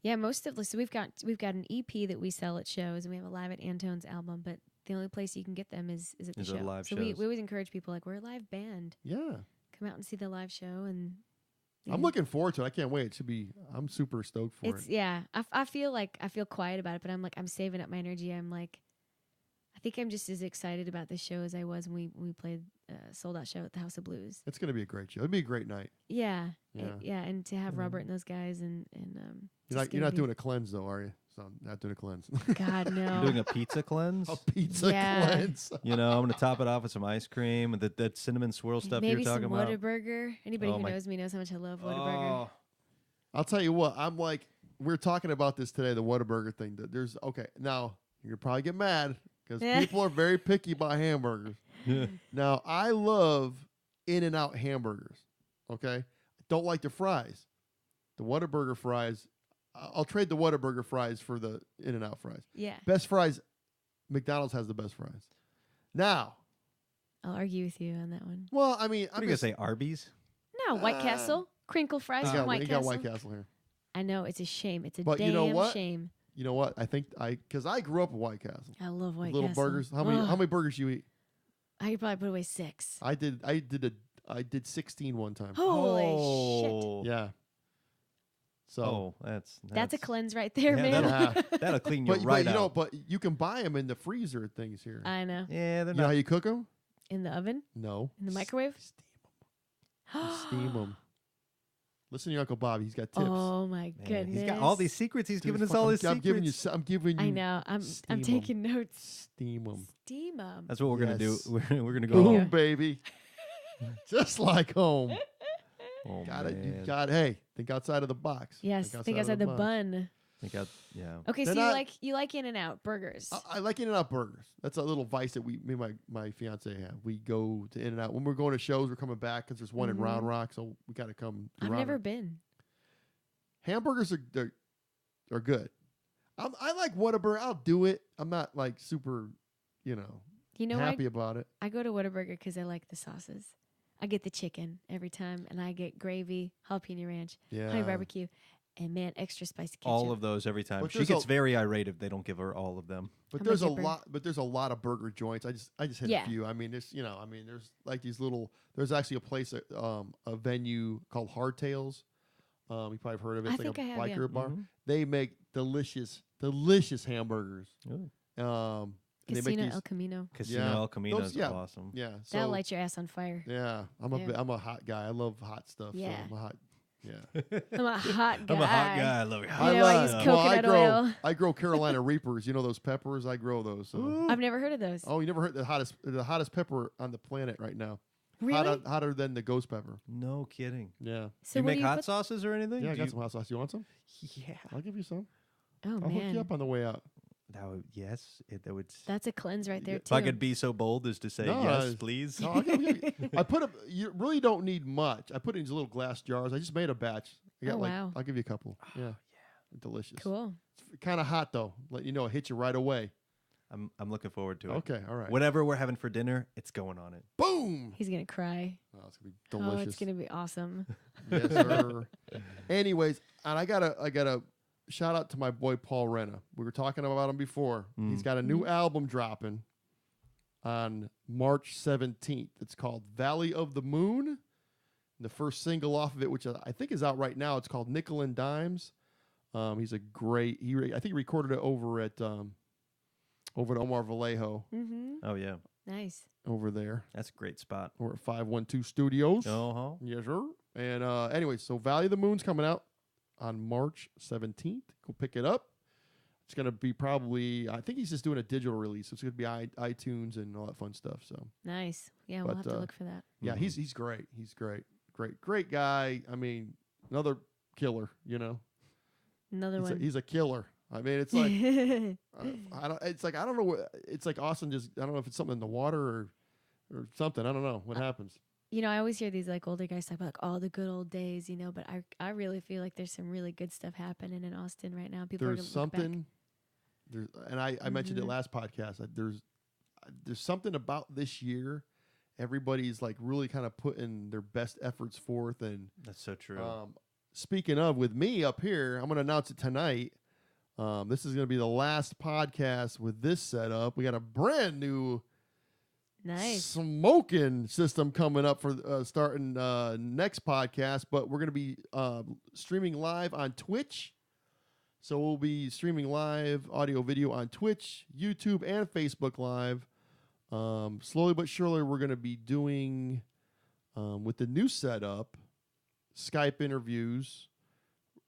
Yeah, so we've got an EP that we sell at shows, and we have a Live at Antone's album, but the only place you can get them is at the show. Live so we always encourage people, like, we're a live band. Yeah. Come out and see the live show, and I'm looking forward to it. I can't wait. I'm super stoked for it. Yeah. I feel quiet about it, but I'm saving up my energy. I'm like, I think I'm just as excited about this show as I was when we played a sold out show at the House of Blues. It's going to be a great show. It'll be a great night. Yeah. And to have Robert and those guys and you're not doing a cleanse though, are you? So I'm not doing a cleanse. God, no. You're doing a pizza cleanse? A pizza cleanse. I'm going to top it off with some ice cream and that cinnamon swirl stuff you're talking about. Maybe some Whataburger. Anybody who knows me knows how much I love Whataburger. I'll tell you what. I'm like, we're talking about this today, the Whataburger thing. Now, you're probably get mad because people are very picky about hamburgers. Now, I love In-N-Out hamburgers, okay? I don't like the fries. The Whataburger fries, I'll trade the Whataburger fries for the In-N-Out fries. Yeah. Best fries, McDonald's has the best fries. Now. I'll argue with you on that one. Well, I mean. I'm going to say Arby's. No, White Castle. Crinkle fries from White Castle. You got White Castle here. I know, it's a shame. It's a but damn you know what? shame. You know what? Because I grew up with White Castle. I love White Little Castle. burgers. How many burgers you eat? I could probably put away 6. I did 16 one time. Holy shit. Yeah. So that's a cleanse right there, man. That'll clean you right out. But you can buy them in the freezer things here. I know. Yeah, they're You know how you cook them? In the oven? No. In the microwave? Steam them. Listen to your Uncle Bob. He's got tips. Oh my goodness. He's got all these secrets. He's giving us all his secrets. I'm giving you. I know. I'm taking notes. Steam them. Steam them. That's what we're gonna do. We're gonna go Boom, home, baby. Just like home. Oh, got it. You got. Hey, think outside of the box. Yes, think outside the bun. Okay, They're so you like In-N-Out burgers. I like In-N-Out burgers. That's a little vice that me and my fiance have. We go to In-N-Out when we're going to shows. We're coming back because there's one in Round Rock, so we got to come. I've never been. Hamburgers are good. I like Whataburger. I'll do it. I'm not like super, happy about it. I go to Whataburger because I like the sauces. I get the chicken every time, and I get gravy, jalapeno ranch, honey barbecue, and man, extra spicy ketchup. All of those every time. She gets very irate if they don't give her all of them. But there's a lot. But there's a lot of burger joints. I just hit a few. I mean, there's like these little. There's actually a place, a venue called Hardtails. You probably have heard of it. It's like a biker bar. Mm-hmm. They make delicious hamburgers. Casino El Camino. El Camino is awesome. Yeah, that'll light your ass on fire. Yeah, I'm a hot guy. I love hot stuff. Yeah, so I'm a hot. Yeah, I'm a hot guy. I'm a hot guy. I love it. I use coconut oil. I grow Carolina Reapers. You know those peppers? I grow those. So. I've never heard of those. Oh, you never heard the hottest pepper on the planet right now? Really? Hotter than the ghost pepper. No kidding. Yeah. So you make hot sauces or anything? Yeah, I got some hot sauce. You want some? Yeah. I'll give you some. Oh, I'll hook you up on the way out. That would. That's a cleanse right there, too. If I could be so bold as to say yes, please. No, you really don't need much. I put it in these little glass jars. I just made a batch. Wow. I'll give you a couple. Yeah. Delicious. Cool. It's kind of hot, though. Let you know, it hits you right away. I'm looking forward to it. Okay, all right. Whatever we're having for dinner, it's going on it. Boom! He's gonna cry. Oh, it's gonna be delicious. Oh, it's gonna be awesome. Yes, sir. Anyways, and I gotta shout out to my boy Paul Renna. We were talking about him before. He's got a new album dropping on March 17th. It's called Valley of the Moon. And the first single off of it, which I think is out right now, it's called Nickel and Dimes. He's a great. I think he recorded it over at Omar Vallejo. Mm-hmm. Oh, yeah. Nice. Over there. That's a great spot. We're at 512 Studios. Uh-huh. Yes, sir. And anyway, so Valley of the Moon's coming out on March 17th. Go pick it up. It's going to be probably, I think he's just doing a digital release. So it's going to be iTunes and all that fun stuff. So nice. Yeah, we'll have to look for that. Yeah, he's great. He's great. Great guy. I mean, another killer, Another one. He's a killer. I mean, it's like I don't know. It's like Austin just. I don't know if it's something in the water or something. I don't know what happens. I always hear these like older guys talk about like all the good old days, but I really feel like there's some really good stuff happening in Austin right now. People are There's gonna look back. something. And I mentioned it last podcast. There's something about this year. Everybody's like really kind of putting their best efforts forth, and that's so true. Speaking of, with me up here, I'm going to announce it tonight. This is going to be the last podcast with this setup. We got a brand new smoking system coming up for starting next podcast, but we're going to be streaming live on Twitch. So we'll be streaming live audio, video on Twitch, YouTube, and Facebook Live. Slowly but surely, we're going to be doing, with the new setup, Skype interviews.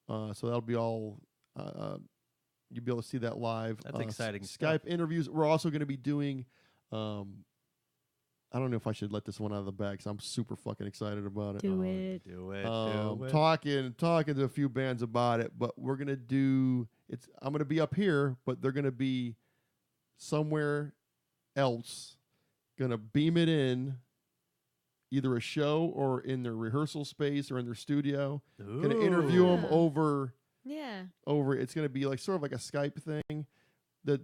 So that'll be all, you'll be able to see that live. That's exciting Skype stuff. interviews. We're also going to be doing, I don't know if I should let this one out of the bag, because I'm super fucking excited about it. Do it. Do it. Talking to a few bands about it, but we're going to do, I'm going to be up here, but they're going to be somewhere else, going to beam it in, either a show or in their rehearsal space or in their studio. Going to interview them over. Yeah. It's going to be like sort of like a Skype thing. The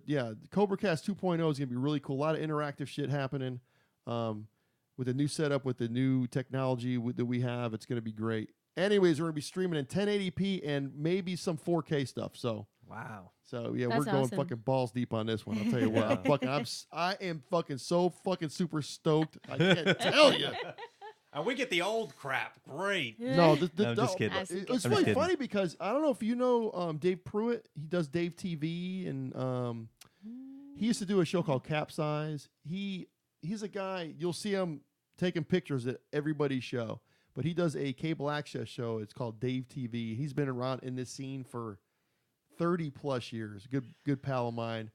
CobraCast 2.0 is going to be really cool. A lot of interactive shit happening. With the new setup, with the new technology that we have, it's going to be great. Anyways, we're going to be streaming in 1080p and maybe some 4K stuff. So wow. So yeah, That's we're going awesome. fucking balls deep on this one. I'll tell you what. I am fucking so fucking super stoked. I can't tell you. And we get the old crap. Great. No, I'm just kidding. It's really funny because I don't know if you know Dave Pruitt. He does Dave TV, and he used to do a show called Capsize. He's a guy, you'll see him taking pictures at everybody's show, but he does a cable access show. It's called Dave TV. He's been around in this scene for 30 plus years. Good pal of mine.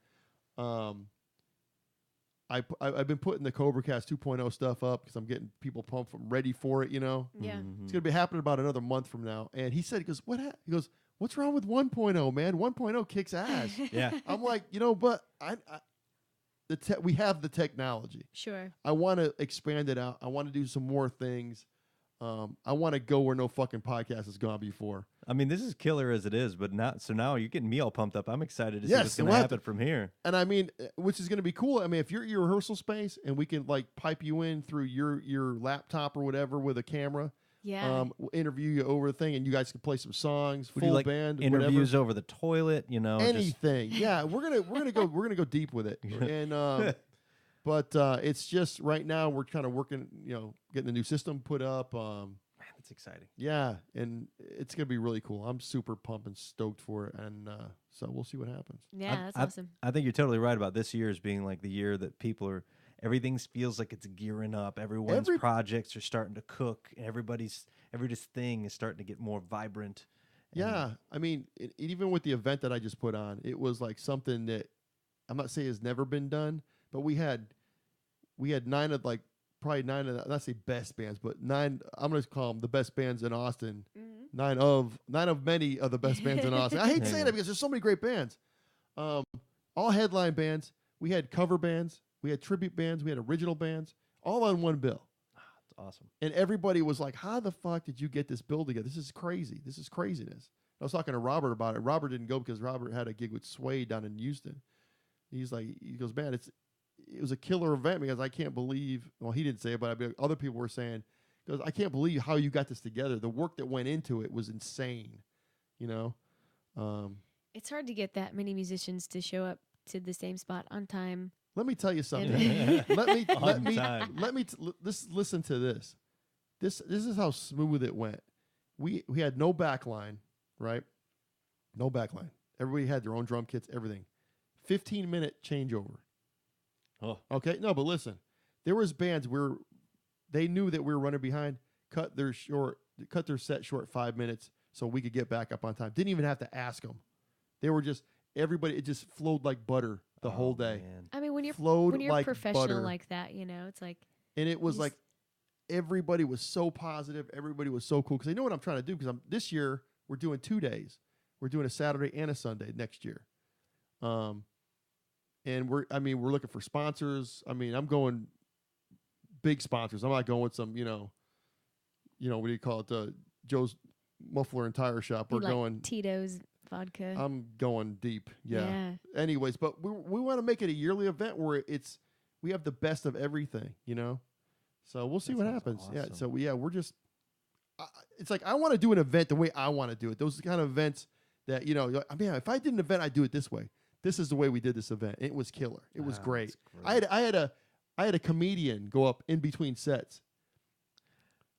I've been putting the CobraCast 2.0 stuff up because I'm getting people pumped, ready for it, Yeah. Mm-hmm. It's going to be happening about another month from now. And he said, he goes, what's wrong with 1.0, man? 1.0 kicks ass. Yeah. I'm like, but we have the technology. Sure. I want to expand it out. I want to do some more things. I want to go where no fucking podcast has gone before. I mean, this is killer as it is, but now you're getting me all pumped up. I'm excited to see what's going to happen from here. And I mean, which is going to be cool. I mean, if you're at your rehearsal space and we can like pipe you in through your laptop or whatever with a camera. Yeah. We'll interview you over the thing, and you guys can play some songs, Would full you like band, interviews whatever. over the toilet, anything. Yeah, we're gonna go deep with it, and but it's just right now we're kind of working, getting the new system put up. Man, that's exciting. Yeah, and it's gonna be really cool. I'm super pumped and stoked for it, and so we'll see what happens. Yeah, that's awesome. I think you're totally right about this year as being like the year that everything feels like it's gearing up. Everyone's projects are starting to cook, and everybody's thing is starting to get more vibrant. Yeah, I mean, even with the event that I just put on, it was like something that I'm not saying has never been done, but we had 9 of probably 9 of the, not say best bands, but 9. I'm gonna call them the best bands in Austin. Mm-hmm. 9 of many of the best bands in Austin. I hate saying that because there's so many great bands. All headline bands. We had cover bands. We had tribute bands. We had original bands. All on one bill. That's awesome. And everybody was like, "How the fuck did you get this bill together? This is crazy. This is craziness." I was talking to Robert about it. Robert didn't go because Robert had a gig with Sway down in Houston. He goes, "Man, it was a killer event because I can't believe." Well, he didn't say it, but other people were saying, "Because I can't believe how you got this together. The work that went into it was insane." It's hard to get that many musicians to show up to the same spot on time. Let me tell you something. Listen to this. This is how smooth it went. We had no backline, right? No backline. Everybody had their own drum kits, everything. 15-minute changeover. Oh. Okay. No, but listen. There was bands where they knew that we were running behind, cut their set short 5 minutes so we could get back up on time. Didn't even have to ask them. They were just everybody. It just flowed like butter the whole day. Man. I mean, when you're like professional butter. like that, it's like. And it was like everybody was so positive. Everybody was so cool because they know what I'm trying to do. Because this year we're doing 2 days. We're doing a Saturday and a Sunday next year. And we're looking for sponsors. I mean, I'm going big sponsors. I'm not going with some, what do you call it? Joe's Muffler and Tire Shop. We're going Tito's vodka. I'm going deep. Yeah. Anyways, but we want to make it a yearly event where we have the best of everything, So we'll see what happens. Awesome. Yeah. So we're just. It's like I want to do an event the way I want to do it. Those kind of events that if I did an event, I'd do it this way. This is the way we did this event. It was killer. It was great. I had a comedian go up in between sets.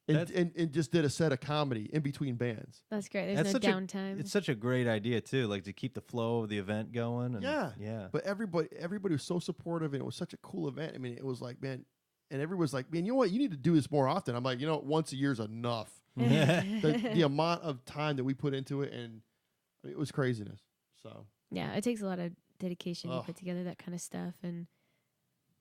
And just did a set of comedy in between bands. That's great. There's no downtime. It's such a great idea too, like to keep the flow of the event going. And yeah. But everybody was so supportive, and it was such a cool event. I mean, it was like, man, and everyone was like, man, you know what? You need to do this more often. I'm like, once a year is enough. the amount of time that we put into it, and it was craziness. So yeah, it takes a lot of dedication to put together that kind of stuff, and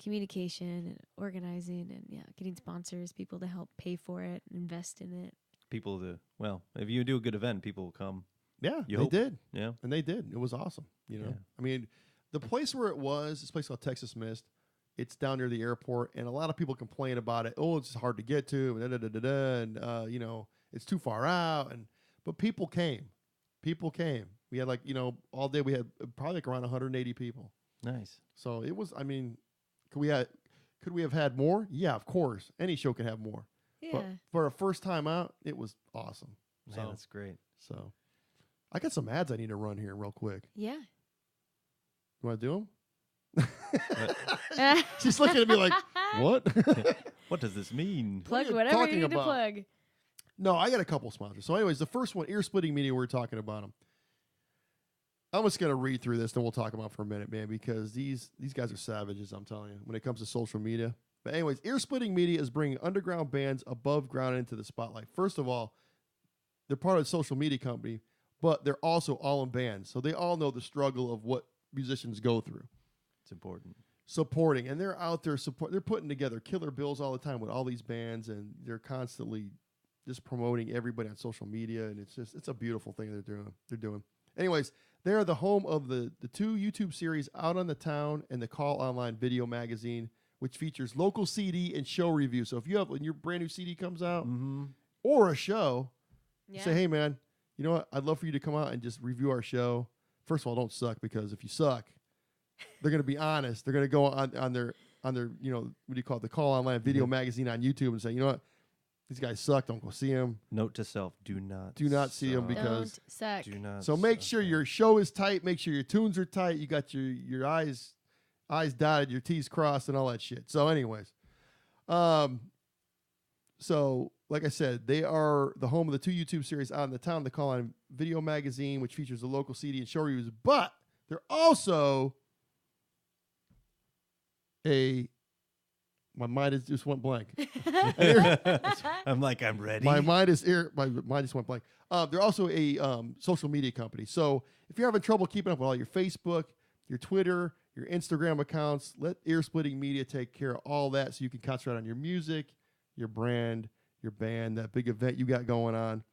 communication and organizing, and getting sponsors, people to help pay for it, invest in it. If you do a good event, people will come. Yeah, they did. Yeah, and they did. It was awesome. I mean, the place where it was, this place called Texas Mist. It's down near the airport, and a lot of people complain about it. Oh, it's hard to get to, and it's too far out. But people came. We had all day. We had probably like around 180 people. Nice. So it was. I mean, could we have had more? Yeah, of course. Any show can have more. Yeah. But for a first time out, it was awesome. Man, that's great. So I got some ads I need to run here real quick. Yeah. You want to do them? She's looking at me like, what? What does this mean? Plug whatever you need to plug. No, I got a couple sponsors. So anyways, the first one, Ear Splitting Media, we're talking about them. I'm just going to read through this, and we'll talk about it for a minute, man, because these guys are savages, I'm telling you, when it comes to social media. But anyways, Ear Splitting Media is bringing underground bands above ground into the spotlight. First of all, they're part of a social media company, but they're also all in bands. So they all know the struggle of what musicians go through. It's important. Supporting, and they're out there they're putting together killer bills all the time with all these bands, and they're constantly just promoting everybody on social media, and it's a beautiful thing they're doing. Anyways, they are the home of the two YouTube series, Out on the Town and the Call Online video magazine, which features local CD and show reviews. So if when your brand new CD comes out or a show, say, hey man, you know what? I'd love for you to come out and just review our show. First of all, don't suck, because if you suck, they're going to be honest. They're going to go on their what do you call it, the Call Online video magazine on YouTube and say, you know what, these guys suck. Don't go see them. Note to self: do not see them, because don't suck. Do not. So make sure your show is tight. Make sure your tunes are tight. You got your eyes dotted, your T's crossed, and all that shit. So anyways, so like I said, they are the home of the two YouTube series, Out in the Town, the Call On video magazine, which features the local CD and show reviews. But they're also my mind just went blank. I'm ready. My mind just went blank. They're also a social media company. So if you're having trouble keeping up with all your Facebook, your Twitter, your Instagram accounts, let Ear Splitting Media take care of all that, so you can concentrate on your music, your brand, your band, that big event you got going on.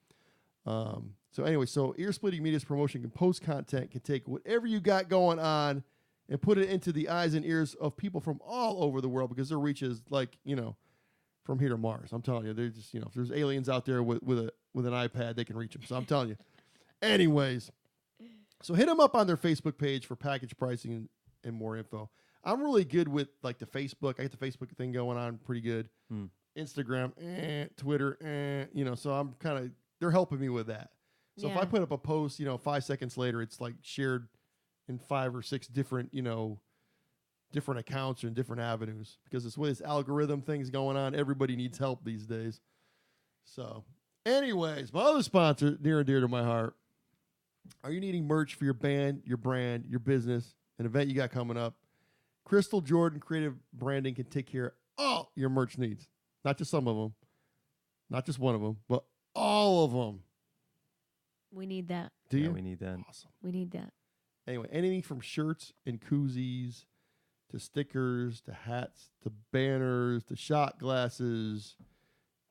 So anyway, Ear Splitting Media's promotion can post content, can take whatever you got going on and put it into the eyes and ears of people from all over the world, because their reach is from here to Mars. I'm telling you, they're just, if there's aliens out there with an iPad, they can reach them. So I'm telling you. Anyways, so hit them up on their Facebook page for package pricing and more info. I'm really good with like the Facebook. I get the Facebook thing going on pretty good. Instagram, Twitter, so I'm they're helping me with that. So if I put up a post, 5 seconds later, it's like shared in 5 or 6 different, different accounts and different avenues, because it's with this algorithm things going on. Everybody needs help these days. So anyways, my other sponsor, near and dear to my heart. Are you needing merch for your band, your brand, your business, an event you got coming up? Crystal Jordan Creative Branding can take care of all your merch needs. Not just some of them, not just one of them, but all of them. We need that. Do you? We need that. Awesome. We need that. Anyway, anything from shirts and koozies to stickers to hats to banners to shot glasses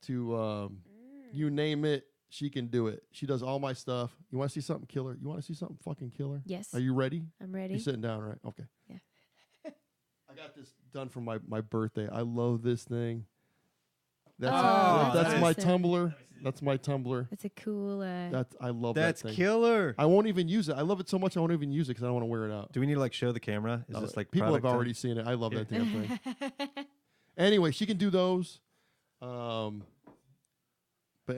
to you name it, she can do it. She does all my stuff. You want to see something killer? You want to see something fucking killer? Yes. Are you ready? I'm ready. You're sitting down, right? Okay. Yeah. I got this done for my birthday. I love this thing. That's that's my awesome. tumbler. That's my Tumblr. That's a cool. I love That's that thing. killer. I won't even use it. I love it so much I won't even use it because I don't want to wear it out. Do we need to like show the camera? Is this like people have product already time? seen it? I love that damn thing. Anyway, she can do those. But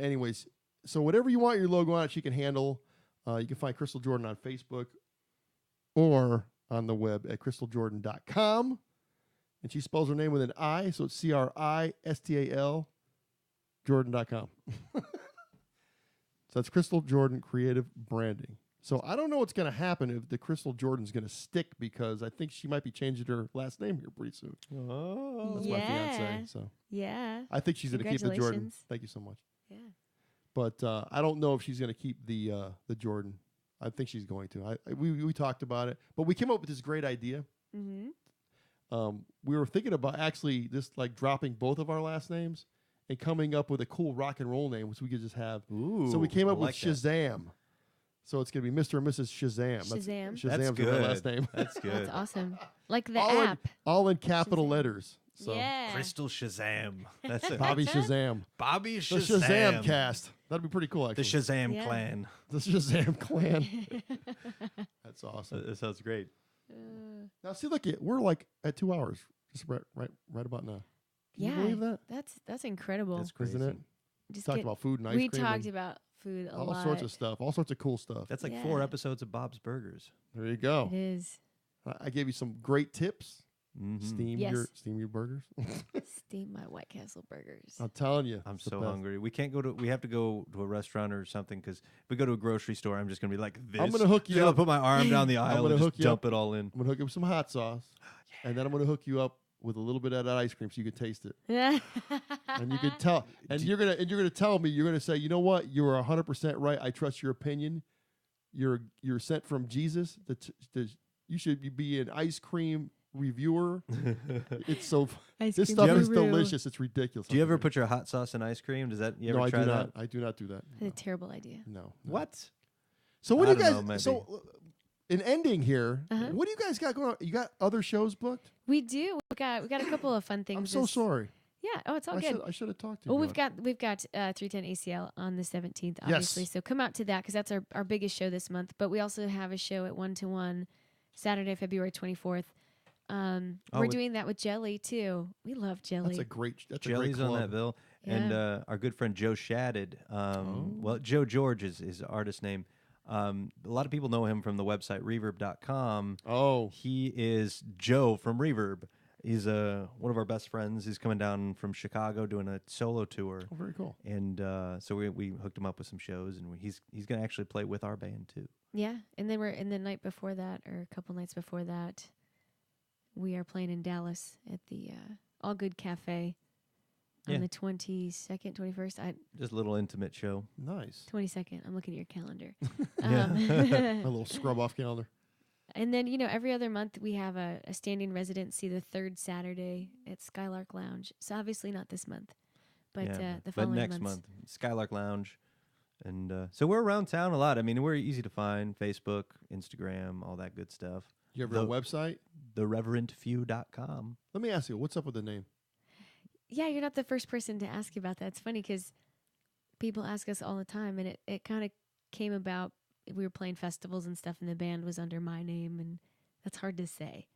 anyways, so whatever you want your logo on it, she can handle. You can find Crystal Jordan on Facebook or on the web at crystaljordan.com. And she spells her name with an I, so it's CRISTAL Jordan.com. So that's Crystal Jordan Creative Branding. So I don't know what's going to happen if the Crystal Jordan's going to stick because I think she might be changing her last name here pretty soon. Oh, That's my fiance. So yeah. I think she's going to keep the Jordan. Congratulations. Thank you so much. Yeah. But I don't know if she's going to keep the Jordan. I think she's going to. We talked about it, but we came up with this great idea. Mm-hmm. We were thinking about actually just like dropping both of our last names and coming up with a cool rock and roll name, which we could just have. Ooh, so we came up with like Shazam. That. So it's going to be Mr. and Mrs. Shazam. Shazam. Shazam's good. my last name. That's good. That's awesome. Like the all app. all in capital Shazam. letters. So Yeah. Crystal Shazam. That's it. Bobby Shazam. Bobby The Shazam. Shazam cast. That'd be pretty cool, actually. The Shazam Yeah. clan. The Shazam clan. That's awesome. That sounds great. Now, see, look, we're like at 2 hours, just right about now. Can you believe that? That's incredible. That's crazy. Isn't it? Just Talked about food and ice we cream. talked and about food a all lot. sorts of stuff, all sorts of cool stuff. That's like Yeah. 4 episodes of Bob's Burgers. There you go. It is. I gave you some great tips. Mm-hmm. Steam Yes. your burgers. Steam my White Castle burgers. I'm telling you. I'm it's the so best. hungry. We have to go to a restaurant or something because if we go to a grocery store, I'm just going to be like this. I'm gonna hook you Just gonna up. put my arm down the I'm aisle gonna and hook just you dump up. it all in. I'm gonna hook you up with some hot sauce, and then I'm gonna hook you up with a little bit of that ice cream so you can taste it. Yeah. And you can tell, and you're gonna tell me, you're gonna say, you know what, you were 100% right. I trust your opinion. You're sent from Jesus. You should be an ice cream reviewer. It's so Ice this cream stuff is guru. delicious. It's ridiculous. Do you ever put your hot sauce in ice cream? Does that you ever No, I try do that? not. I do not do that. That's a terrible idea. No. What? So what I do you don't guys? know, maybe. So in ending here, Uh-huh. what do you guys got going on? You got other shows booked? We do. We got a couple of fun things. I'm so sorry. Yeah. Oh, it's all I good. should have talked to you. Well, about we've got 310 ACL on the 17th, Yes. obviously. So come out to that because that's our biggest show this month. But we also have a show at 1-to-1 Saturday, February 24th. We're doing that with Jelly too. We love Jelly. That's a great. That's Jelly's a great club. on that bill. Yeah. And our good friend Joe Shadded. Well, Joe George is his artist name. A lot of people know him from the website reverb.com. Oh, He is Joe from Reverb. He's one of our best friends. He's coming down from Chicago doing a solo tour. oh, very cool. And so we hooked him up with some shows, and he's going to actually play with our band too. Yeah, and then we're in the night before that, or a couple nights before that, we are playing in Dallas at the All Good Cafe on Yeah. the 22nd, 21st. Just a little intimate show. Nice. 22nd. I'm looking at your calendar. A little scrub off calendar. And then, every other month we have a standing residency the third Saturday at Skylark Lounge. So obviously not this month, but the but following next months. month, Skylark Lounge. And so we're around town a lot. I mean, we're easy to find. Facebook, Instagram, all that good stuff. You have a website? TheReverentFew.com. Let me ask you, what's up with the name? Yeah, you're not the first person to ask about that. It's funny because people ask us all the time, and it kind of came about. We were playing festivals and stuff, and the band was under my name, and that's hard to say.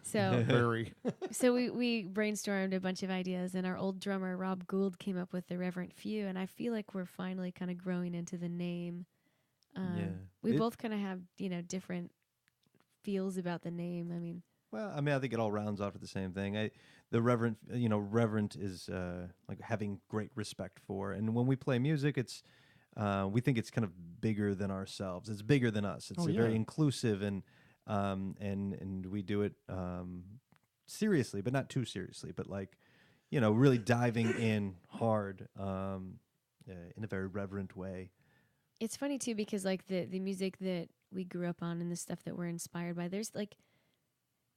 So, Very. so we brainstormed a bunch of ideas, and our old drummer Rob Gould came up with the Reverent Few, and I feel like we're finally kind of growing into the name. We both kind of have different feels about the name. I mean, Well, I think it all rounds off to the same thing. The Reverent, Reverent is like having great respect for, and when we play music, it's we think it's kind of bigger than ourselves. It's bigger than us. It's very inclusive, and we do it seriously, but not too seriously. But like, really diving in hard in a very reverent way. it's funny too because like the music that we grew up on and the stuff that we're inspired by, there's like,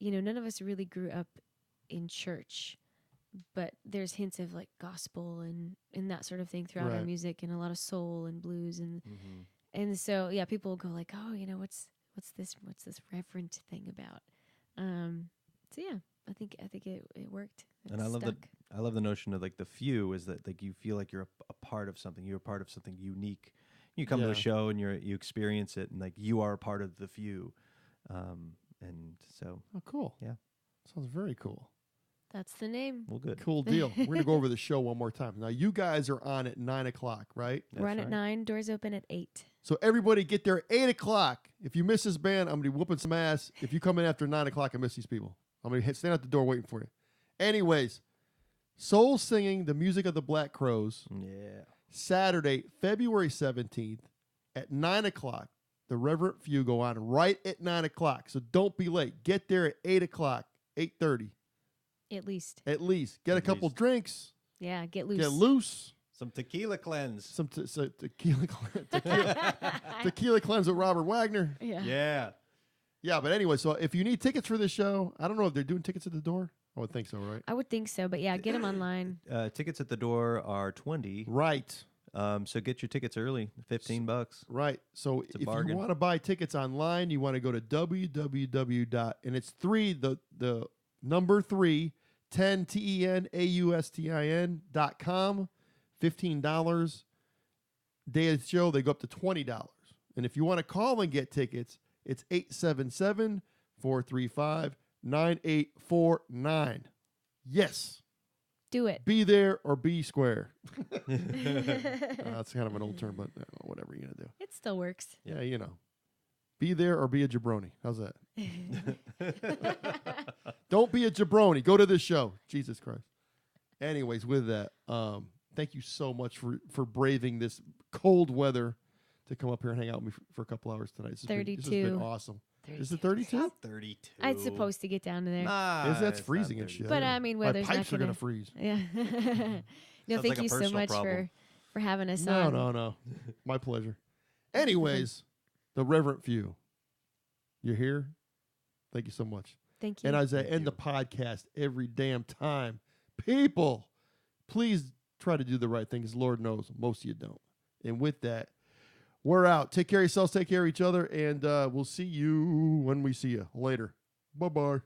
none of us really grew up in church, but there's hints of like gospel and that sort of thing throughout our music, and a lot of soul and blues and so people will go like, oh, what's this reverent thing about? So I think it worked. And I love that I love the notion of like the few is that like you feel like you're a part of something. You're a part of something unique. You come to a show and you experience it, and like you are a part of the few. And so. Oh, cool. Yeah. Sounds very cool. That's the name. Well, good. Cool deal. We're going to go over the show one more time. Now, you guys are on at 9 o'clock, right? We're on at 9. Doors open at 8. So everybody get there at 8 o'clock. If you miss this band, I'm going to be whooping some ass. If you come in after 9 o'clock and miss these people, I'm going to stand at the door waiting for you. Anyways, Soul Singing, the music of the Black Crowes. Yeah. Saturday, February 17th at 9 o'clock. The Reverent Few go on right at 9 o'clock. So don't be late. Get there at 8 o'clock, 8:30. At least. At least. Get a couple drinks. Yeah, get loose. Get loose. Some tequila cleanse. Some tequila cleanse with Robert Wagner. Yeah. Yeah. Yeah, but anyway, so if you need tickets for this show, I don't know if they're doing tickets at the door. I would think so, right? I would think so, but yeah, get them online. Tickets at the door are $20. Right. So get your tickets early, $15. Right. So if bargain. you want to buy tickets online, you want to go to www. And it's 3, the number 3, 10 TENAUSTIN.com. $15. Day of the show, they go up to $20. And if you want to call and get tickets, it's 877-435-9849. Yes. Do it. Be there or be square. That's kind of an old term, but whatever you're going to do. It still works. Yeah, you know. Be there or be a jabroni. How's that? Don't be a jabroni. Go to this show. Jesus Christ. Anyways, with that, thank you so much for braving this cold weather to come up here and hang out with me for a couple hours tonight. This has 32. been awesome. Is it 32? 32. It's supposed to get down to there. Nah, That's freezing and shit. But I mean, weather's My pipes not are gonna going to freeze. Yeah. No, Sounds thank like a you so personal much problem. for having us on. No. My pleasure. Anyways, the Reverent Few. You're here? Thank you so much. Thank you. And as I end the podcast every damn time, people, please try to do the right thing, because Lord knows most of you don't. And with that, we're out. Take care of yourselves, take care of each other, and we'll see you when we see you. Later. Bye-bye.